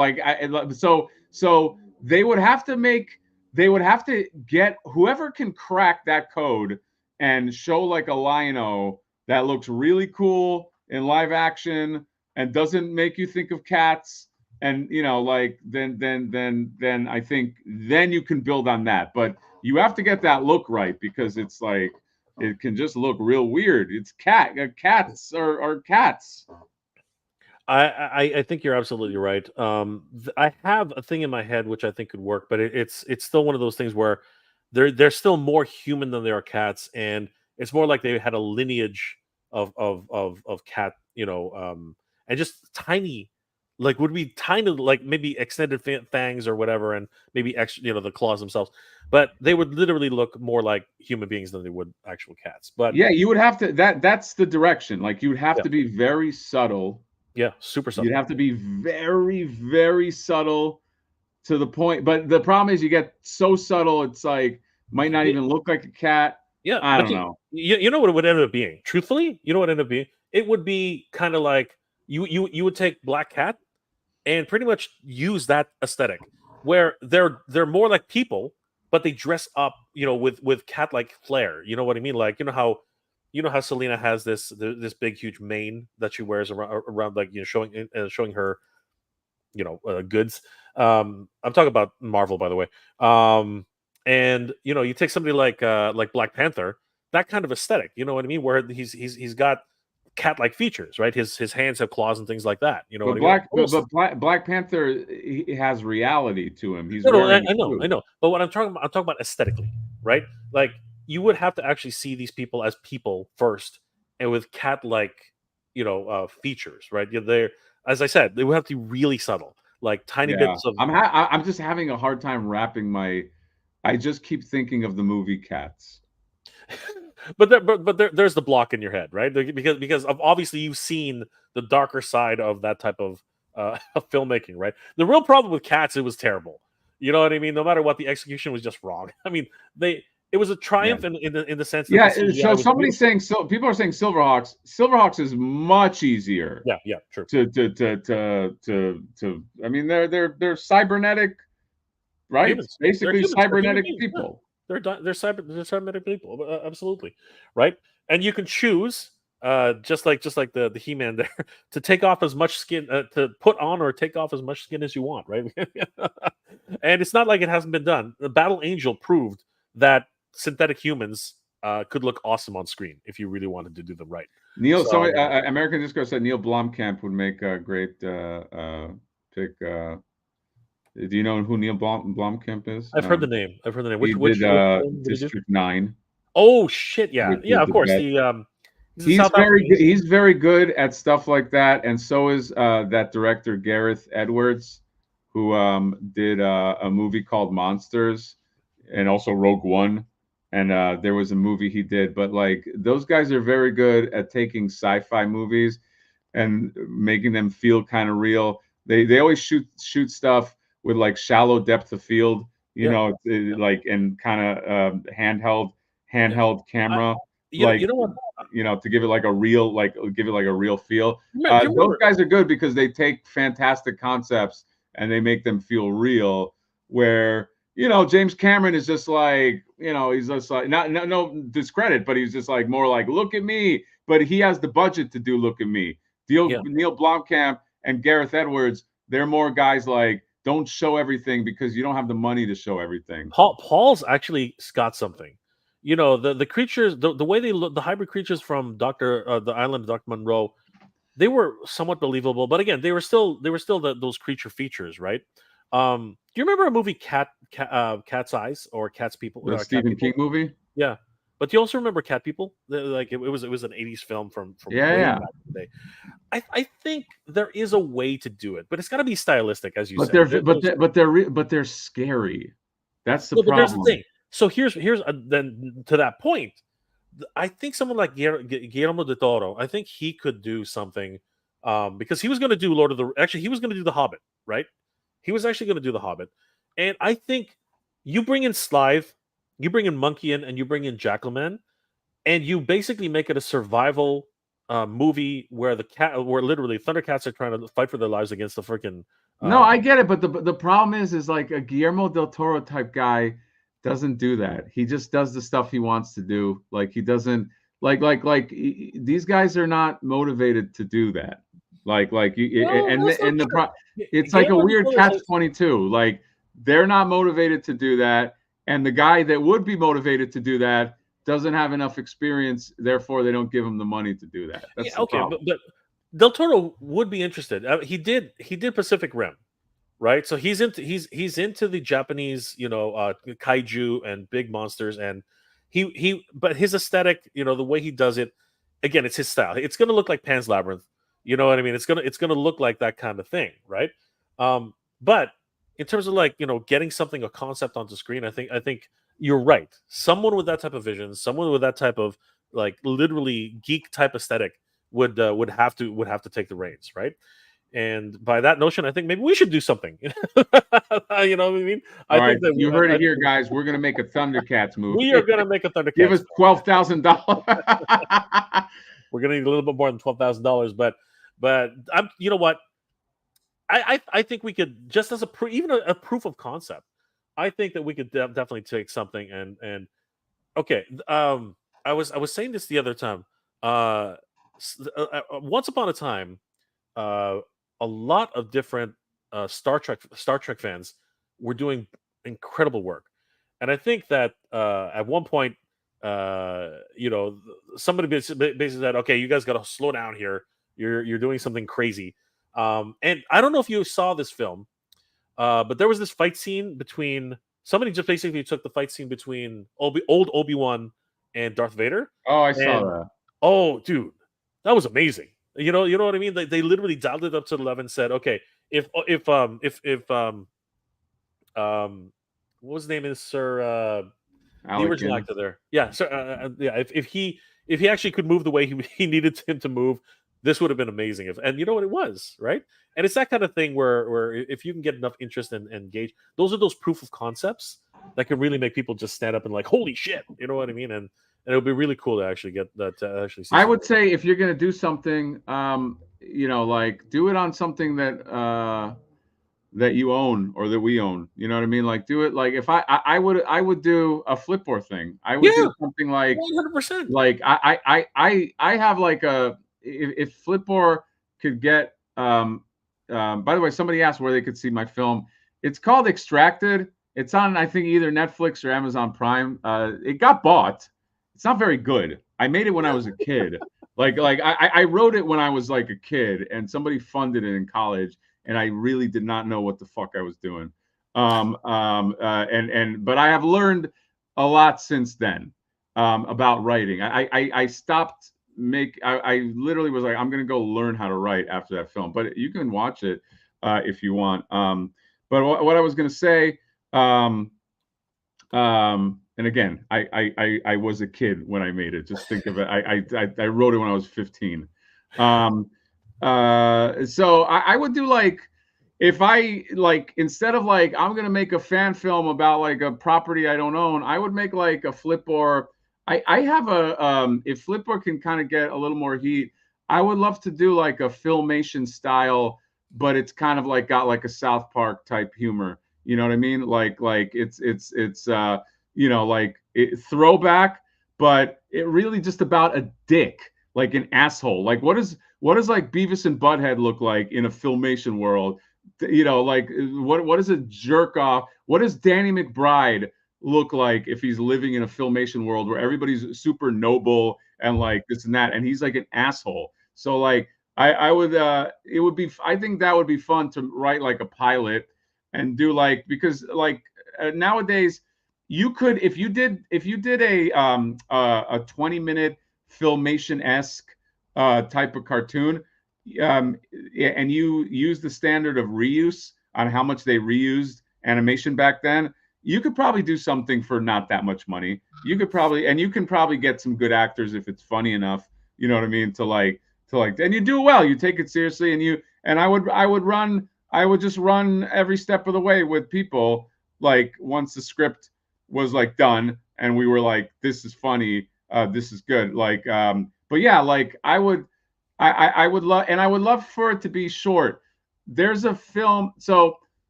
So they would have to make they would have to get whoever can crack that code and show like a lion-o that looks really cool in live action and doesn't make you think of cats. And like then I think then you can build on that. But you have to get that look right, because it's like it can just look real weird. It's cats are cats. I think you're absolutely right. I have a thing in my head which I think could work, but it's still one of those things where they're still more human than they are cats, and it's more like they had a lineage of cat, and just tiny, like would be tiny, like maybe extended fangs or whatever, and maybe extra, the claws themselves, but they would literally look more like human beings than they would actual cats. But Yeah, you would have to that's the direction. Like you would have yeah, to be very subtle. yeah, super You'd subtle. have to be very, very subtle to the point. But the problem is you get so subtle, it's like might not even look like a cat. Yeah, I but don't know. you know what it would end up being? Truthfully, you know what it ended up being? It would be kind of like you would take Black Cat and pretty much use that aesthetic where they're more like people, but they dress up, with cat like flair. You know what I mean? Like you know how Selena has this big huge mane that she wears around, like showing her goods. I'm talking about Marvel, by the way. And you take somebody like Black Panther, that kind of aesthetic. You know what I mean? Where he's got cat-like features, right? His hands have claws and things like that. You know what But I mean? Black Panther, he has reality to him. He's No, no, wearing I a know, I suit. know. But what I'm talking about aesthetically, right? Like you would have to actually see these people as people first, and with cat-like, features, right? They're, as I said, they would have to be really subtle, like tiny Yeah, bits of. I'm just having a hard time wrapping my. I just keep thinking of the movie Cats. There's the block in your head, right? Because of obviously you've seen the darker side of that type of of filmmaking, right? The real problem with Cats, it was terrible. You know what I mean? No matter what, the execution was just wrong. I mean, it was a Yeah. triumph in the sense that the Yeah, CGI so was somebody's beautiful. saying people are saying Silverhawks. Silverhawks is much easier Yeah, yeah, true. to. I mean, they're cybernetic, right? Humans, they're Basically humans, they're human cybernetic beings. Yeah. people. They're cybernetic people, absolutely, right? And you can choose, just like the He-Man there, to take off as much skin, to put on or take off as much skin as you want, right? And it's not like it hasn't been done. The Battle Angel proved that synthetic humans could look awesome on screen if you really wanted to do them right. Somebody, So American Disco said Neil Blomkamp would make a great pick. Do you know who Neil Blomkamp is? I've heard the name. I've heard the name. He Which did film did he do? District 9, Oh shit! Yeah, which yeah. is Of the course. best. He's a South African. He's very good at stuff like that, and so is that director Gareth Edwards, who did a movie called Monsters, and also Rogue One, and there was a movie he did. But like those guys are very good at taking sci-fi movies and making them feel kind of real. They always shoot stuff with like shallow depth of field, Yeah, yeah, like and kind of yeah. handheld I, camera, you know, like you know what? to give it like a real feel. Do you Those remember? guys are good because they take fantastic concepts and they make them feel real. Where James Cameron is just like he's just like not no discredit, but he's just like more like look at me. But he has the budget to do look at me. Yeah, Neil Blomkamp and Gareth Edwards, they're more guys like don't show everything because you don't have the money to show everything. Paul's actually got something. The creatures, the way they look, the hybrid creatures from the island of Doctor Monroe, they were somewhat believable, but again, they were still those creature features, right? Do you remember a movie Cat's Eyes or Cat's People? The Cat Stephen King People? movie? Yeah, but do you also remember Cat People? Like it was an '80s film from Yeah, way yeah. back in the day. I think there is a way to do it, but it's got to be stylistic, as you But said. they're scary. That's the No, but there's the problem. thing. So here's then to that point. I think someone like Guillermo del Toro, I think he could do something, because he was going to do Actually, he was going to do The Hobbit, right? He was actually going to do The Hobbit, and I think you bring in Slive, you bring in Monkey in, and you bring in Jackalman, and you basically make it a survival movie where where literally Thundercats are trying to fight for their lives against the freaking. No, I get it, but the problem is like a Guillermo del Toro type guy doesn't do that. He just does the stuff he wants to do. Like he doesn't these guys are not motivated to do that. Well, that's not And true. it's like a Guillermo del weird Toro catch is 22. Like they're not motivated to do that, and the guy that would be motivated to do that doesn't have enough experience. Therefore, they don't give him the money to do that. That's yeah, the okay, problem. but Del Toro would be interested. He did Pacific Rim, right? So he's into the Japanese, kaiju and big monsters, and but his aesthetic, the way he does it, again, it's his style. It's gonna look like Pan's Labyrinth. You know what I mean? It's gonna look like that kind of thing, right? But in terms of like getting something a concept onto screen, I think you're right. Someone with that type of vision, someone with that type of like literally geek type aesthetic would have to take the reins, right? And by that notion, I think maybe we should do something. You know what I mean? All I right, think that you heard I it think here, guys. We're gonna make a Thundercats we are movie. gonna make a Give Thundercats. us $12,000. We're gonna need a little bit more than $12,000, but I'm. You know what? I think we could just as even a proof of concept. I think that we could definitely take something and okay. I was saying this the other time. Uh, Once upon a time, uh, a lot of different Star Trek fans were doing incredible work, and I think that at one point, somebody basically said, "Okay, you guys got to slow down here. You're doing something crazy." And I don't know if you saw this film, but there was this fight scene between somebody just basically took the fight scene between old Obi-Wan and Darth Vader, Oh, I saw and that. oh, dude, that was amazing. You know what I mean? They literally dialed it up to 11 and said, okay, if what was his name is Sir the Alec original Guinness. actor there, yeah, Sir, yeah, if he actually could move the way he needed him to move, this would have been amazing. And you know what it was, right? And it's that kind of thing where if you can get enough interest and engage, those are those proof of concepts that can really make people just stand up and like, holy shit, you know what I mean? And it would be really cool to actually get that to actually see. I would say if you're gonna do something, like do it on something that you own or that we own. You know what I mean? Like do it like if I would do a Flipboard thing. I would Yeah, do something like 100%. I have like a if Flipboard could get by the way, somebody asked where they could see my film. It's called Extracted. It's on I think either Netflix or Amazon Prime. It got bought. It's not very good. I made it when I was a kid. I wrote it when I was like a kid, and somebody funded it in college, and I really did not know what the fuck I was doing. But I have learned a lot since then about writing. I stopped I literally was like, I'm gonna go learn how to write after that film. But you can watch it if you want. But what I was gonna say, and again, I was a kid when I made it. Just think of it. I wrote it when I was 15. So I would do like if I like instead of like I'm gonna make a fan film about like a property I don't own, I would make like a Flipboard. I have a if Flipboard can kind of get a little more heat, I would love to do like a Filmation style, but it's kind of like got like a South Park type humor. You know what I mean? Like it's like throwback, but it really just about a dick, like an asshole. Like what does like Beavis and Butthead look like in a Filmation world? Like what is a jerk off? What does Danny McBride look like if he's living in a Filmation world where everybody's super noble and like this and that, and he's like an asshole? So like I would it would be I think that would be fun to write like a pilot and do like because like nowadays you could if you did a 20-minute Filmation-esque type of cartoon and you use the standard of reuse on how much they reused animation back then, you could probably do something for not that much money. You can probably get some good actors if it's funny enough, you know what I mean, to like and you do it well, you take it seriously, and I would just run every step of the way with people like once the script was like done and we were like, this is funny, this is good, but yeah, like I would love, and I would love for it to be short. There's a film. So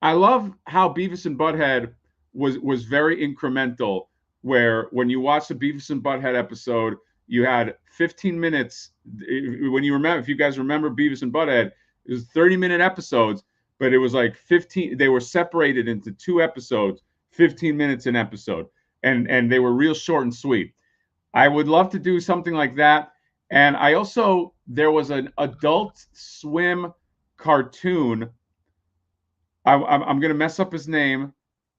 I love how Beavis and Butthead was very incremental. Where when you watch the Beavis and Butthead episode, you had 15 minutes. When you remember, if you guys remember Beavis and Butthead, it was 30-minute episodes, but it was like 15. They were separated into 2 episodes, 15 minutes an episode, and they were real short and sweet. I would love to do something like that. And I also, there was an Adult Swim cartoon. I'm going to mess up his name,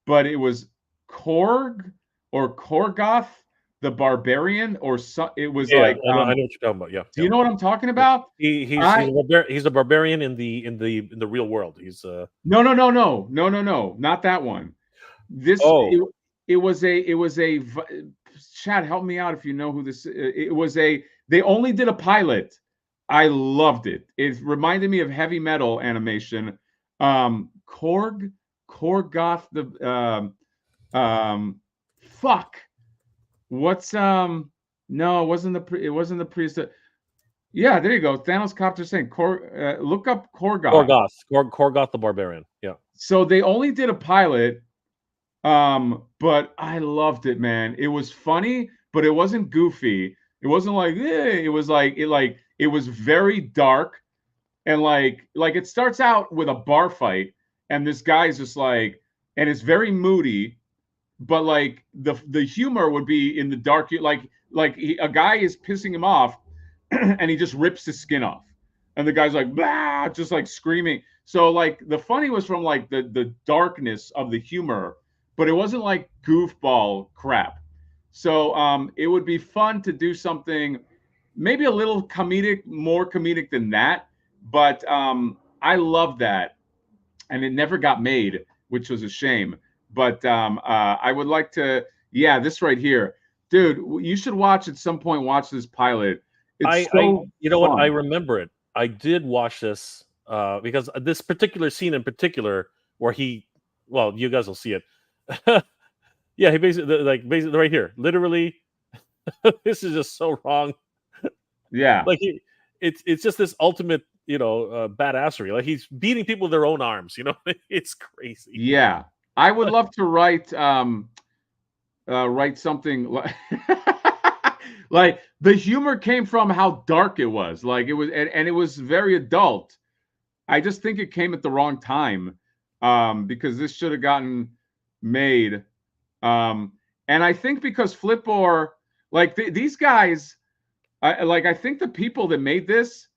but it was Korg or Korgoth the Barbarian, or it was Yeah, like, I know what you're talking about. Yeah, do you know what I'm talking about? he's a barbarian in the real world. He's No, not that one. This it was a Chad, help me out if you know who this. It was a. They only did a pilot. I loved it. It reminded me of heavy metal animation. Korgoth the fuck. What's no, it wasn't the priest. Yeah, there you go. Thanos Copter saying look up Korgoth. Korgoth the Barbarian. Yeah. So they only did a pilot, but I loved it, man. It was funny, but it wasn't goofy. It wasn't like, it was like it was very dark, and like it starts out with a bar fight, and this guy's just like, and it's very moody, but like the humor would be in the dark, like a guy is pissing him off, and he just rips his skin off, and the guy's like, blah, just like screaming. So like the funny was from like the darkness of the humor, but it wasn't like goofball crap. So it would be fun to do something maybe a little comedic, more comedic than that. But I love that, and it never got made, which was a shame. But I would like to, yeah, this right here, dude. You should watch at some point. Watch this pilot. It's you know what? I remember it. I did watch this because this particular scene in particular, where well, you guys will see it. Yeah, he basically right here, literally. This is just so wrong. Yeah, like it's just this ultimate, badassery. Like he's beating people with their own arms. It's crazy. Yeah, I would love to write something like like the humor came from how dark it was. Like it was, and it was very adult. I just think it came at the wrong time, because this should have gotten made. And I think because Flipboard, like these guys, I think the people that made this,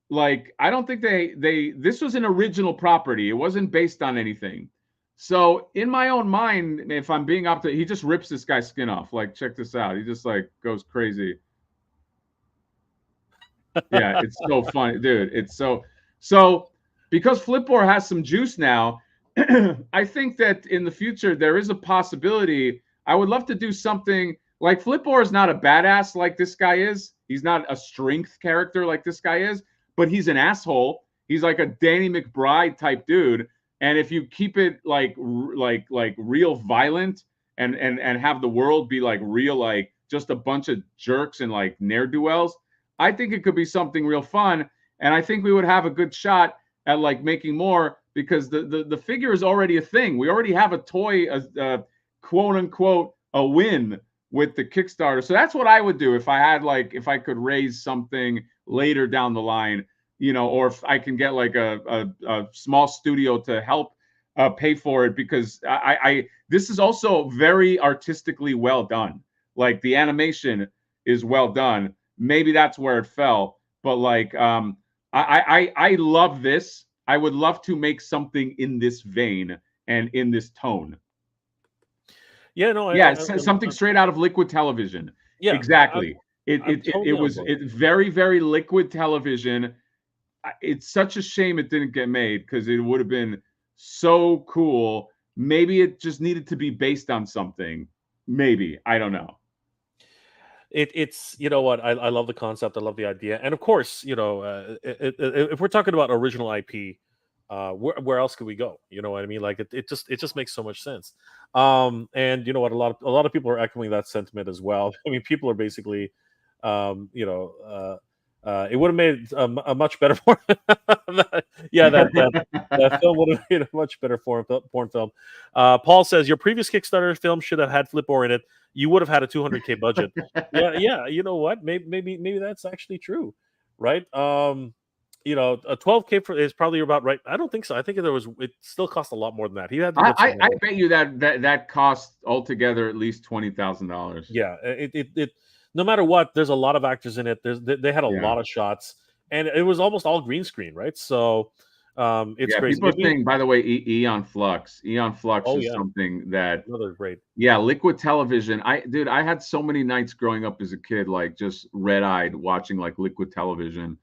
like, I don't think this was an original property. It wasn't based on anything. So in my own mind, if I'm being optimistic, he just rips this guy's skin off. Like, check this out. He just like goes crazy. Yeah, it's so funny, dude. It's so because Flipboard has some juice now. I think that in the future there is a possibility. I would love to do something like Flipboard is not a badass like this guy is. He's not a strength character like this guy is, but he's an asshole. He's like a Danny McBride type dude. And if you keep it like real violent and have the world be like real, like just a bunch of jerks and like ne'er-do-wells, I think it could be something real fun. And I think we would have a good shot at like making more, because the figure is already a thing. We already have a toy, quote unquote, a win with the Kickstarter. So that's what I would do if I could raise something later down the line, or if I can get like a small studio to help pay for it, because I this is also very artistically well done. Like the animation is well done. Maybe that's where it fell, but like I love this. I would love to make something in this vein and in this tone. Yeah, no, something straight out of Liquid Television. Yeah, exactly. It was very, very Liquid Television. It's such a shame it didn't get made, because it would have been so cool. Maybe it just needed to be based on something. Maybe, I don't know. It's you know what, I love the concept. I love the idea, and of course, if we're talking about original IP, where else could we go? You know what I mean? Like it just makes so much sense. And you know what, a lot of people are echoing that sentiment as well. I mean, people are basically, It would have made a much better porn. Yeah, that film would have made a much better porn film. Paul says your previous Kickstarter film should have had Flipboard in it. You would have had a 200K budget. Yeah. You know what? Maybe that's actually true, right? A 12K is probably about right. I don't think so. I think it still cost a lot more than that. He had to put I bet you that cost altogether at least $20,000. Yeah, it no matter what, there's a lot of actors in it. They had a lot of shots, and it was almost all green screen, right? So it's crazy. People are saying, by the way, Eon Flux. Eon Flux is yeah. something that Another great. Yeah, Liquid Television. I had so many nights growing up as a kid, like just red-eyed watching like Liquid Television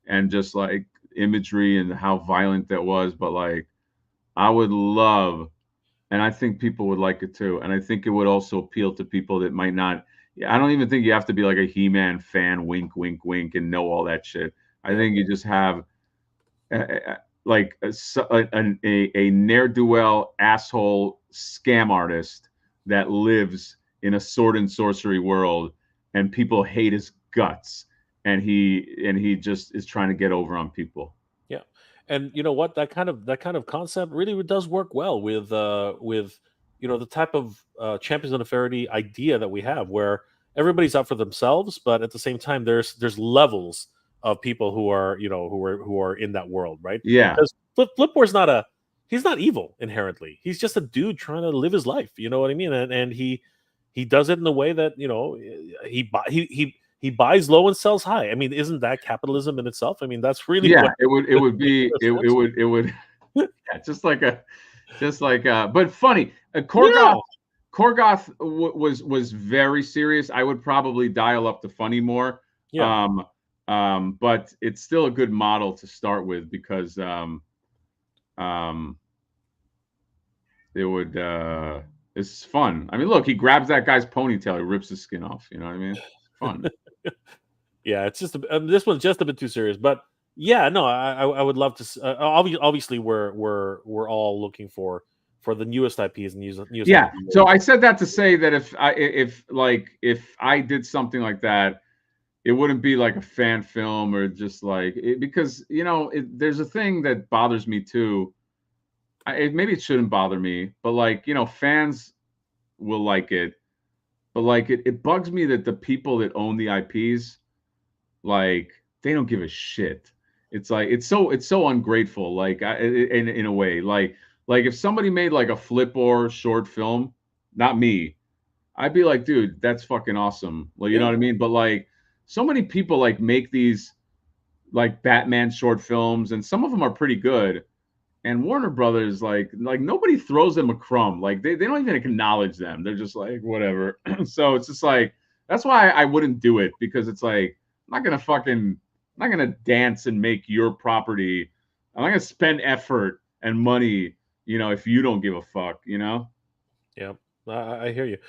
and just like imagery and how violent that was. But like I would love, and I think people would like it too. And I think it would also appeal to people that might not. I don't even think you have to be like a He-Man fan, wink, wink, wink, and know all that shit. I think you just have like a ne'er-do-well asshole scam artist that lives in a sword and sorcery world, and people hate his guts, and he just is trying to get over on people. Yeah, and you know what? That kind of concept really does work well with the type of champions of authority idea that we have, where everybody's out for themselves, but at the same time, there's levels of people who are who are in that world, right? Yeah, because Flipboard's he's not evil inherently. He's just a dude trying to live his life. You know what I mean? And he does it in a way that he buys low and sells high. I mean, isn't that capitalism in itself? I mean, that's really it would be just like but funny. Korgoth was very serious. I would probably dial up the funny more. Yeah. But it's still a good model to start with because it would it's fun. I mean, look, he grabs that guy's ponytail, he rips his skin off. You know what I mean? It's fun. Yeah, it's just this one's just a bit too serious, but yeah, no, I would love to. Obviously, we're all looking for the newest IPs and newest. Yeah. IPs. So I said that to say that if I did something like that, it wouldn't be like a fan film or just like because there's a thing that bothers me too. Maybe it shouldn't bother me, but like fans will like it, but like it bugs me that the people that own the IPs, like they don't give a shit. It's like it's so ungrateful. Like in a way, like if somebody made like a Flipboard short film, not me, I'd be like, dude, that's fucking awesome. Well, you know what I mean? But like so many people like make these like Batman short films, and some of them are pretty good. And Warner Brothers, like nobody throws them a crumb. Like they don't even acknowledge them. They're just like whatever. So it's just like that's why I wouldn't do it, because it's like I'm not gonna dance and make your property. I'm not gonna spend effort and money, if you don't give a fuck, Yeah, I hear you.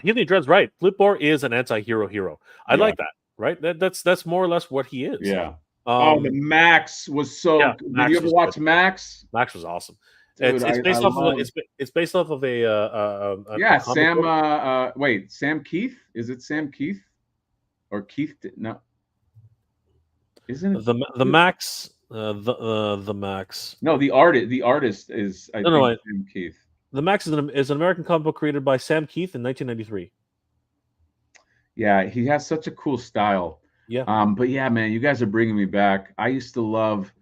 Healy Dread's right. Flipboard is an anti-hero hero. I like that. Right. That's more or less what he is. Yeah. The Max was so. Yeah, did you ever watch Max? Max was awesome. Dude, it's based off of a Sam Keith? Is it Sam Keith or Keith? No, isn't it the Max? The Max. No, the artist is Sam Keith. The Max is an American comic book created by Sam Keith in 1993. Yeah, he has such a cool style. Yeah. But yeah, man, you guys are bringing me back. I used to love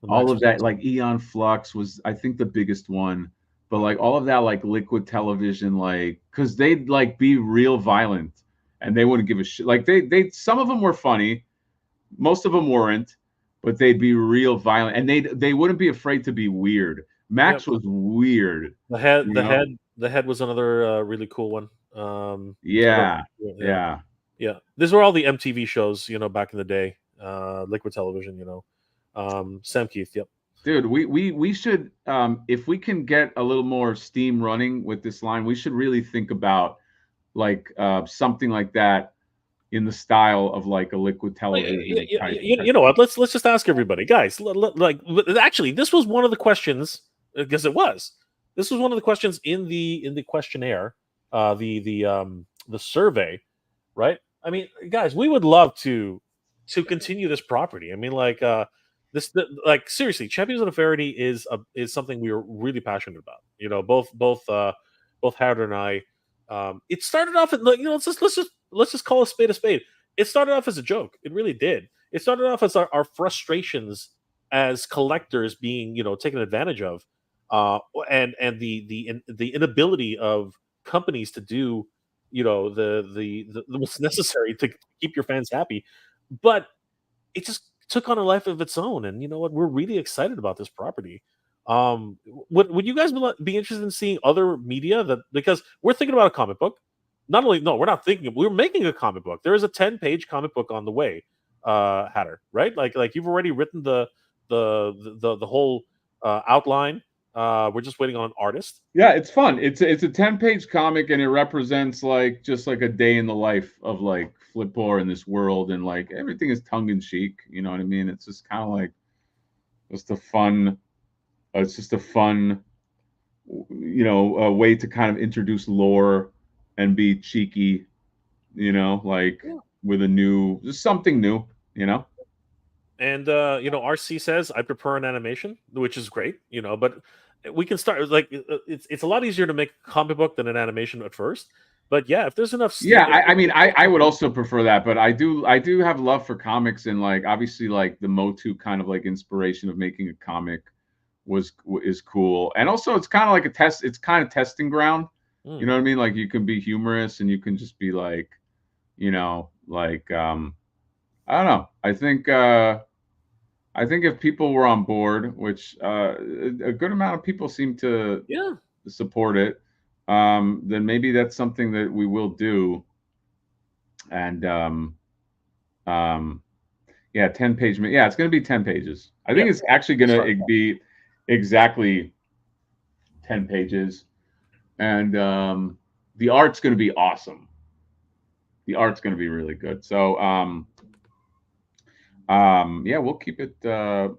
all of that. Like Eon Flux was, I think, the biggest one. But like all of that, like Liquid Television, like because they'd like be real violent and they wouldn't give a shit. Like they some of them were funny, most of them weren't, but they'd be real violent and they wouldn't be afraid to be weird. Max was weird. The head was another really cool one. Yeah. These were all the MTV shows, back in the day. Liquid Television, Sam Keith. Yep. Dude, we should if we can get a little more steam running with this line, we should really think about like something like that in the style of like a Liquid Television. You know what? Let's just ask everybody, guys. Like, actually, this was one of the questions because this was one of the questions in the questionnaire, the survey, right? I mean, guys, we would love to to continue this property. I mean, like like seriously, Champions of the Faraday is something we are really passionate about. You know, both Howard and I. It started off at, like, you know, let's just call a spade a spade. It started off as a joke. It really did. It started off as our frustrations as collectors being, you know, taken advantage of, uh, and the inability of companies to do, you know, the what's necessary to keep your fans happy. But it just took on a life of its own, and you know what? We're really excited about this property. Would you guys be interested in seeing other media that, because we're thinking about a comic book? Not only, no, we're not thinking. We're making a comic book. There is a 10-page comic book on the way, Hatter. Right? Like you've already written the whole outline. We're just waiting on an artist. Yeah, it's fun. It's a 10-page comic, and it represents like just like a day in the life of like Flipboard in this world, and like everything is tongue in cheek. You know what I mean? It's just kind of like just a fun. It's just a fun, you know, a way to kind of introduce lore and be cheeky. You know, like Yeah. with a new, just something new. You know. And you know, RC says I prefer an animation, which is great, you know, but we can start like it's a lot easier to make a comic book than an animation at first. But yeah, if there's enough Yeah, I mean, I would also prefer that, but I do have love for comics, and like obviously like the MOTU kind of like inspiration of making a comic is cool, and also it's kind of like a test. It's kind of testing ground. You know what I mean? Like you can be humorous, and you can just be like, you know, like I don't know. I think if people were on board, which a good amount of people seem to yeah. support it, then maybe that's something that we will do. And yeah, 10-page. Yeah, it's going to be 10 pages. I Yeah. think it's actually going to be exactly 10 pages, and the art's going to be awesome. The art's going to be really good. So yeah, we'll keep it going.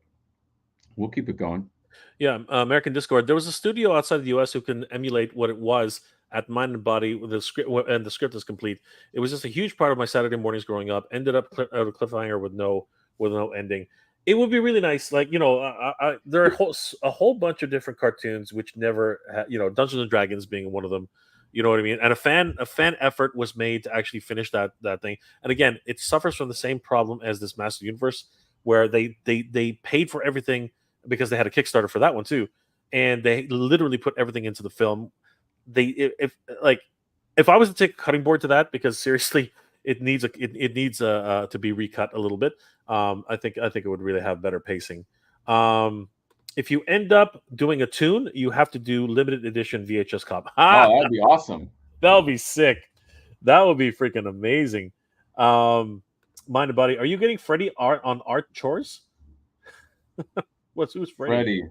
Yeah, American Discord. There was a studio outside the U.S. who can emulate what it was at Mind and Body with the script, and the script is complete. It was just a huge part of my Saturday mornings growing up. Ended up at a cliffhanger with no ending. It would be really nice, like, you know, there are a whole bunch of different cartoons which never, you know, Dungeons and Dragons being one of them. You know what I mean? And a fan effort was made to actually finish that thing. And again, it suffers from the same problem as this Master Universe, where they paid for everything because they had a Kickstarter for that one too, and they literally put everything into the film. They if like if I was to take a cutting board to that, because seriously, it needs to be recut a little bit. I think it would really have better pacing. If you end up doing a tune, you have to do limited edition VHS cop. Oh, that'd be awesome. That would be sick. That would be freaking amazing. Mind and Body, are you getting Freddy art on art chores? Who's Freddy?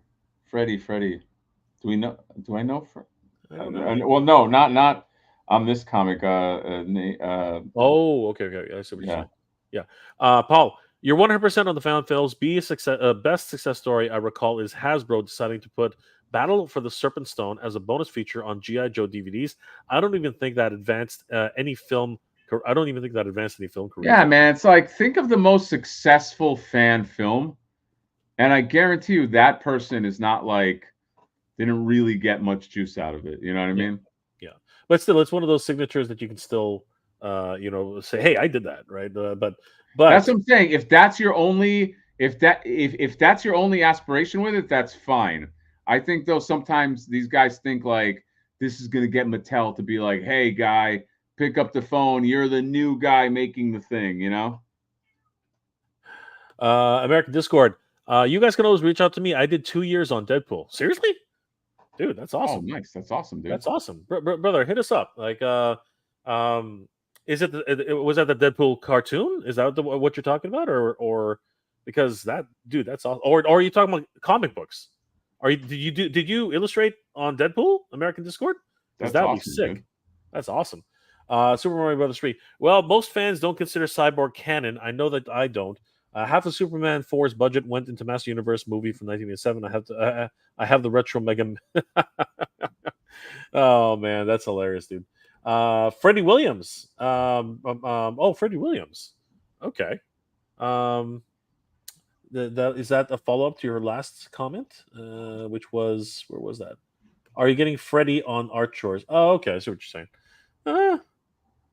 Freddie. Do we know? Do I know? I don't know. Well, no, not on this comic. Oh, okay. I see what you're saying. Yeah. Paul, you're 100% on the found films. Best success story I recall is Hasbro deciding to put Battle for the Serpent Stone as a bonus feature on GI Joe DVDs. I don't even think that advanced any film. I don't even think that advanced any film career. Yeah, man. It's like, think of the most successful fan film, and I guarantee you that person is not like, didn't really get much juice out of it. You know what I mean? Yeah, but still, it's one of those signatures that you can still, you know, say, "Hey, I did that," right? But that's what I'm saying. If that's your only, if that's your only aspiration with it, that's fine. I think though sometimes these guys think like this is gonna get Mattel to be like, "Hey, guy, pick up the phone. You're the new guy making the thing," you know? American Discord, you guys can always reach out to me. I did 2 years on Deadpool. Seriously, dude, that's awesome. Oh, nice. That's awesome, dude. That's awesome, brother. Hit us up. Like, is was that the Deadpool cartoon? Is that what you're talking about, or because that, dude, that's awesome. Or are you talking about comic books? Did you illustrate on Deadpool, American Discord? Because That's that would awesome, be sick. dude. That's awesome. Super Mario Brothers 3. Well, most fans don't consider Cyborg canon. I know that I don't. Half of Superman 4's budget went into Master Universe movie from 1987. I have the retro Mega. Oh man, that's hilarious, dude. Freddie Williams. Oh, Freddie Williams. Okay. Um, is that a follow up to your last comment? Which was where was that? Are you getting Freddie on Art Chores? Oh, okay. I see what you're saying. Uh,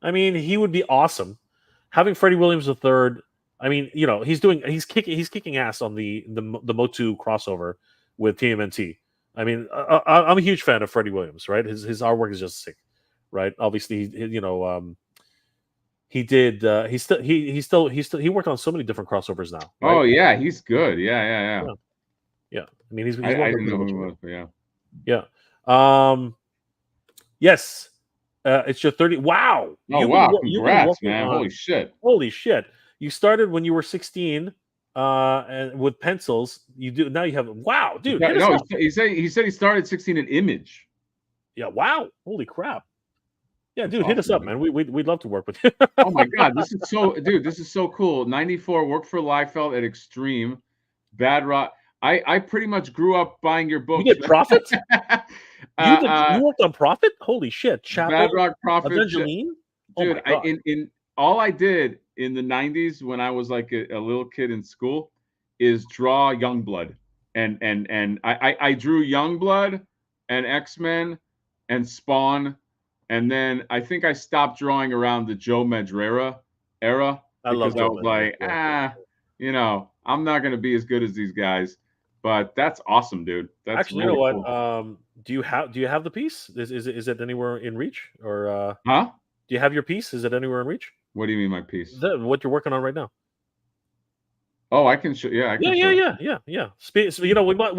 I mean, he would be awesome. Having Freddie Williams III. I mean, he's kicking ass on the MOTU crossover with TMNT. I mean, I'm a huge fan of Freddie Williams. Right, his artwork is just sick. Right, obviously, he did. He worked on so many different crossovers now. Right. Oh yeah, he's good. Yeah. Yeah. Yeah. I mean, he's I worked on didn't pretty know much who he everything. was, but yeah. Yeah. Yes. It's your 30. Wow. Oh wow, You've been congrats, working man. on. Holy shit. Holy shit. You started when you were 16, and with pencils. You do now. You have. Wow, dude. Hit us No, up. he said he started 16 in Image. Yeah. Wow. Holy crap. Yeah, That's dude. Hit us awesome, up, man. man. We'd love to work with you. Oh my god, this is so cool. 94 worked for Liefeld at Extreme. Bad Rock. I pretty much grew up buying your You books. did Profit? You worked on Profit? Holy shit. Bad Chapel, Rock Profit. Evangeline? Oh Dude, my god. in all I did in the 90s when I was like a little kid in school is draw Youngblood. And I drew Youngblood and X-Men and Spawn. And then I think I stopped drawing around the Joe Madureira era I love because I Joe was Madrid. like, I'm not gonna be as good as these guys. But that's awesome, dude. That's Actually, you really know what? cool. Do you have the piece? Is it anywhere in reach? Or Huh? do you have your piece? Is it anywhere in reach? What do you mean my piece? What you're working on right now? Oh, I can show. Yeah, I can show. Yeah. So, we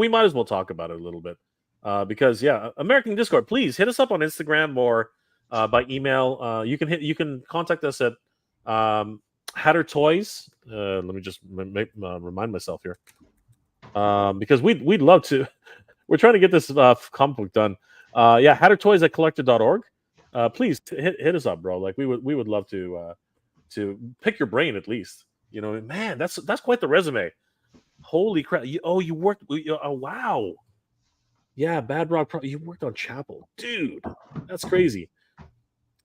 might as well talk about it a little bit, because American Discord. Please hit us up on Instagram or by email. You can contact us at Hatter Toys. Let me just remind myself here, because we'd love to. We're trying to get this comic book done. HatterToys at collector.org. Please hit us up, bro. Like we would love to pick your brain at least. Man, that's quite the resume. Holy crap! You worked. Oh wow. Yeah, Bad Rock. You worked on Chapel, dude. That's crazy.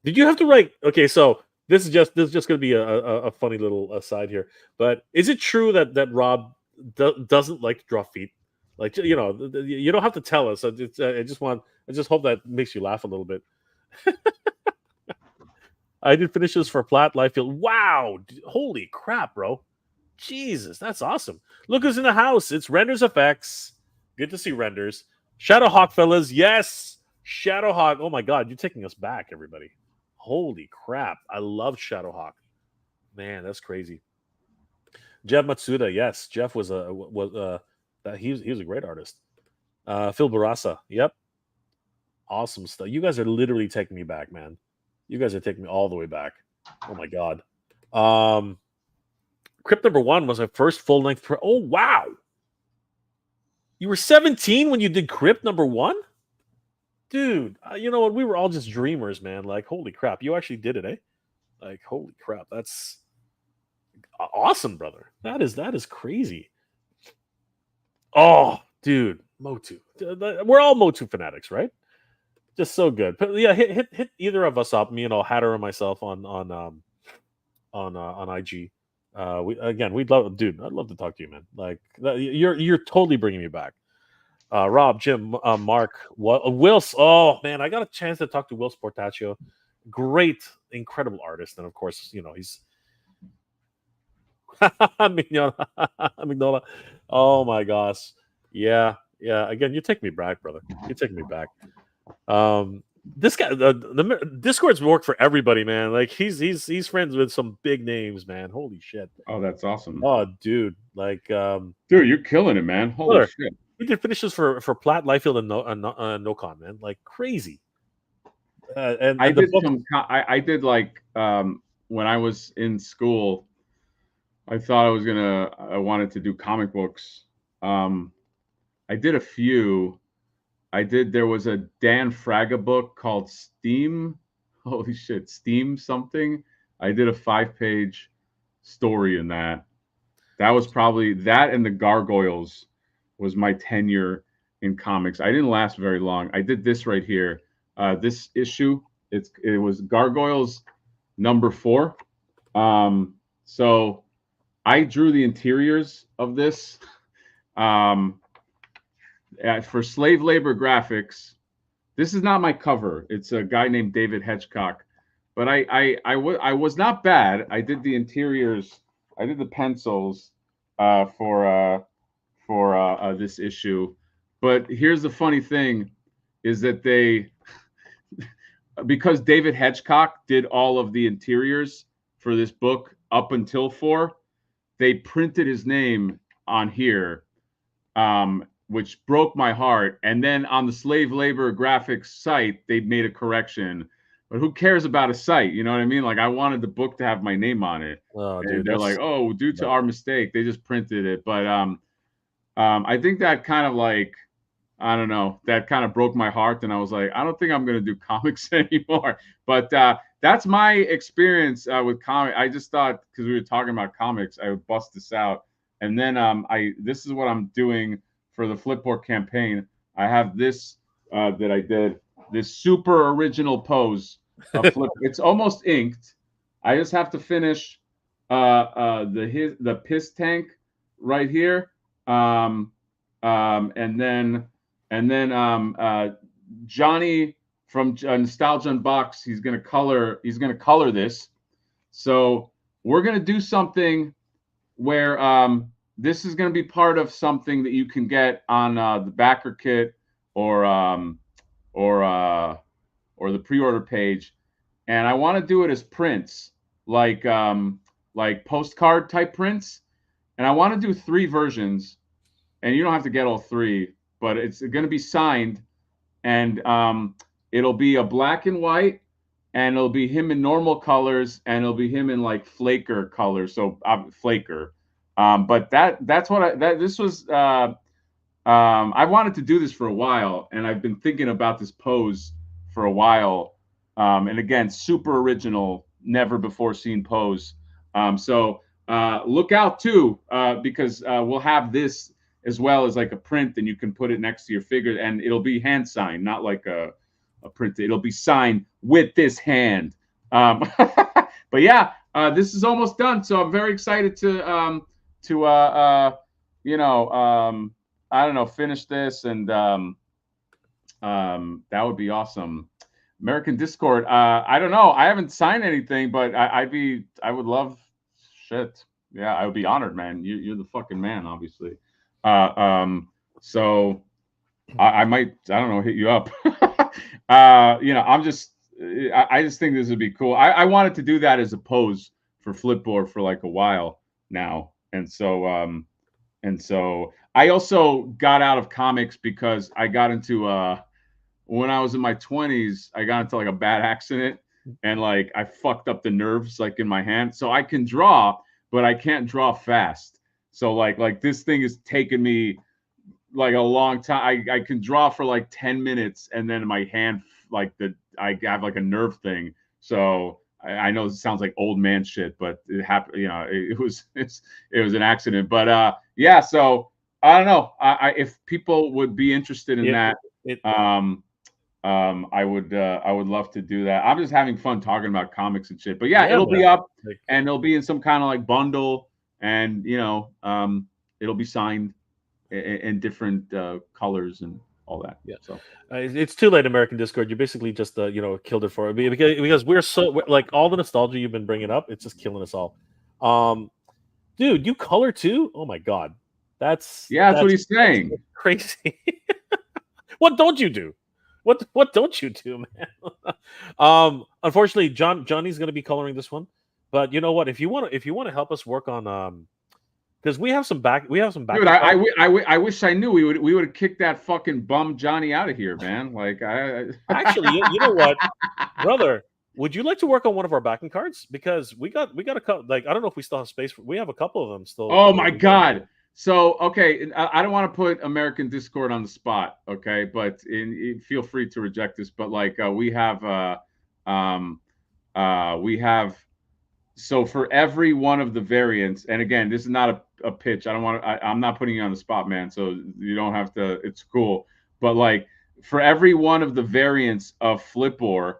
Did you have to write? Okay, so this is just going to be a funny little aside here. But is it true that Rob doesn't like to draw feet? Like, you don't have to tell us. I just hope that makes you laugh a little bit. I did finishes for Platt Liefeld. Wow, holy crap, bro! Jesus, that's awesome. Look who's in the house. It's Renders Effects. Good to see Renders. Shadowhawk, fellas. Yes, Shadowhawk. Oh my God, you're taking us back, everybody. Holy crap! I love Shadowhawk. Man, that's crazy. Jeff Matsuda. Yes, Jeff was he was a great artist. Phil Barassa. Yep. Awesome stuff. You guys are literally taking me back, man. You guys are taking me all the way back. Oh my God. Crypt number 1 was my first full length. Oh wow. You were 17 when you did Crypt number 1? Dude, you know what? We were all just dreamers, man. Like, holy crap. You actually did it, eh? Like, holy crap. That's awesome, brother. That is crazy. Oh, dude. MOTU. We're all MOTU fanatics, right? Just so good. But yeah, hit either of us up, me and Hatter or myself on IG. We'd love, dude. I'd love to talk to you, man. Like you're totally bringing me back. Rob, Jim, Mark, Will. Oh man, I got a chance to talk to Will Sportaccio. Great, incredible artist, and of course, he's Mignola. Oh my gosh, yeah. Again, you take me back, brother. You take me back. This guy, the Discord's work for everybody, man. Like he's friends with some big names, man. Holy shit. Oh, that's awesome. Oh, dude, like, dude, you're killing it, man. Holy brother, shit. We did finishes for Platt, Liefeld, and Nocon, man. Like crazy. I did like when I was in school, I thought I wanted to do comic books. I did a few. There was a Dan Fraga book called Steam. Holy shit, Steam something. I did a 5-page story in that. That was probably that, and the Gargoyles was my tenure in comics. I didn't last very long. I did this right here. This issue, it was Gargoyles number 4. So I drew the interiors of this for Slave Labor Graphics. This is not my cover. It's a guy named David Hedgecock, but I was not bad. I did the interiors. I did the pencils for this issue. But here's the funny thing, is that because David Hedgecock did all of the interiors for this book up until 4, they printed his name on here, which broke my heart. And then on the Slave Labor Graphics site, they made a correction. But who cares about a site? You know what I mean? Like, I wanted the book to have my name on it. Oh, And dude, they're like, oh, due to our mistake, they just printed it. But I think that kind of like, I don't know, that kind of broke my heart. And I was like, I don't think I'm going to do comics anymore. But that's my experience with comics. I just thought, because we were talking about comics, I would bust this out. And then this is what I'm doing for the Flipboard campaign. I have this that I did, this super original pose of Flip. It's almost inked. I just have to finish the piss tank right here. And then Johnny from Nostalgia Unbox, he's gonna color this. So we're gonna do something where this is gonna be part of something that you can get on the backer kit or the pre-order page, and I want to do it as prints, like postcard type prints, and I want to do 3 versions, and you don't have to get all 3, but it's going to be signed, and it'll be a black and white, and it'll be him in normal colors, and it'll be him in like flaker colors, so flaker. But that's what this was. I wanted to do this for a while, and I've been thinking about this pose for a while. And again, super original, never before seen pose. So look out too, because we'll have this as well as like a print, and you can put it next to your figure, and it'll be hand signed, not like a print. It'll be signed with this hand. But yeah, this is almost done, so I'm very excited to I don't know, finish this, and that would be awesome. American Discord. I don't know. I haven't signed anything, but I would love shit. Yeah, I would be honored, man. You're the fucking man, obviously. So I might, I don't know, hit you up. I just think this would be cool. I wanted to do that as a pose for Flipboard for like a while now. And so I also got out of comics because I got into when I was in my 20s, I got into like a bad accident, and like I fucked up the nerves like in my hand. So I can draw, but I can't draw fast. So like this thing is taking me like a long time. I can draw for like 10 minutes, and then my hand, I have like a nerve thing. So I know it sounds like old man shit, but it happened. You know, it was an accident. But yeah. So I don't know. If people would be interested in that, I would love to do that. I'm just having fun talking about comics and shit. But yeah, it'll be up, and it'll be in some kind of like bundle, and it'll be signed in different colors and all that. Yeah. So it's too late, American Discord. You basically just killed it for it, because we're like all the nostalgia you've been bringing up. It's just killing us all. Dude, you color too? Oh my god, that's what he's saying. Crazy. What don't you do? What don't you do, man? Unfortunately, Johnny's going to be coloring this one, but you know what? If you want to help us work on because we have some back. Dude, I wish I knew we would have kicked that fucking bum Johnny out of here, man. Like actually, you know what, brother? Would you like to work on one of our backing cards? Because we got a couple. Like, I don't know if we still have space. We have a couple of them still. Oh my god. So okay, I don't want to put American Discord on the spot, okay? But feel free to reject this. But like we have. So for every one of the variants, and again, this is not a pitch. I'm not putting you on the spot, man. So you don't have to. It's cool. But like for every one of the variants of Flipboard,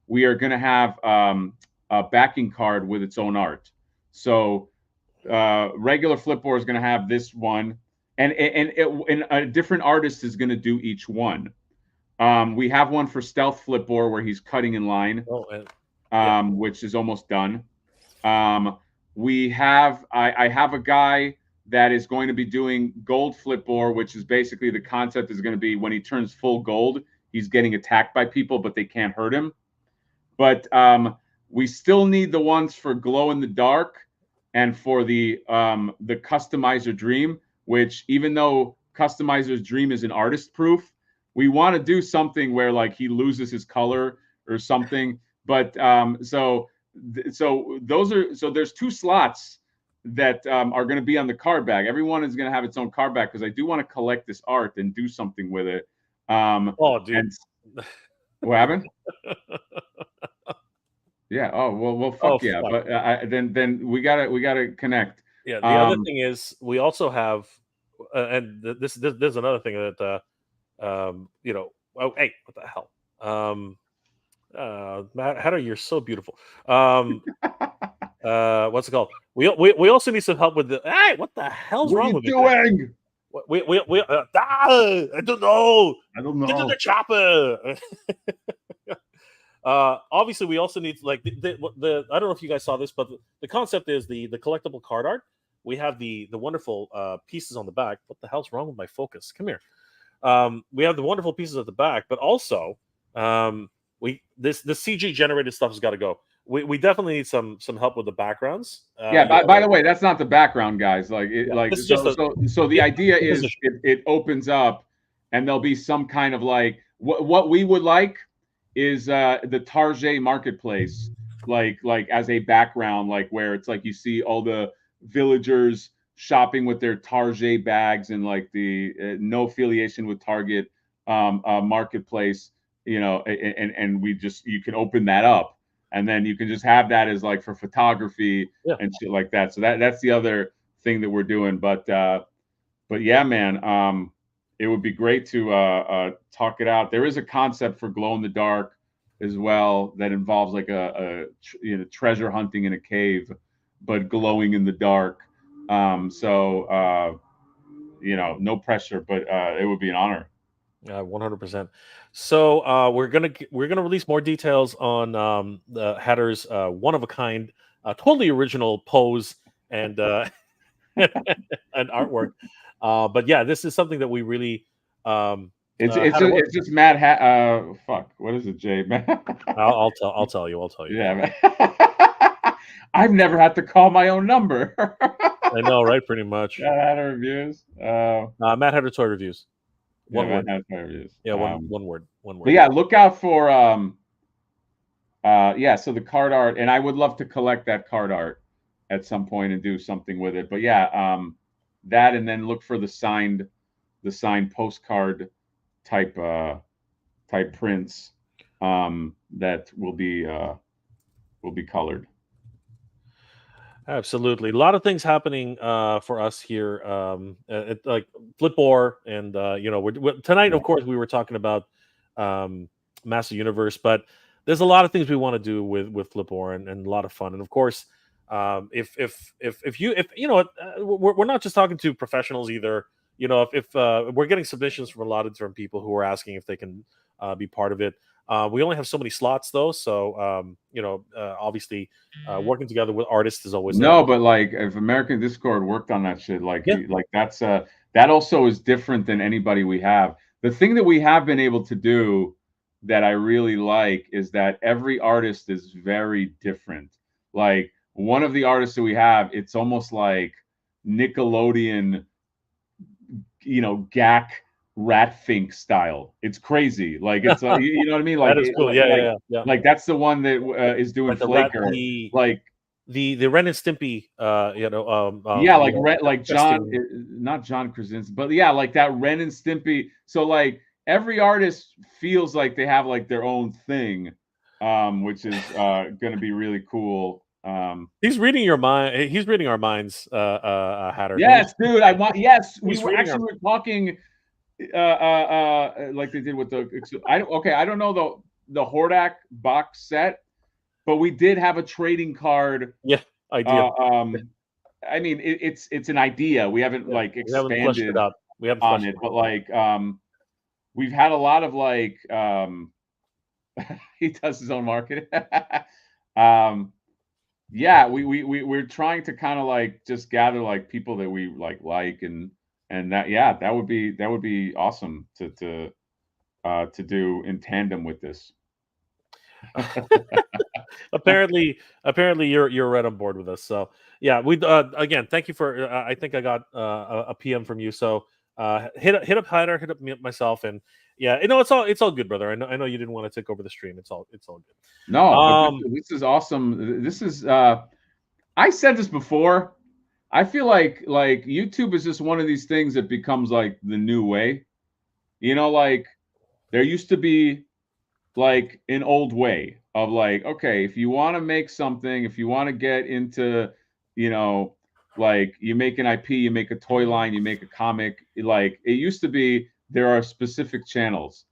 we are going to have a backing card with its own art. So regular Flipboard is going to have this one, and a different artist is going to do each one. We have one for Stealth Flipboard where he's cutting in line, which is almost done. I have a guy that is going to be doing gold Flipboard, which is basically the concept is going to be when he turns full gold, he's getting attacked by people, but they can't hurt him. But we still need the ones for glow in the dark and for the customizer dream, which even though customizer's dream is an artist proof, we want to do something where like he loses his color or something. But so there's 2 slots that are going to be on the card bag. Everyone is going to have its own card bag because I do want to collect this art and do something with it. Oh, dude. And, what happened? Yeah. Oh well. Fuck yeah. Fuck. But then we gotta connect. Yeah. The other thing is we also have, and this there's another thing that you know. Oh, hey, what the hell? Matt Hatter, you're so beautiful. What's it called? We also need some help with the. Hey, what the hell's wrong with you? What are you doing? I don't know. Get to the chopper. Obviously, we also need like the I don't know if you guys saw this, but the concept is the collectible card art. We have the wonderful pieces on the back. What the hell's wrong with my focus? Come here. We have the wonderful pieces at the back, but also the CG generated stuff has got to go. We definitely need some help with the backgrounds. By the way, that's not the background, guys. Like so the idea is it opens up, and there'll be some kind of like what we would like is the Target marketplace, like as a background, like where it's like you see all the villagers shopping with their Target bags and like the no affiliation with Target marketplace, you know, and you can open that up. And then you can just have that as like for photography and shit like that. So that's the other thing that we're doing. But yeah, man, it would be great to talk it out. There is a concept for glow in the dark as well that involves like a treasure hunting in a cave, but glowing in the dark. So no pressure, but it would be an honor. 100%. So we're gonna release more details on the Hatter's one of a kind, totally original pose and and artwork. But yeah, this is something that we really. It's just Matt. Fuck. What is it, Jay? I'll tell you. Yeah, man. I've never had to call my own number. I know, right? Pretty much. Matt Hatter Reviews. Matt Hatter Toy Reviews. One word. Yeah, one word. But yeah, look out for so the card art, and I would love to collect that card art at some point and do something with it. But yeah, that, and then look for the signed postcard type prints that will be colored. Absolutely, a lot of things happening for us here, like Flipboard, and tonight, of course, we were talking about Master Universe, but there's a lot of things we want to do with Flipboard and a lot of fun, and of course, if you know, we're not just talking to professionals either. You know, if we're getting submissions from a lot of different people who are asking if they can be part of it. We only have so many slots though, so obviously working together with artists is always but like if American Discord worked on that shit, like that's that also is different than anybody we have. The thing that we have been able to do that I really like is that every artist is very different. Like one of the artists that we have, it's almost like Nickelodeon, GAC Ratfink style. It's crazy. Like it's you know what I mean? Like that is cool. Yeah. Like that's the one that is doing Flaker. Like the Ren and Stimpy. Like John, not John Krasinski, but yeah, like that Ren and Stimpy. So like every artist feels like they have like their own thing, which is going to be really cool. He's reading your mind. He's reading our minds, Hatter. Yes, dude. We were actually talking. Like they did with the I don't know the Hordak box set, but we did have a trading card. Yeah, idea. I mean, it's an idea. We haven't like We haven't fleshed expanded it out. We haven't on fleshed it it, out. but like we've had a lot of like he does his own marketing. Yeah, we're trying to kind of like just gather like people that we like and that yeah, that would be awesome to do in tandem with this. apparently you're right on board with us. So yeah, we again, thank you for I think I got a PM from you. So hit up Hyder, hit up me myself, and yeah, it's all good, brother. I know you didn't want to take over the stream. It's all good. No, but Um this is awesome. This is I said this before. I feel like YouTube is just one of these things that becomes like the new way. You know, like there used to be like an old way of like, okay, if you want to make something, if you want to get into, you know, like you make an IP, you make a toy line, you make a comic, like it used to be there are specific channels.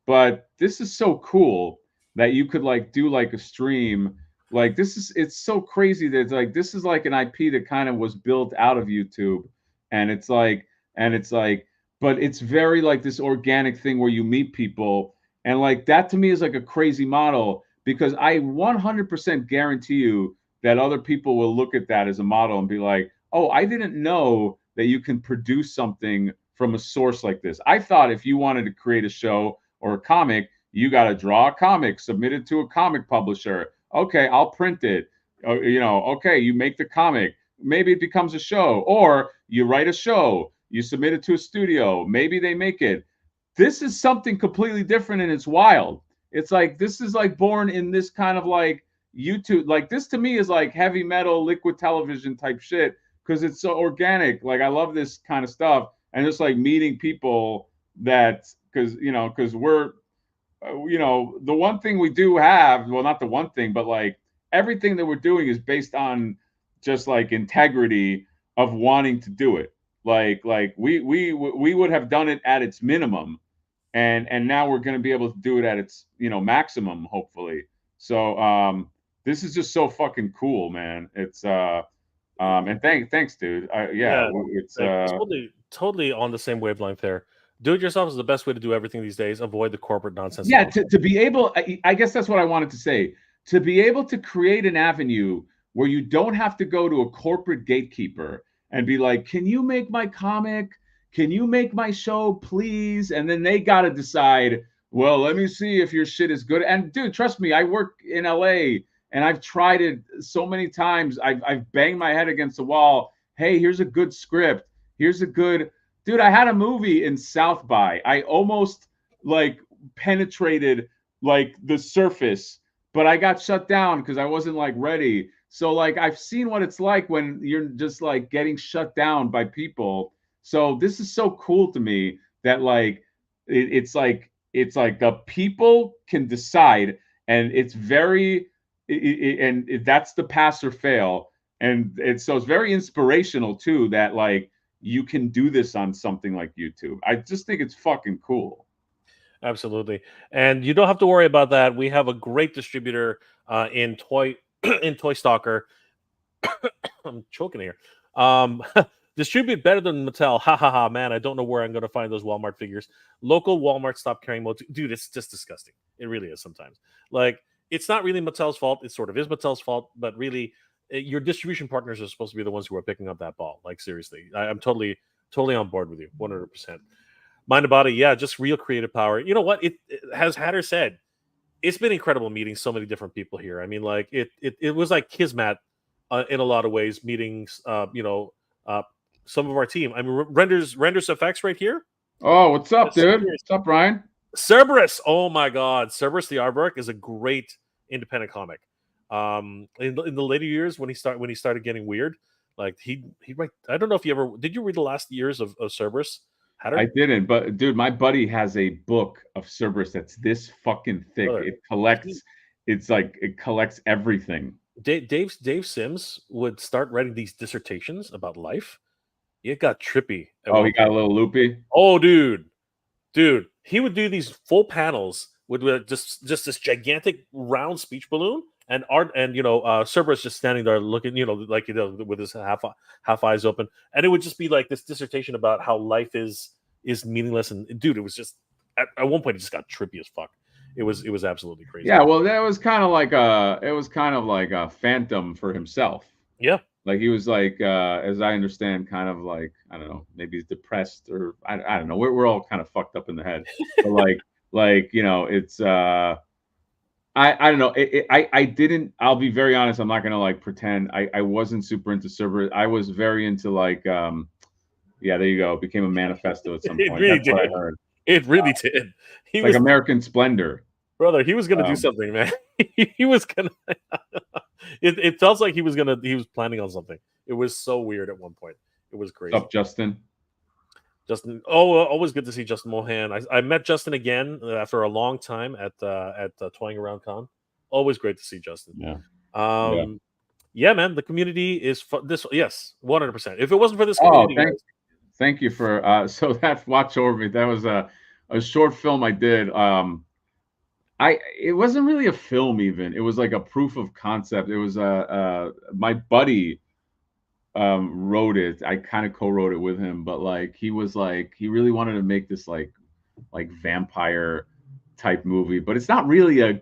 But this is so cool that you could like do like a stream. Like this is it's so crazy that it's like this is like an IP that kind of was built out of YouTube. And it's like, but it's very like this organic thing where you meet people. And like that to me is like a crazy model because I 100% guarantee you that other people will look at that as a model and be like, oh, I didn't know that you can produce something from a source like this. I thought if you wanted to create a show or a comic, you got to draw a comic, submit it to a comic publisher. Okay, I'll print it. Okay, you make the comic. Maybe it becomes a show, or you write a show, you submit it to a studio. Maybe they make it. This is something completely different and it's wild. It's like this is like born in this kind of like YouTube. Like this to me is like heavy metal, liquid television type shit because it's so organic. Like I love this kind of stuff and just like meeting people that because we're the one thing we do have, well, not the one thing, but like everything that we're doing is based on just like integrity of wanting to do it. Like we would have done it at its minimum, and now we're going to be able to do it at its maximum, hopefully. So this is just so fucking cool, man. It's and thanks, dude. Yeah, yeah, it's like, totally on the same wavelength there. Do it yourself is the best way to do everything these days. Avoid the corporate nonsense. yeah, to be able, I guess that's what I wanted to say. To be able to create an avenue where you don't have to go to a corporate gatekeeper and be like, can you make my comic? Can you make my show, please? And then they got to decide, well, let me see if your shit is good. And dude, trust me, I work in LA and I've tried it so many times. I've banged my head against the wall. Hey, here's a good script. Here's a good, dude, I had a movie in South by. I almost like penetrated like the surface, but I got shut down because I wasn't like ready. So like I've seen what it's like when you're just like getting shut down by people. So this is so cool to me that like it's like the people can decide, and it's very that's the pass or fail, and so it's very inspirational too that like you can do this on something like YouTube. I just think it's fucking cool. Absolutely, and you don't have to worry about that. We have a great distributor in toy in Toy Stalker. I'm choking here. Um, distribute better than Mattel. Ha ha ha, man! I don't know where I'm going to find those Walmart figures. Local Walmart stopped carrying MOTU. Dude, it's just disgusting. It really is sometimes. Like it's not really Mattel's fault. It sort of is Mattel's fault, but really, your distribution partners are supposed to be the ones who are picking up that ball. Like seriously, I'm totally on board with you, 100%. Mind and body, yeah, just real creative power. You know what? It has Hatter said. It's been incredible meeting so many different people here. I mean, like it was like kismet in a lot of ways. Meetings, some of our team. I mean, renders effects right here. Oh, what's up, dude? What's up, Ryan? Cerberus. Oh my God, Cerberus the artwork is a great independent comic. In the later years when he started getting weird, like he write. I don't know if you ever did. You read the last years of Cerberus? I didn't, but dude, my buddy has a book of Cerberus that's this fucking thick. Brother, It collects. It's like it collects everything. Dave Sims would start writing these dissertations about life. It got trippy. Oh, he got a little loopy. Oh, dude, he would do these full panels with just this gigantic round speech balloon, and Cerberus just standing there looking, like with his half eyes open, and it would just be like this dissertation about how life is meaningless. And dude, it was just at one point it just got trippy as fuck. It was absolutely crazy. Yeah, well, that was kind of like a phantom for himself. Yeah. Like he was like, as I understand, kind of like, I don't know, maybe he's depressed, or I don't know. We're all kind of fucked up in the head, but it's I don't know. I didn't. I'll be very honest. I'm not gonna like pretend. I wasn't super into Cerberus. I was very into like yeah, there you go. It became a manifesto at some It point. really That's what I did. heard. It really did. He Like was American Splendor. brother. He was gonna do Um, something, man. He was gonna. It felt like he was planning on something. It was so weird at one point. It was what's crazy. up, Justin? Justin, always good to see Justin Mohan. I met Justin again after a long time at Toying Around Con. Always great to see Justin. Yeah. Yeah, man. The community is this. Yes, 100%. If it wasn't for this Oh, community, guys, thank you for so that Watch Over Me. That was a short film I did. It wasn't really a film even. It was like a proof of concept. It was my buddy wrote it. I kind of co-wrote it with him, but like he really wanted to make this like vampire type movie, but it's not really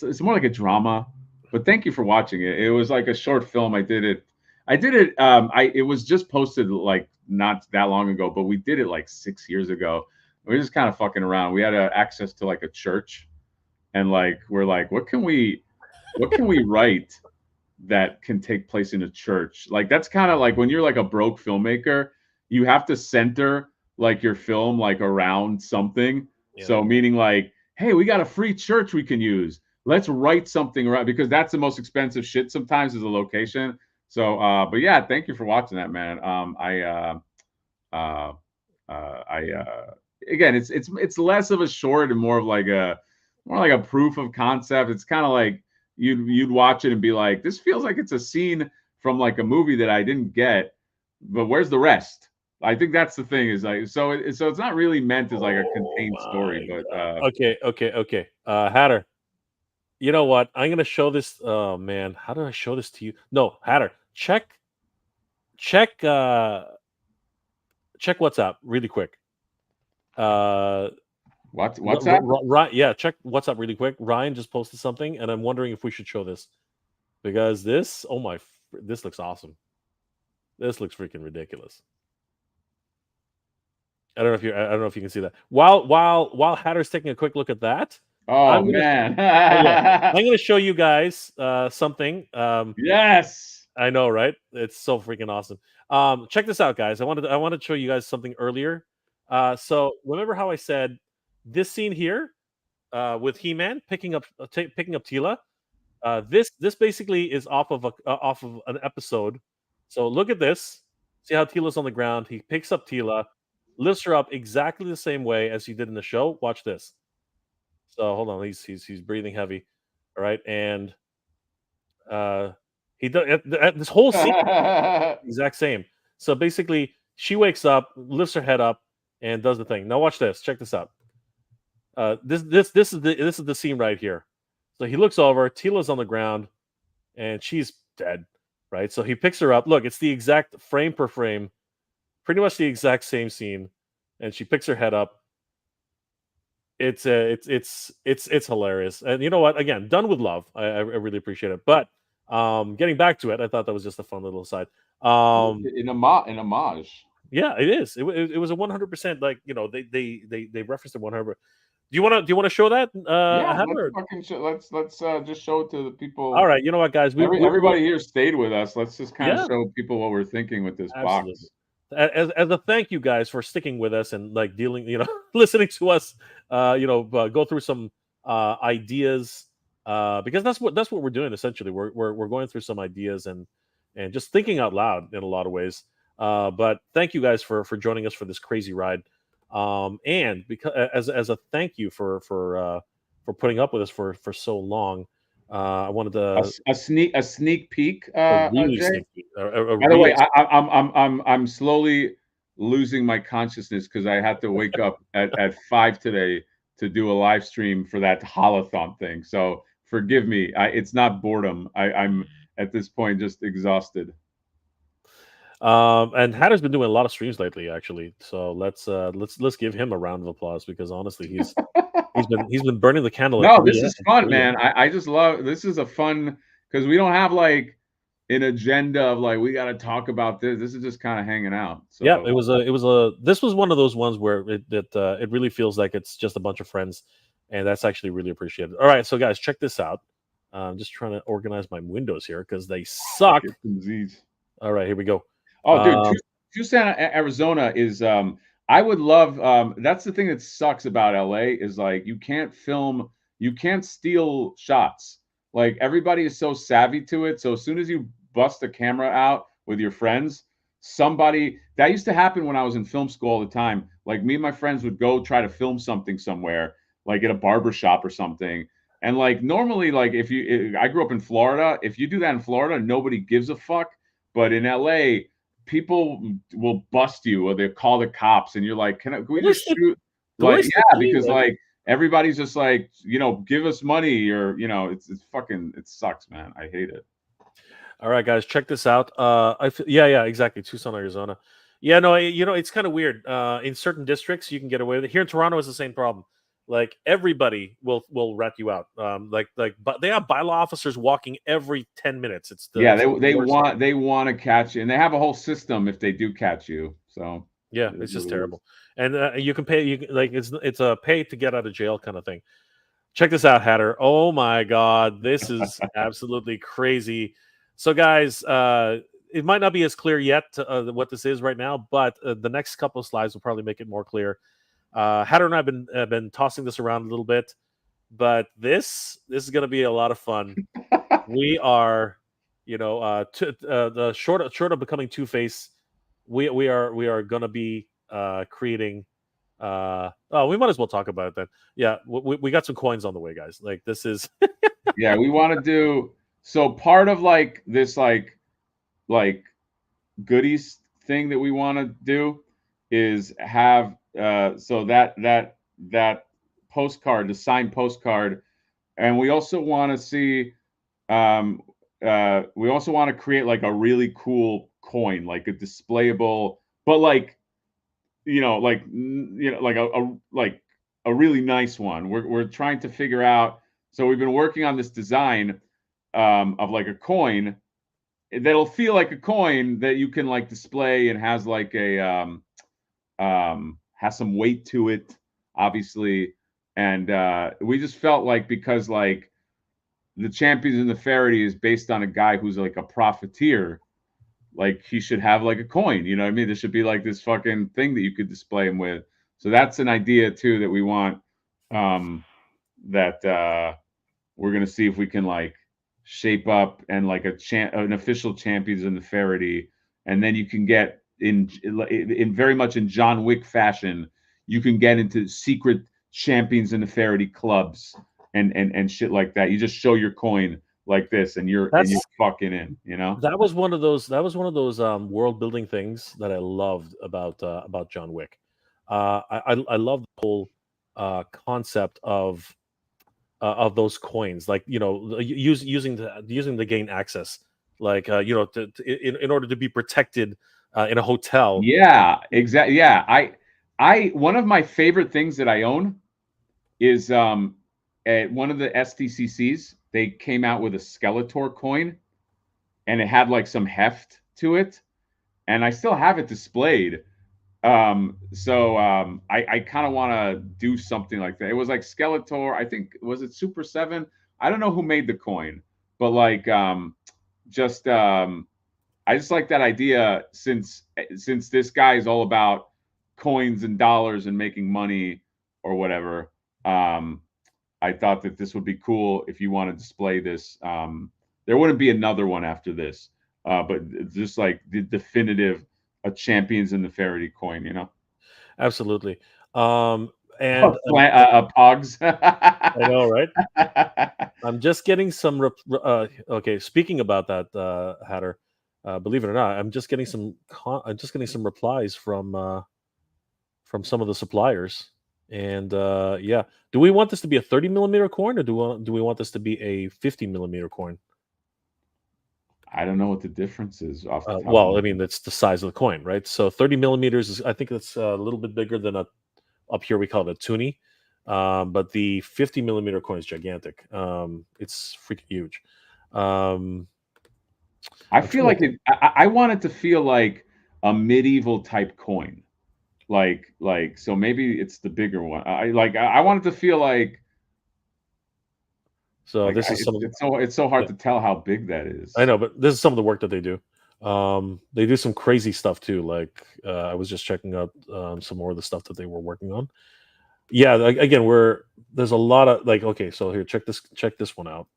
it's more like a drama. But thank you for watching it. It was like a short film. I did it. It was just posted like not that long ago, but we did it like 6 years ago. We were just kind of fucking around. We had access to like a church, and like we're like, what can we write that can take place in a church? Like that's kind of like when you're like a broke filmmaker, you have to center like your film like around something. yeah. So meaning like, hey, we got a free church we can use. Let's write something around, because that's the most expensive shit sometimes is a location. So but yeah, thank you for watching that, man. Again, it's less of a short and more of like a proof of concept. It's kind of like you'd watch it and be like, this feels like it's a scene from like a movie that I didn't get, but where's the rest? I think that's the thing, is like, so it's not really meant as like a contained story, but okay. Hatter, you know what? I'm gonna show this. Oh man, how do I show this to you? No, Hatter, check WhatsApp really quick. what's that? Right, yeah, check WhatsApp really quick. Ryan just posted something, and I'm wondering if we should show this because this. Oh my, this looks awesome. This looks freaking ridiculous. I don't know if you can see that. While Hatter's taking a quick look at that, Oh man. I'm going to show you guys something. Yes. I know, right? It's so freaking awesome. Check this out, guys. I wanted to show you guys something earlier. So remember how I said this scene here with He-Man picking up Teela? This basically is off of an episode. So look at this. See how Teela's on the ground. He picks up Teela, lifts her up exactly the same way as he did in the show. Watch this. So hold on, he's breathing heavy. All right, and he does this whole scene exact same. So basically, she wakes up, lifts her head up, and does the thing. Now watch this. Check this out. This is the scene right here. So he looks over. Teela's on the ground, and she's dead. Right. So he picks her up. Look, it's the exact frame per frame, pretty much the exact same scene, and she picks her head up. It's hilarious, and you know what? Again, done with love. I really appreciate it. But getting back to it, I thought that was just a fun little aside. In homage. Yeah, it is. It was a 100%. Like they referenced it 100. Do you want to show that? Yeah, let's just show it to the people. All right, you know what, guys? Everybody here stayed with us. Let's just kind of show people what we're thinking with this Absolutely. box. As a thank you, guys, for sticking with us and like dealing, listening to us, go through some ideas, because that's what we're doing essentially. We're going through some ideas and just thinking out loud in a lot of ways. But thank you guys for joining us for this crazy ride. And because as a thank you for putting up with us for so long, I wanted to a sneak peek. a really Jay? sneak peek, By the way, I'm slowly losing my consciousness because I had to wake up at 5 today to do a live stream for that holothon thing. So Forgive me. It's not boredom. I'm at this point just exhausted. And Hatter's been doing a lot of streams lately, actually. So let's give him a round of applause because honestly, he's been burning the candle at No, this is fun, 3 a.m. man. I just love this is a fun because we don't have like an agenda of like we got to talk about this. This is just kind of hanging out. Yeah, So this was one of those ones where it really feels like it's just a bunch of friends, and that's actually really appreciated. All right, so guys, check this out. I'm just trying to organize my windows here because they suck. get some Z's. All right, here we go. Oh, dude, Um, Tucson, Arizona is. I would love. That's the thing that sucks about LA is like you can't film, you can't steal shots. Like everybody is so savvy to it. So as soon as you bust a camera out with your friends, somebody that used to happen when I was in film school all the time. Like me and my friends would go try to film something somewhere, like at a barber shop or something. And like normally, like I grew up in Florida. If you do that in Florida, nobody gives a fuck. But in LA, people will bust you or they call the cops and you're like, can we just shoot? Like, yeah, because like everybody's just like, give us money or, it's fucking, it sucks, man. I hate it. all right, guys, check this out. Yeah, exactly. Tucson, Arizona. Yeah, no, it's kind of weird. In certain districts, you can get away with it. Here in Toronto, is the same problem. Like everybody will rat you out. But they have bylaw officers walking every 10 minutes. It's the they worst. want to catch you, and they have a whole system if they do catch you. So yeah, it's just terrible. And you can pay. It's a pay to get out of jail kind of thing. Check this out, Hatter. Oh my God, this is absolutely crazy. So, guys, it might not be as clear yet what this is right now, but the next couple of slides will probably make it more clear. Hatter and I have been tossing this around a little bit, but this is going to be a lot of fun. We are, the short of becoming Two-Face, we are going to be creating. We might as well talk about it then. Yeah, we got some coins on the way, guys. Like this is. Yeah, we want to do so. Part of like this like goodies thing that we want to do is have so that postcard, the signed postcard, and we also want to see we also want to create like a really cool coin, like a displayable, but like like a really nice one. We're trying to figure out. So we've been working on this design of like a coin that'll feel like a coin that you can like display and has like a has some weight to it, obviously. And we just felt like because like the Champions in the Faraday is based on a guy who's like a profiteer, like he should have like a coin. You know what I mean? There should be like this fucking thing that you could display him with. So that's an idea too that we want. That we're gonna see if we can like shape up and like an official Champions in the Faraday, and then you can get in very much in John Wick fashion. You can get into secret Champions in the Faraday clubs and shit like that. You just show your coin like this, and you're fucking in. That was one of those. World building things that I loved about John Wick. I love the whole concept of those coins, like using to gain access, like in order to be protected in a hotel. Yeah, exactly. Yeah, I one of my favorite things that I own is at one of the STCCs. They came out with a Skeletor coin, and it had like some heft to it, and I still have it displayed. I kind of want to do something like that. It was like Skeletor, I think, was it Super 7? I don't know who made the coin, but like I just like that idea since this guy is all about coins and dollars and making money or whatever. I thought that this would be cool if you want to display this. There wouldn't be another one after this, but just like the definitive a Champions in the Faraday coin, Absolutely. Pogs. I know, right? I'm just getting some. Okay, speaking about that, Hatter, believe it or not, I'm just getting some. I'm just getting some replies from some of the suppliers. And yeah, do we want this to be a 30 millimeter coin, or do we want this to be a 50 millimeter coin? I don't know what the difference is off the top of Well, my I mean, head. that's the size of the coin, right? So 30 millimeters is, I think that's a little bit bigger than a, up here we call it a toonie. But the 50 millimeter coin is gigantic. It's freaking huge. Um, I I'm feel trying to like think. I want it to feel like a medieval type coin. So maybe it's the bigger one. I want it to feel So this is it's some of, it's so hard yeah, to tell how big that I is. know, but this is some of the work that they do. They do some crazy stuff too. Like I was just checking out some more of the stuff that they were working on. Yeah, again, there's a lot of like. Okay, so here, check this one out.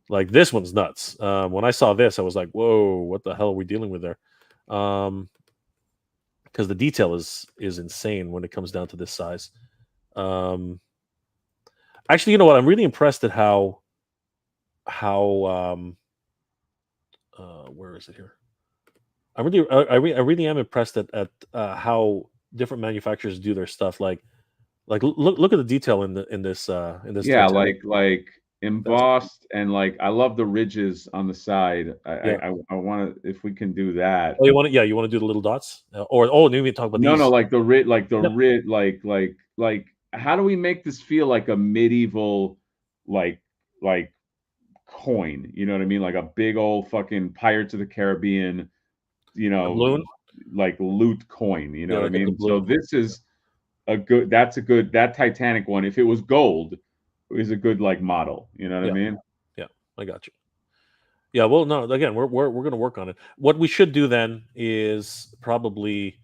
Like this one's nuts. When I saw this, I was like, "Whoa, what the hell are we dealing with there?" Um, because the detail is insane when it comes down to this size. Um, actually, you know what? I'm really impressed at how where is it here? I really am impressed at how different manufacturers do their stuff. Like look at the detail in this Yeah, Titanic. That's embossed, and I love the ridges on the side. yeah. I want to, if we can do that. Oh, you want to, yeah, you want to do the little dots, or oh, maybe talk about No, no, these. Yep. how do we make this feel like a medieval, like like coin? You know what I mean? Like a big old fucking Pirates of the Caribbean, you A know, balloon. like loot coin. You know Yeah, what I like a mean? So doubloon. this is that Titanic one. If it was gold, is a good model. You know what I Yeah, mean? yeah, I got you. Yeah, well, no, again, we're gonna work on it. What we should do then is probably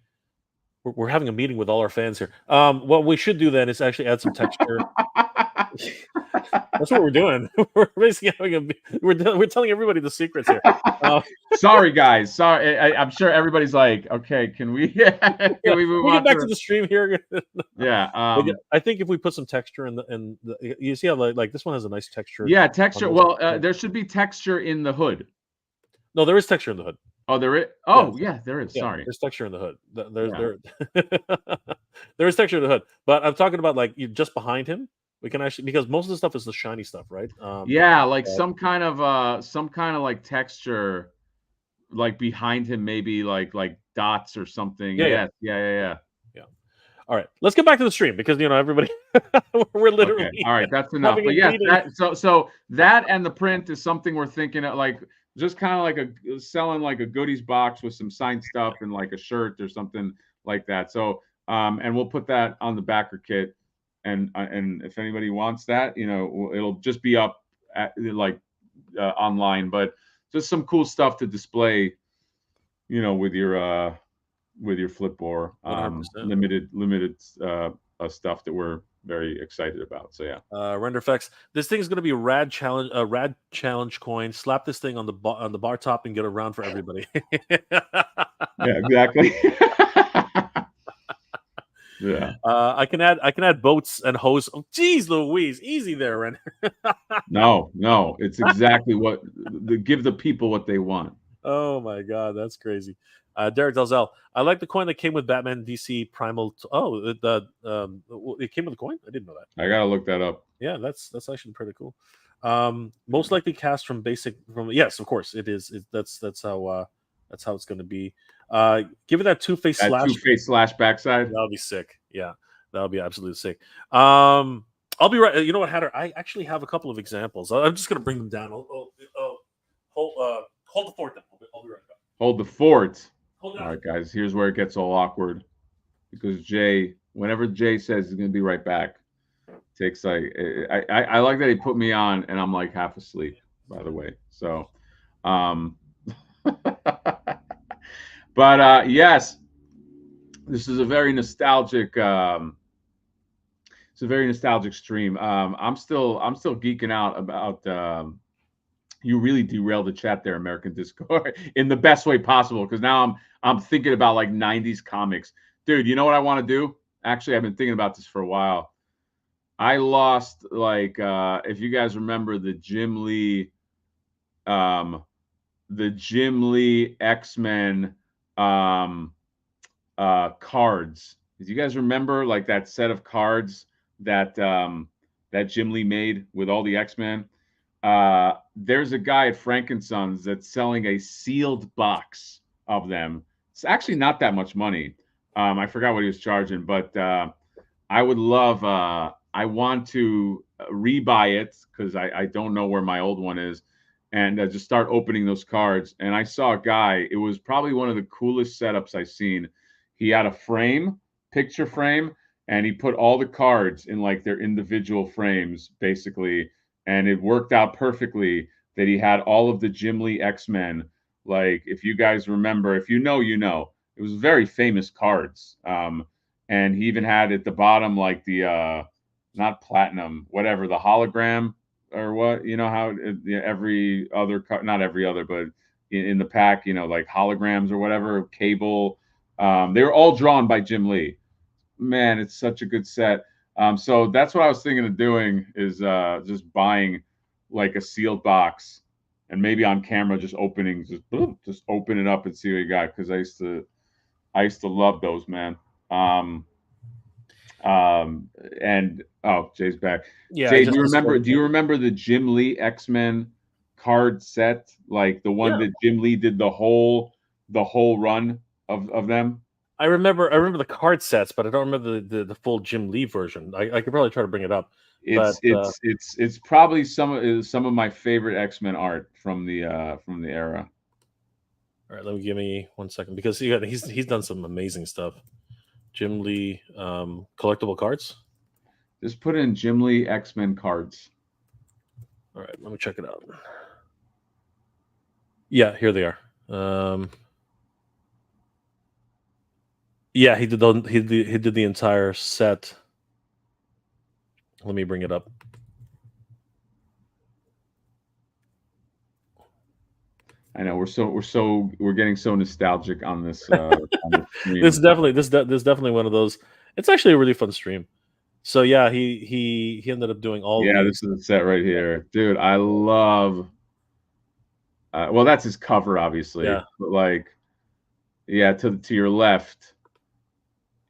we're having a meeting with all our fans here. What we should do then is actually add some texture. That's what we're doing. We're basically having we're telling everybody the secrets here. Uh, Sorry, guys. Sorry. I'm sure everybody's like, okay, can we can yeah, we move we get on to back to the stream here. yeah. Like, I think if we put some texture you see how like this one has a nice texture Yeah, on texture. this. Well, Yeah. there should be texture in the hood. No, there is texture in the hood. Oh, there is. Yeah, Oh, yeah, there is. yeah, Sorry. there's texture in the hood. Yeah. There is texture in the hood, but I'm talking about like you just behind him. We can actually, because most of the stuff is the shiny stuff, right? Yeah, like But some kind of texture behind him, maybe dots or something. yeah, yeah, Yes. Yeah, yeah, yeah. yeah. All right, let's get back to the stream because everybody, we're Okay. literally All right, that's enough. having a But yes, meeting. that and the print is something we're thinking of, just kind of selling a goodies box with some signed stuff and a shirt or something like that. So and we'll put that on the backer kit, and if anybody wants that, it'll just be up at, online, but just some cool stuff to display, with your Flipboard, 100%. limited stuff that we're very excited about. So yeah. Render effects. This thing is going to be a rad challenge coin. Slap this thing on the bar top and get around for everybody. Yeah, exactly. Yeah. I can add boats and hose. Oh, geez, Louise, easy there, Render. No, no, it's exactly give the people what they want. Oh my god, that's crazy. Derek Dalzell, I like the coin that came with Batman DC Primal. It came with the coin. I didn't know that. I gotta look that up. Yeah, that's actually pretty cool. Most likely cast from basic. From yes, of course it is. That's how it's going to be. Give it that two-face That slash. two-face slash backside. That'll be sick. Yeah, that'll be absolutely sick. I'll be right. You know what, Hatter? I actually have a couple of examples. I'm just gonna bring them down. Hold the fort. Then I'll be right back. Hold the fort. Hold All down. right, guys. Here's where it gets all awkward because whenever Jay says he's gonna be right back, takes I like that he put me on and I'm half asleep. By the way, so but yes, this is a very nostalgic. It's a very nostalgic stream. I'm still geeking out about. You really derailed the chat there, American Discord, in the best way possible. Because now I'm thinking about '90s comics, dude. You know what I want to do? Actually, I've been thinking about this for a while. I lost if you guys remember the Jim Lee X-Men cards. Do you guys remember like that set of cards that that Jim Lee made with all the X-Men? There's a guy at Frankensons that's selling a sealed box of them. It's actually not that much money. I forgot what he was charging, but I would love. I want to rebuy it because I don't know where my old one is, and just start opening those cards. And I saw a guy. It was probably one of the coolest setups I've seen. He had a frame, picture frame, and he put all the cards in like their individual frames, basically. And it worked out perfectly that he had all of the Jim Lee X-Men. Like, if you guys remember, if you know, you know. It was very famous cards. And he even had at the bottom like the not platinum, whatever, the hologram or what, you know how every other card, not every other, but in the pack, you know, like holograms or whatever, cable. They were all drawn by Jim Lee. Man, it's such a good set. So that's what I was thinking of doing is just buying like a sealed box and maybe on camera just opening, just open it up and see what you got. Because I used to love those, man. And oh, Jay's back. Yeah, Jay, do you remember the Jim Lee X-Men card set? Like the one that Jim Lee did the whole run of them? I remember the card sets, but I don't remember the full Jim Lee version. I could probably try to bring it up. It's probably some of my favorite X-Men art from the era. All right, give me 1 second because he's done some amazing stuff. Jim Lee collectible cards. Just put in Jim Lee X-Men cards. All right, let me check it out. Yeah, here they are. Yeah, he did the entire set. Let me bring it up. I know we're getting so nostalgic on this. On this stream. This is definitely one of those. It's actually a really fun stream. So yeah, he ended up doing all. Yeah, this is the set right here, dude. I love. Well, that's his cover, obviously. Yeah. But like, yeah, to your left,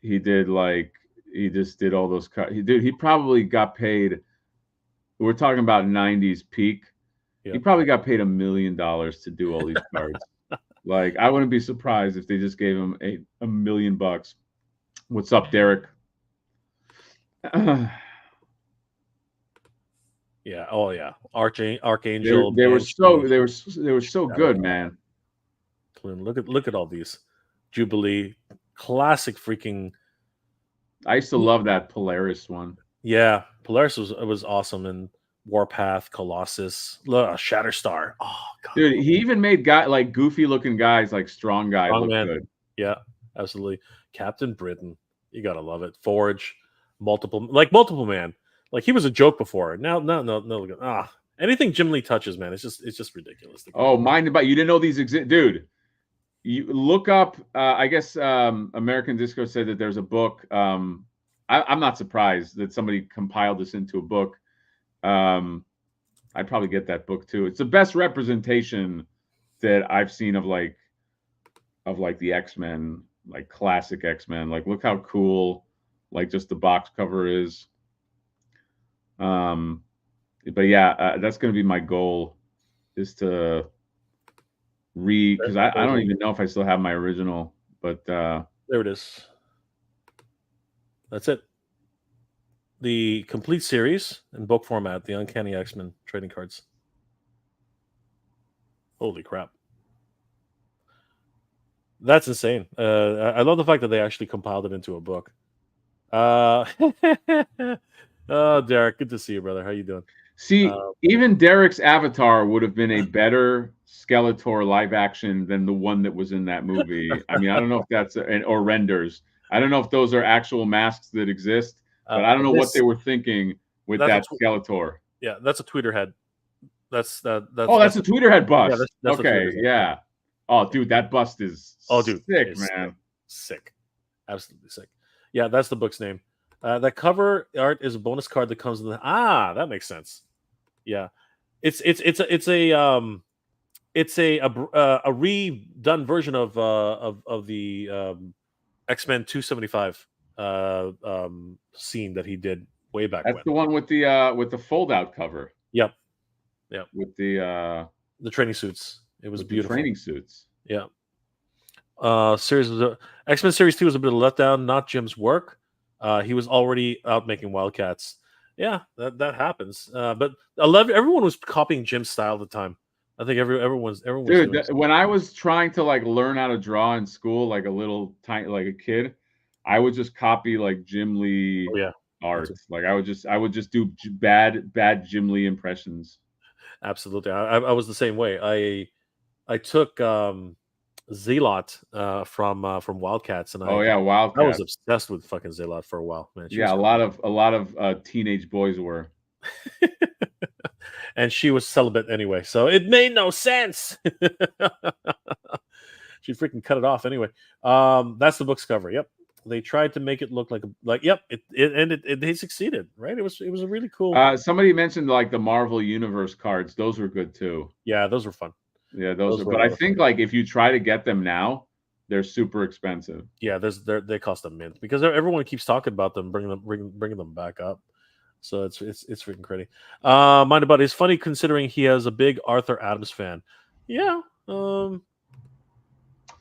he just did all those cuts. He probably got paid. We're talking about '90s peak. Yeah. He probably got paid $1 million to do all these cards. Like, I wouldn't be surprised if they just gave him $1 million. What's up, Derek? Yeah. Oh yeah. Archangel. They were so good, man. Look at all these. Jubilee, classic freaking. I used to love that Polaris one. Yeah, Polaris was awesome, and Warpath, Colossus, Shatterstar. Oh god, dude, he even made like goofy looking guys, like strong guys, look good. Yeah, absolutely. Captain Britain, you gotta love it. Forge, multiple man. Like he was a joke before. Now, no. Anything Jim Lee touches, man, it's just ridiculous. Oh, mind about you didn't know these exist, dude. You look up. I guess American Disco said that there's a book. I'm not surprised that somebody compiled this into a book. I'd probably get that book too. It's the best representation that I've seen of the X-Men, like classic X-Men. Like, look how cool, like, just the box cover is. But yeah, that's going to be my goal, is to because I don't even know if I still have my original, but there it is. That's it. The complete series in book format, the Uncanny X-Men trading cards. Holy crap. That's insane. I love the fact that they actually compiled it into a book. Oh, Derek, good to see you, brother. How you doing? See, even Derek's avatar would have been a better Skeletor live action than the one that was in that movie. I mean, I don't know if that's or renders. I don't know if those are actual masks that exist. But I don't know what they were thinking with that Skeletor. Yeah, that's a tweeter head. That's a tweeter head bust. Yeah, that's okay, yeah. Oh, dude, that bust is sick, man. Sick. Absolutely sick. Yeah, that's the book's name. That cover art is a bonus card that comes in the that makes sense. Yeah. It's a redone version of the X-Men 275 scene that he did way back That's when. the one with the fold out cover. Yep, yep. With The training suits. It was the beautiful. training suits. Yeah. Series was X-Men Series 2 was a bit of a letdown. Not Jim's work. He was already out making Wildcats. Yeah, that happens. But everyone was copying Jim's style at the time. I think everyone was Dude, doing when I was trying to like learn how to draw in school, like a little tiny, like a kid, I would just copy like Jim Lee Oh yeah, art. Like I would just do bad Jim Lee impressions. absolutely. I was the same way. I took Zelot from Wildcats, and Oh yeah, I was Wildcat. obsessed with fucking Zelot for a while, man. She Yeah, was a lot of teenage boys were. and she was celibate anyway, so it made no sense. She freaking cut it off anyway. That's the book's cover. Yep, they tried to make it look like yep, they succeeded, right? It was a really cool. Somebody mentioned like the Marvel Universe cards; those were good too. Yeah, those were fun. Yeah, those are. were a But I lot of think fun. like if you try to get them now, they're super expensive. Yeah, they cost a mint because everyone keeps talking about them, bringing them back up. So it's freaking crazy. Mind about it's funny considering he has a big Arthur Adams fan. Yeah,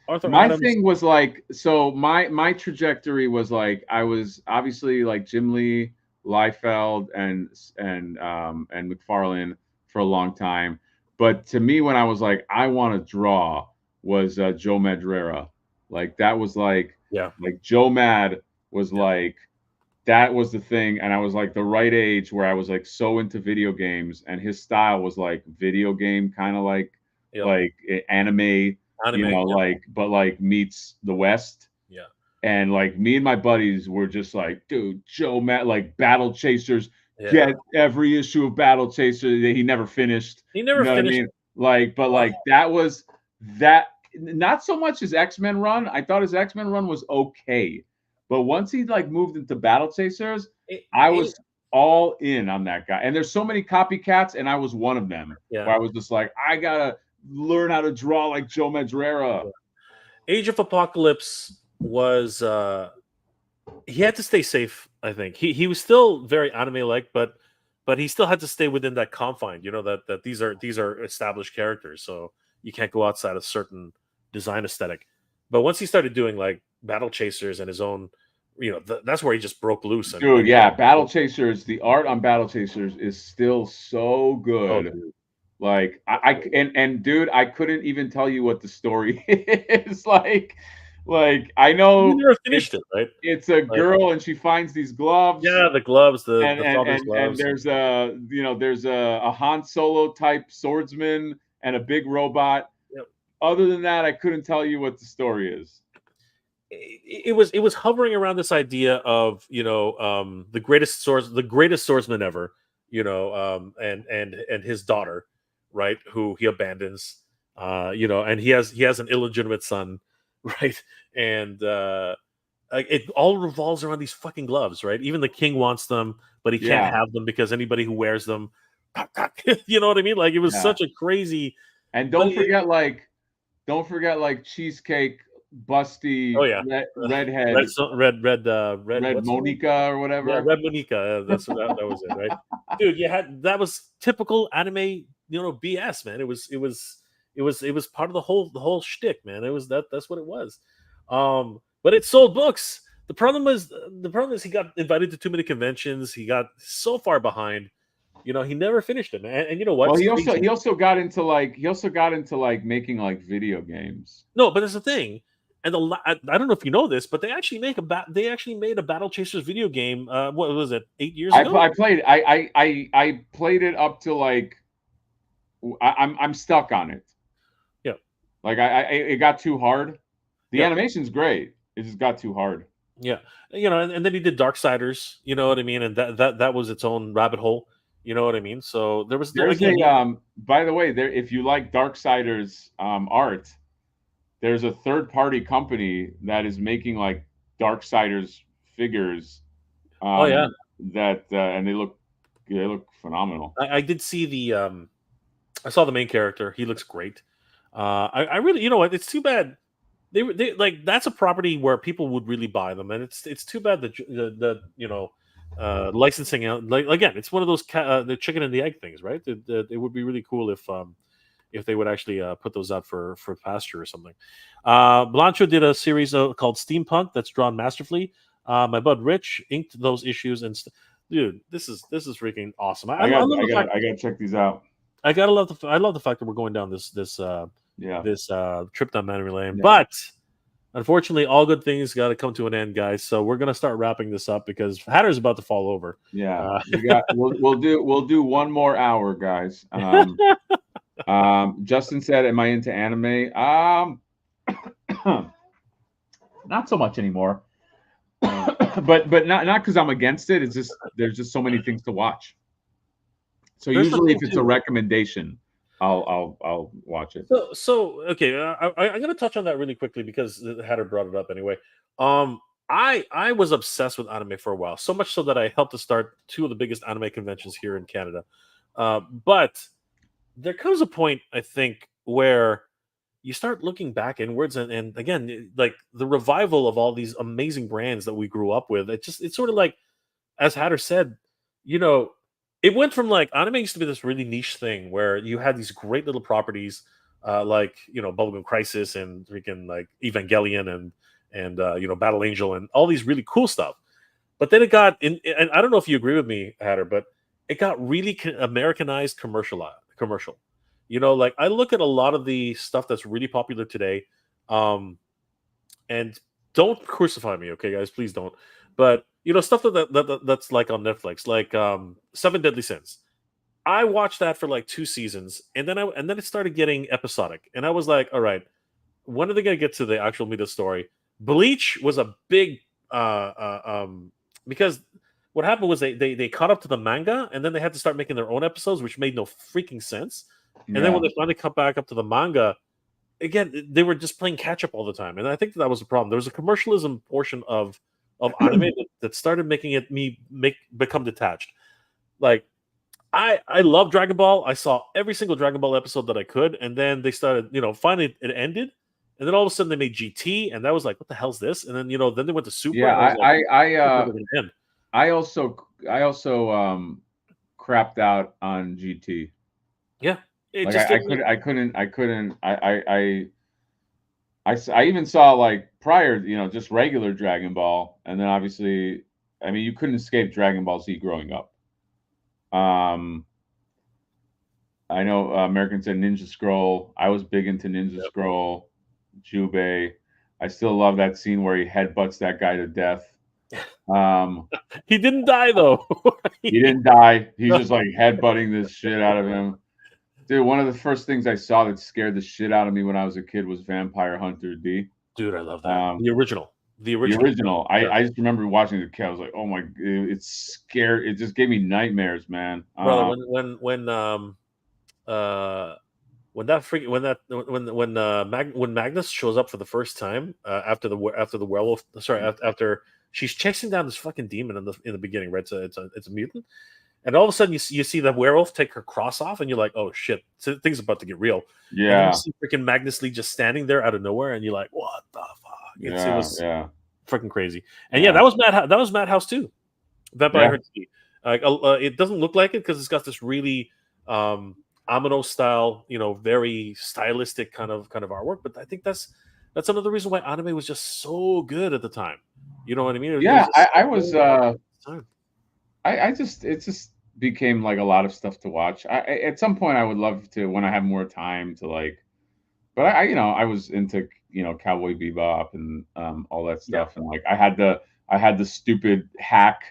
Arthur My Adams. thing was like, so my trajectory was like, I was obviously like Jim Lee, Liefeld, and McFarlane for a long time. But to me, when I was like, I want to draw, was Joe Madureira. Like that was like Yeah, Joe Mad was like that was the thing, and I was like the right age where I was like so into video games, and his style was like video game kind of yep. anime, Anime. Yep. like but like meets the West. Yeah. And like me and my buddies were just like, dude, Joe Matt, like Battle Chasers, Yeah. get every issue of Battle Chaser that he never finished. He never You know finished. what I mean? Like, but like that was that not so much his X-Men run. I thought his X-Men run was okay. But once he like moved into Battle Chasers, I was all in on that guy. And there's so many copycats, and I was one of them. Yeah. Where I was just like, I gotta learn how to draw like Joe Madureira. Yeah. Age of Apocalypse was he had to stay safe. I think he was still very anime like, but he still had to stay within that confine. You know that these are established characters, so you can't go outside a certain design aesthetic. But once he started doing like Battle Chasers and his own, that's where he just broke loose. Dude, yeah, Battle Chasers. The art on Battle Chasers is still so good. Oh, like and dude, I couldn't even tell you what the story is. Like I know you never finished it, right? It's a girl and she finds these gloves. Yeah, the gloves, and the father's gloves. And there's a Han Solo type swordsman and a big robot. Yep. Other than that, I couldn't tell you what the story is. It was hovering around this idea of the greatest swordsman ever, and his daughter, right, who he abandons, and he has an illegitimate son, right, and it all revolves around these fucking gloves, right? Even the king wants them, but he can't have them because anybody who wears them, you know what I mean? Like it was such a crazy. And don't forget Cheesecake Busty. Oh yeah, redhead, red Monica or whatever. Yeah, Red Monica. That was it, right? Dude, that was typical anime, BS, man. It was part of the whole shtick, man. It was that's what it was. But it sold books. The problem is he got invited to too many conventions. He got so far behind. He never finished it, man. And you know what? Well, he also got into making like video games. No, but there's a thing. And I don't know if you know this, but they actually made a Battle Chasers video game. What was it? 8 years ago. I played it up to like I'm stuck on it. Yeah. Like it got too hard. The animation's great. It just got too hard. Yeah. And then he did Darksiders, you know what I mean? And that was its own rabbit hole. You know what I mean? So there's by the way, if you like Darksiders art, there's a third-party company that is making like Darksiders figures. That and they look phenomenal. I did see I saw the main character. He looks great. I really, it's too bad. they like that's a property where people would really buy them, and it's too bad that licensing out like again, it's one of those the chicken and the egg things, right? It would be really cool if they would actually put those out for pasture or something. Blancho did a series called Steampunk that's drawn masterfully. My bud Rich inked those issues dude, this is freaking awesome. I love the fact I gotta check these out. I gotta love I love the fact that we're going down Yeah. this trip down memory lane. Yeah. But unfortunately, all good things got to come to an end, guys. So we're gonna start wrapping this up because Hatter's about to fall over. Yeah. We'll do one more hour, guys. Justin said, "Am I into anime?" Not so much anymore. but not because I'm against it. It's just there's just so many things to watch. So There's usually, if something it's too. a recommendation, I'll watch it. So okay, I'm gonna touch on that really quickly because Hatter brought it up anyway. I was obsessed with anime for a while, so much so that I helped to start two of the biggest anime conventions here in Canada. But there comes a point, I think, where you start looking back inwards, and again, like the revival of all these amazing brands that we grew up with. It's sort of like, as Hatter said, you know, it went from like anime used to be this really niche thing where you had these great little properties, like Bubblegum Crisis and freaking like Evangelion and Battle Angel and all these really cool stuff. But then it got in, and I don't know if you agree with me, Hatter, but it got really Americanized, commercial. Like I look at a lot of the stuff that's really popular today, um, and don't crucify me, okay, guys, please don't. But stuff that's like on Netflix, like Seven Deadly Sins. I watched that for like 2 seasons, and then it started getting episodic, and I was like, all right, when are they gonna get to the actual meat of the story? Bleach was a big because what happened was they caught up to the manga, and then they had to start making their own episodes, which made no freaking sense. And then Yeah. when they finally cut back up to the manga, again, they were just playing catch up all the time, and I think that was a problem. There was a commercialism portion of anime that started making it become detached. Like I love Dragon Ball. I saw every single Dragon Ball episode that I could, and then they started, finally it ended, and then all of a sudden they made GT, and that was like, what the hell's this? And then then they went to Super, Yeah. and I was like, it's I never gonna end. also crapped out on GT. Yeah, it Like just didn't. I even saw like prior, just regular Dragon Ball, and then obviously, I mean, you couldn't escape Dragon Ball Z growing up. I know American said Ninja Scroll. I was big into Ninja Scroll, Jubei. I still love that scene where he headbutts that guy to death. He didn't die though. He didn't die. He's just like headbutting this shit out of him. Dude, one of the first things I saw that scared the shit out of me when I was a kid was Vampire Hunter D. Dude, I love that. The original. The original. I just remember watching the kid. I was like, oh my, it's scared. It just gave me nightmares, man. Brother, when Magnus shows up for the first time after the werewolf, sorry, after she's chasing down this fucking demon in the beginning, right? It's a mutant, and all of a sudden you see the werewolf take her cross off, and you're like, oh shit, so things about to get real. And then you see freaking Magnus Lee just standing there out of nowhere, and you're like, what the fuck? It was freaking crazy. And that was Madhouse too. Vampire Hunter D. It doesn't look like it because it's got this really Amino style, very stylistic kind of artwork. But I think that's another reason why anime was just so good at the time. You know what I mean? It just became like a lot of stuff to watch. At some point I would love to, when I have more time to like, but I was into Cowboy Bebop and all that stuff, and like I had the stupid hack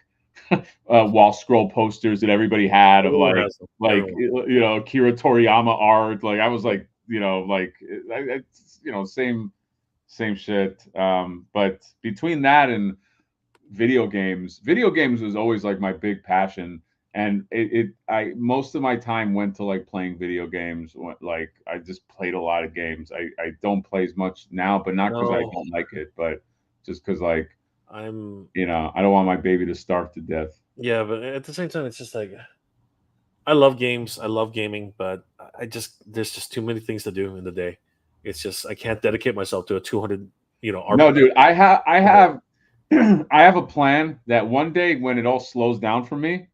wall scroll posters that everybody had of Akira Toriyama art. Like I was like, same shit. But between that and video games was always like my big passion. And I most of my time went to like playing video games. Like I just played a lot of games. I don't play as much now, but not because I don't like it, but just because like I don't want my baby to starve to death. Yeah, but at the same time, it's just like I love games, I love gaming, but there's just too many things to do in the day. It's just I can't dedicate myself to a 200 No, RPM. dude, I have I have a plan that one day when it all slows down for me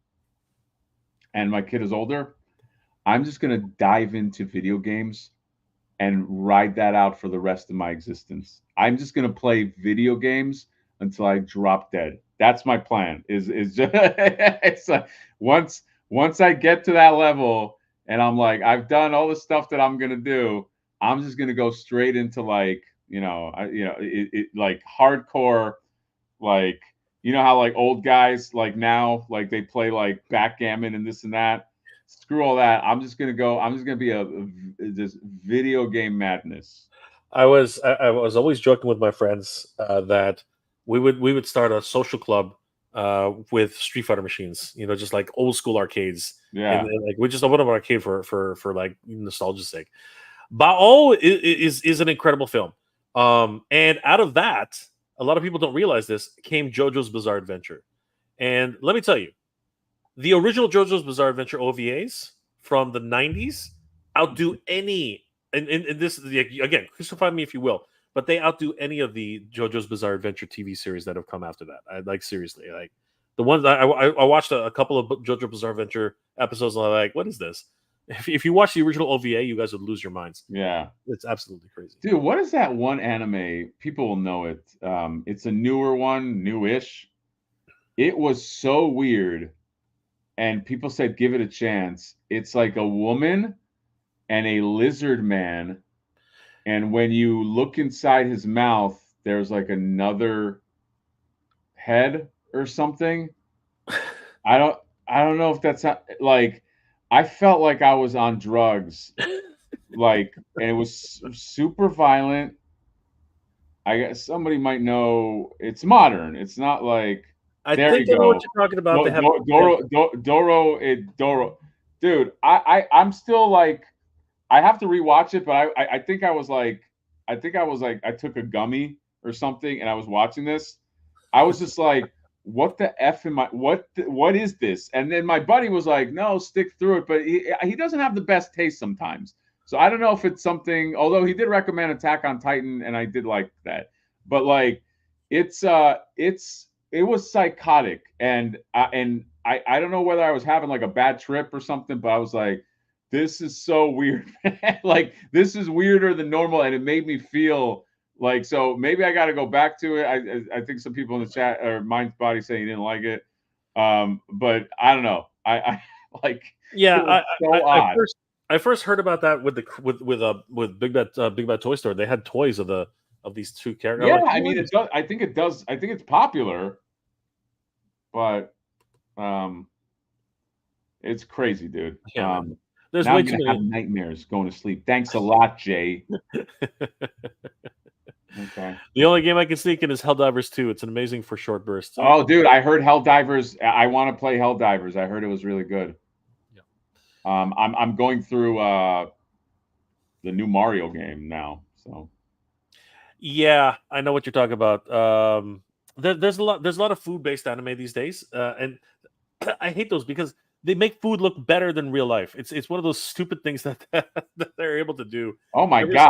and my kid is older, I'm just gonna dive into video games and ride that out for the rest of my existence. I'm just gonna play video games until I drop dead. That's my plan. Is just it's like once I get to that level and I'm like I've done all the stuff that I'm gonna do, I'm just gonna go straight into like like hardcore like how like old guys like now like they play like backgammon and this and that. Screw all that. I'm just gonna be just video game madness. I was always joking with my friends that we would start a social club with Street Fighter machines, just like old school arcades, Yeah. and like we just open up an arcade for like nostalgia's sake. Bao is an incredible film, and out of that, a lot of people don't realize this came JoJo's Bizarre Adventure, and let me tell you, the original JoJo's Bizarre Adventure OVAs from the '90s outdo any. And this again, crucify me if you will, but they outdo any of the JoJo's Bizarre Adventure TV series that have come after that. I like seriously, like the ones I watched a couple of JoJo Bizarre Adventure episodes, and I'm like, what is this? If you watch the original OVA, you guys would lose your minds. Yeah. It's absolutely crazy. Dude, what is that one anime? People will know it. It's a newer one, newish. It was so weird, and people said give it a chance. It's like a woman and a lizard man, and when you look inside his mouth, there's like another head or something. I don't I don't know if that's like I felt like I was on drugs, like, and it was super violent. I guess somebody might know it's modern. It's not like I there think you I know what go. you're talking about. They have Doro. Dude, I'm still like I have to rewatch it, but I think I was like I took a gummy or something and I was watching this. I was just like, what the f am I? What is this? And then my buddy was like, no, stick through it, but he doesn't have the best taste sometimes. So I don't know if it's something. Although he did recommend Attack on Titan, and I did like that, but like it was psychotic, and I don't know whether I was having like a bad trip or something, but I was like, this is so weird. Like this is weirder than normal, and it made me feel like so maybe I got to go back to it. I think some people in the chat or Mind Body saying he didn't like it, but I don't know. I like Yeah, it was so odd. I first heard about that with the with Big Bad Toy Store. They had toys of these two characters. I'm Yeah, like, I what mean is it does. I think it does. I think it's popular, but um, it's crazy, dude. yeah, man. There's Now way I'm too gonna have many. nightmares going to sleep. Thanks a lot, Jay. Okay. The only game I can sneak in is Helldivers 2. It's an amazing for short bursts. Oh, dude, I heard Helldivers. I want to play Helldivers. I heard it was really good. Yeah. I'm going through the new Mario game now. So Yeah, I know what you're talking about. There's a lot of food based anime these days, and I hate those because they make food look better than real life. It's one of those stupid things that that they're able to do. oh my Every s-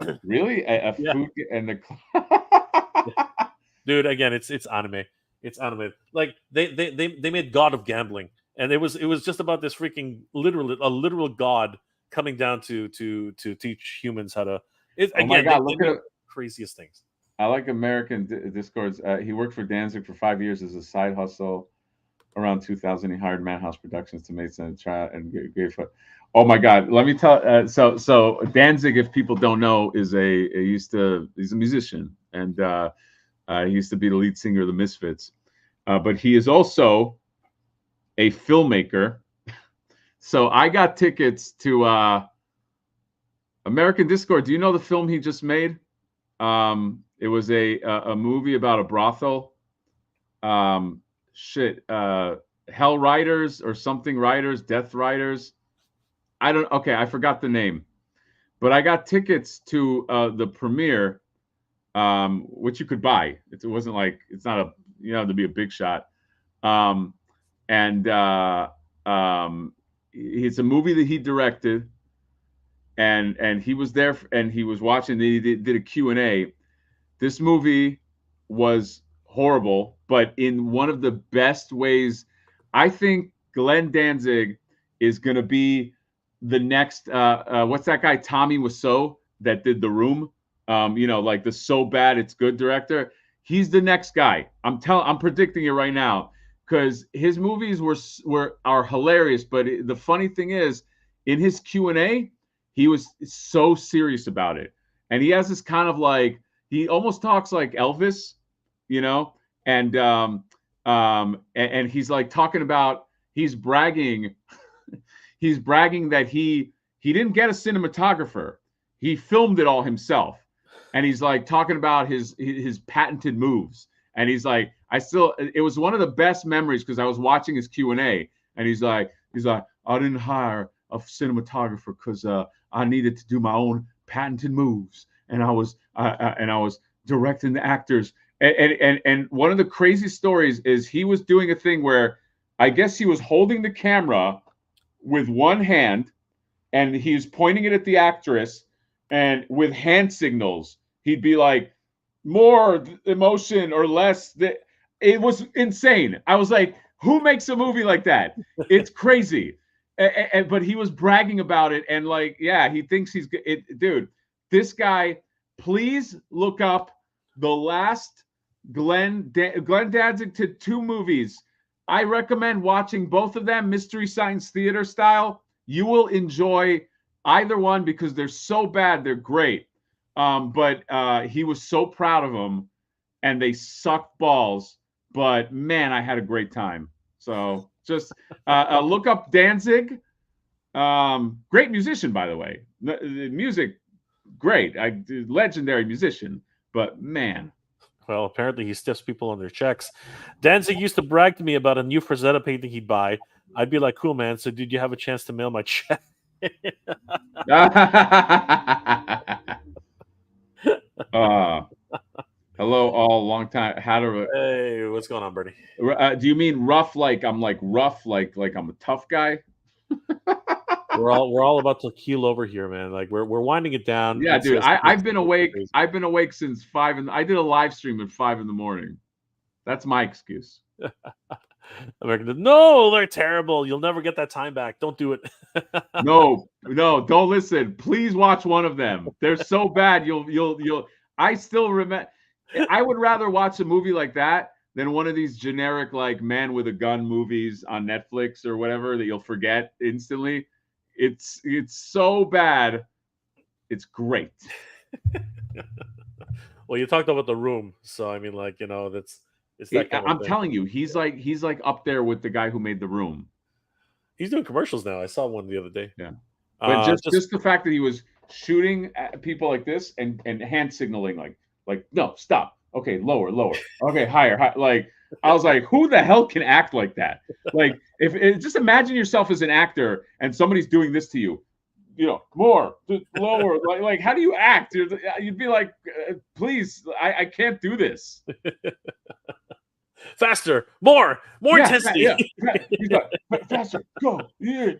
god, really? A yeah, food and the yeah, dude. Again, it's anime. It's anime. Like they made God of Gambling, and it was just about this freaking literal god coming down to teach humans how to. oh my Again, they, god, they look at make it. craziest things. I like American Discords. He worked for Danzig for 5 years as a side hustle. Around 2000, he hired Madhouse Productions to make some try and gave. Oh my God! Let me tell. So Danzig, if people don't know, is he's a musician, and he used to be the lead singer of the Misfits, but he is also a filmmaker. So I got tickets to American Discord. Do you know the film he just made? It was a movie about a brothel. Shit, Hell Riders or something Riders, Death Riders. I don't. Okay, I forgot the name, but I got tickets to the premiere, which you could buy. It wasn't like it's not a to be a big shot. Um, and it's a movie that he directed. and he was there and he was watching. He did a Q&A. This movie was horrible, but in one of the best ways. I think Glenn Danzig is going to be the next. What's that guy Tommy Wiseau that did The Room? Like the so bad it's good director. He's the next guy. I'm predicting it right now because his movies are hilarious. But the funny thing is, in his Q&A, he was so serious about it, and he has this kind of like he almost talks like Elvis, and and he's like talking about he's bragging that he didn't get a cinematographer. He filmed it all himself. And he's like talking about his patented moves. And he's like, it was one of the best memories because I was watching his Q&A and he's like, I didn't hire a cinematographer because I needed to do my own patented moves. And I was directing the actors. And one of the crazy stories is he was doing a thing where I guess he was holding the camera with one hand and he's pointing it at the actress, and with hand signals, he'd be like, more emotion or less. It was insane. I was like, who makes a movie like that? It's crazy. But he was bragging about it. And like, yeah, he thinks he's it. Dude, this guy, please look up the last Glenn Danzig did 2 movies. I recommend watching both of them, Mystery Science Theater style. You will enjoy either one because they're so bad, they're great. But he was so proud of them, and they sucked balls. But man, I had a great time. So just look up Danzig. Great musician, by the way. The music, great. Legendary musician. But man. Well, apparently he stiffs people on their checks. Danzig used to brag to me about a new Frazetta painting he'd buy. I'd be like, cool, man. So did you have a chance to mail my check? Hello, all. Long time. Hey, what's going on, Bernie? Do you mean rough? Like I'm like rough? Like I'm a tough guy? We're all about to keel over here, man. Like we're winding it down. Yeah, dude. I've been awake. I've been awake since 5, and I did a live stream at 5 in the morning. That's my excuse. No, they're terrible. You'll never get that time back. Don't do it. No, don't listen. Please watch one of them. They're so bad. You'll. I still remember. I would rather watch a movie like that than one of these generic like Man with a Gun movies on Netflix or whatever that you'll forget instantly. It's so bad. It's great. Well, you talked about The Room, so I mean, like that's. It's that kind of I'm telling you, he's like up there with the guy who made The Room. He's doing commercials now. I saw one the other day. Yeah, but just the fact that he was shooting at people like this and hand signaling like no, stop. Okay, lower. Okay, higher. Like I was like, who the hell can act like that? Like if just imagine yourself as an actor and somebody's doing this to you. More, lower. like how do you act? You'd be like, please, I can't do this. Faster, more intensity. Yeah. He's like, faster, go. Yeah.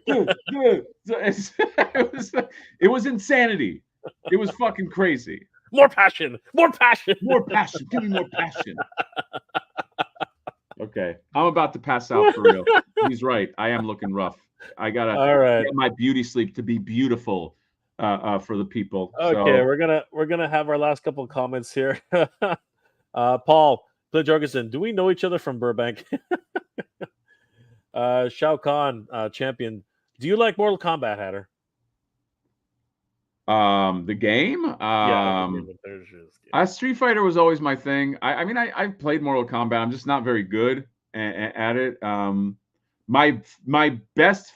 It was insanity. It was fucking crazy. More passion. Give me more passion. Okay, I'm about to pass out for real. He's right. I am looking rough. I gotta get my beauty sleep to be beautiful for the people. Okay, so. we're gonna have our last couple of comments here. Paul Jorgensen, do we know each other from Burbank? Shao Kahn, champion. Do you like Mortal Kombat, Hatter? The game? Street Fighter was always my thing. I mean, I played Mortal Kombat. I'm just not very good at it. My best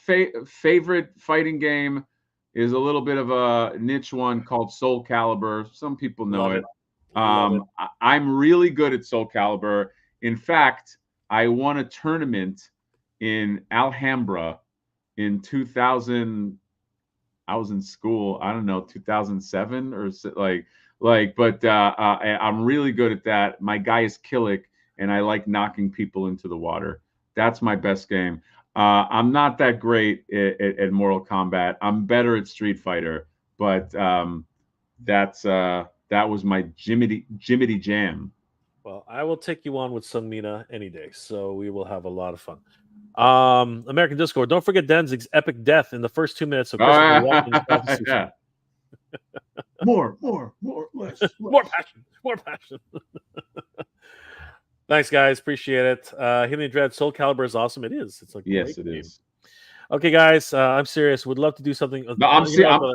favorite fighting game is a little bit of a niche one called Soul Calibur. Some people know it. I'm really good at Soul Calibur. In fact, I won a tournament in Alhambra in 2000. I was in school. I don't know, 2007 or but I'm really good at that. My guy is Killick, and I like knocking people into the water. That's my best game. I'm not that great at Mortal Kombat. I'm better at Street Fighter, but that was my Jimmy jam. Well, I will take you on with some Mina any day, so we will have a lot of fun. American Discord. Don't forget Danzig's epic death in the first 2 minutes of Christopher Walken's prophecy. Yeah. more, less. More passion. Thanks, guys. Appreciate it. Hidden Dread Soul Calibur is awesome. It is. It's like Yes, it is. Okay, guys. I'm serious. Would love to do something. No, I'm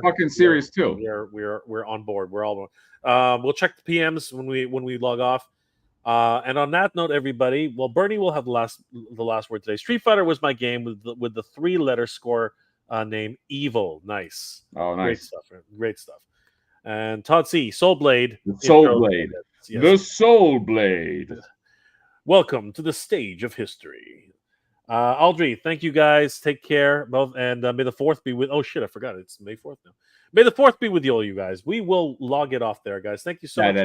fucking serious too. We're on board. We're all on. We'll check the PMs when we log off. And on that note, everybody, well, Bernie will have the last word today. Street Fighter was my game with the 3-letter score name Evil. Nice. Oh, nice. Great stuff. And Todd C. Soul Blade. The Soul Blade. Yes. The Soul Blade. Welcome to the stage of history. Audrey, thank you guys. Take care, both, and may the 4th be with. Oh shit, I forgot. It's May 4th now. May the 4th be with all you guys. We will log it off there, guys. Thank you so much.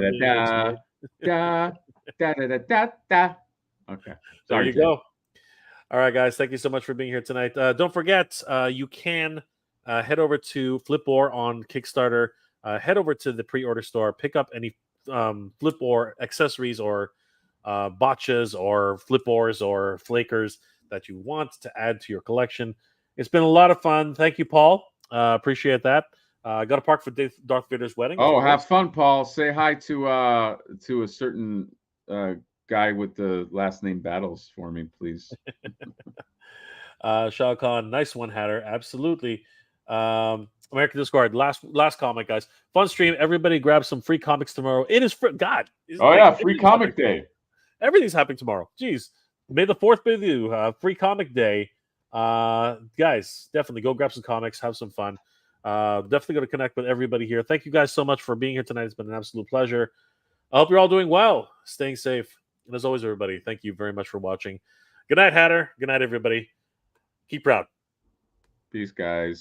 Okay. There you go. All right, guys. Thank you so much for being here tonight. Don't forget, you can head over to Flipboard on Kickstarter. Head over to the pre-order store. Pick up any Flipboard accessories or botches or Flipboards or flakers that you want to add to your collection. It's been a lot of fun. Thank you, Paul. Appreciate that. Got to park for Darth Vader's wedding. Oh, have fun, Paul. Say hi to a certain guy with the last name Battles for me, please. Shao Kahn, nice one, Hatter. Absolutely. American Discord, last comment, guys. Fun stream. Everybody grab some free comics tomorrow. It is free. God. Free comic day. Everything's happening tomorrow. Jeez. May the 4th be with you. Free comic day. Guys, definitely go grab some comics. Have some fun. Definitely going to connect with everybody here. Thank you guys so much for being here tonight. It's been an absolute pleasure. I hope you're all doing well, staying safe. And as always, everybody, thank you very much for watching. Good night, Hatter. Good night, everybody. Keep proud. Peace, guys.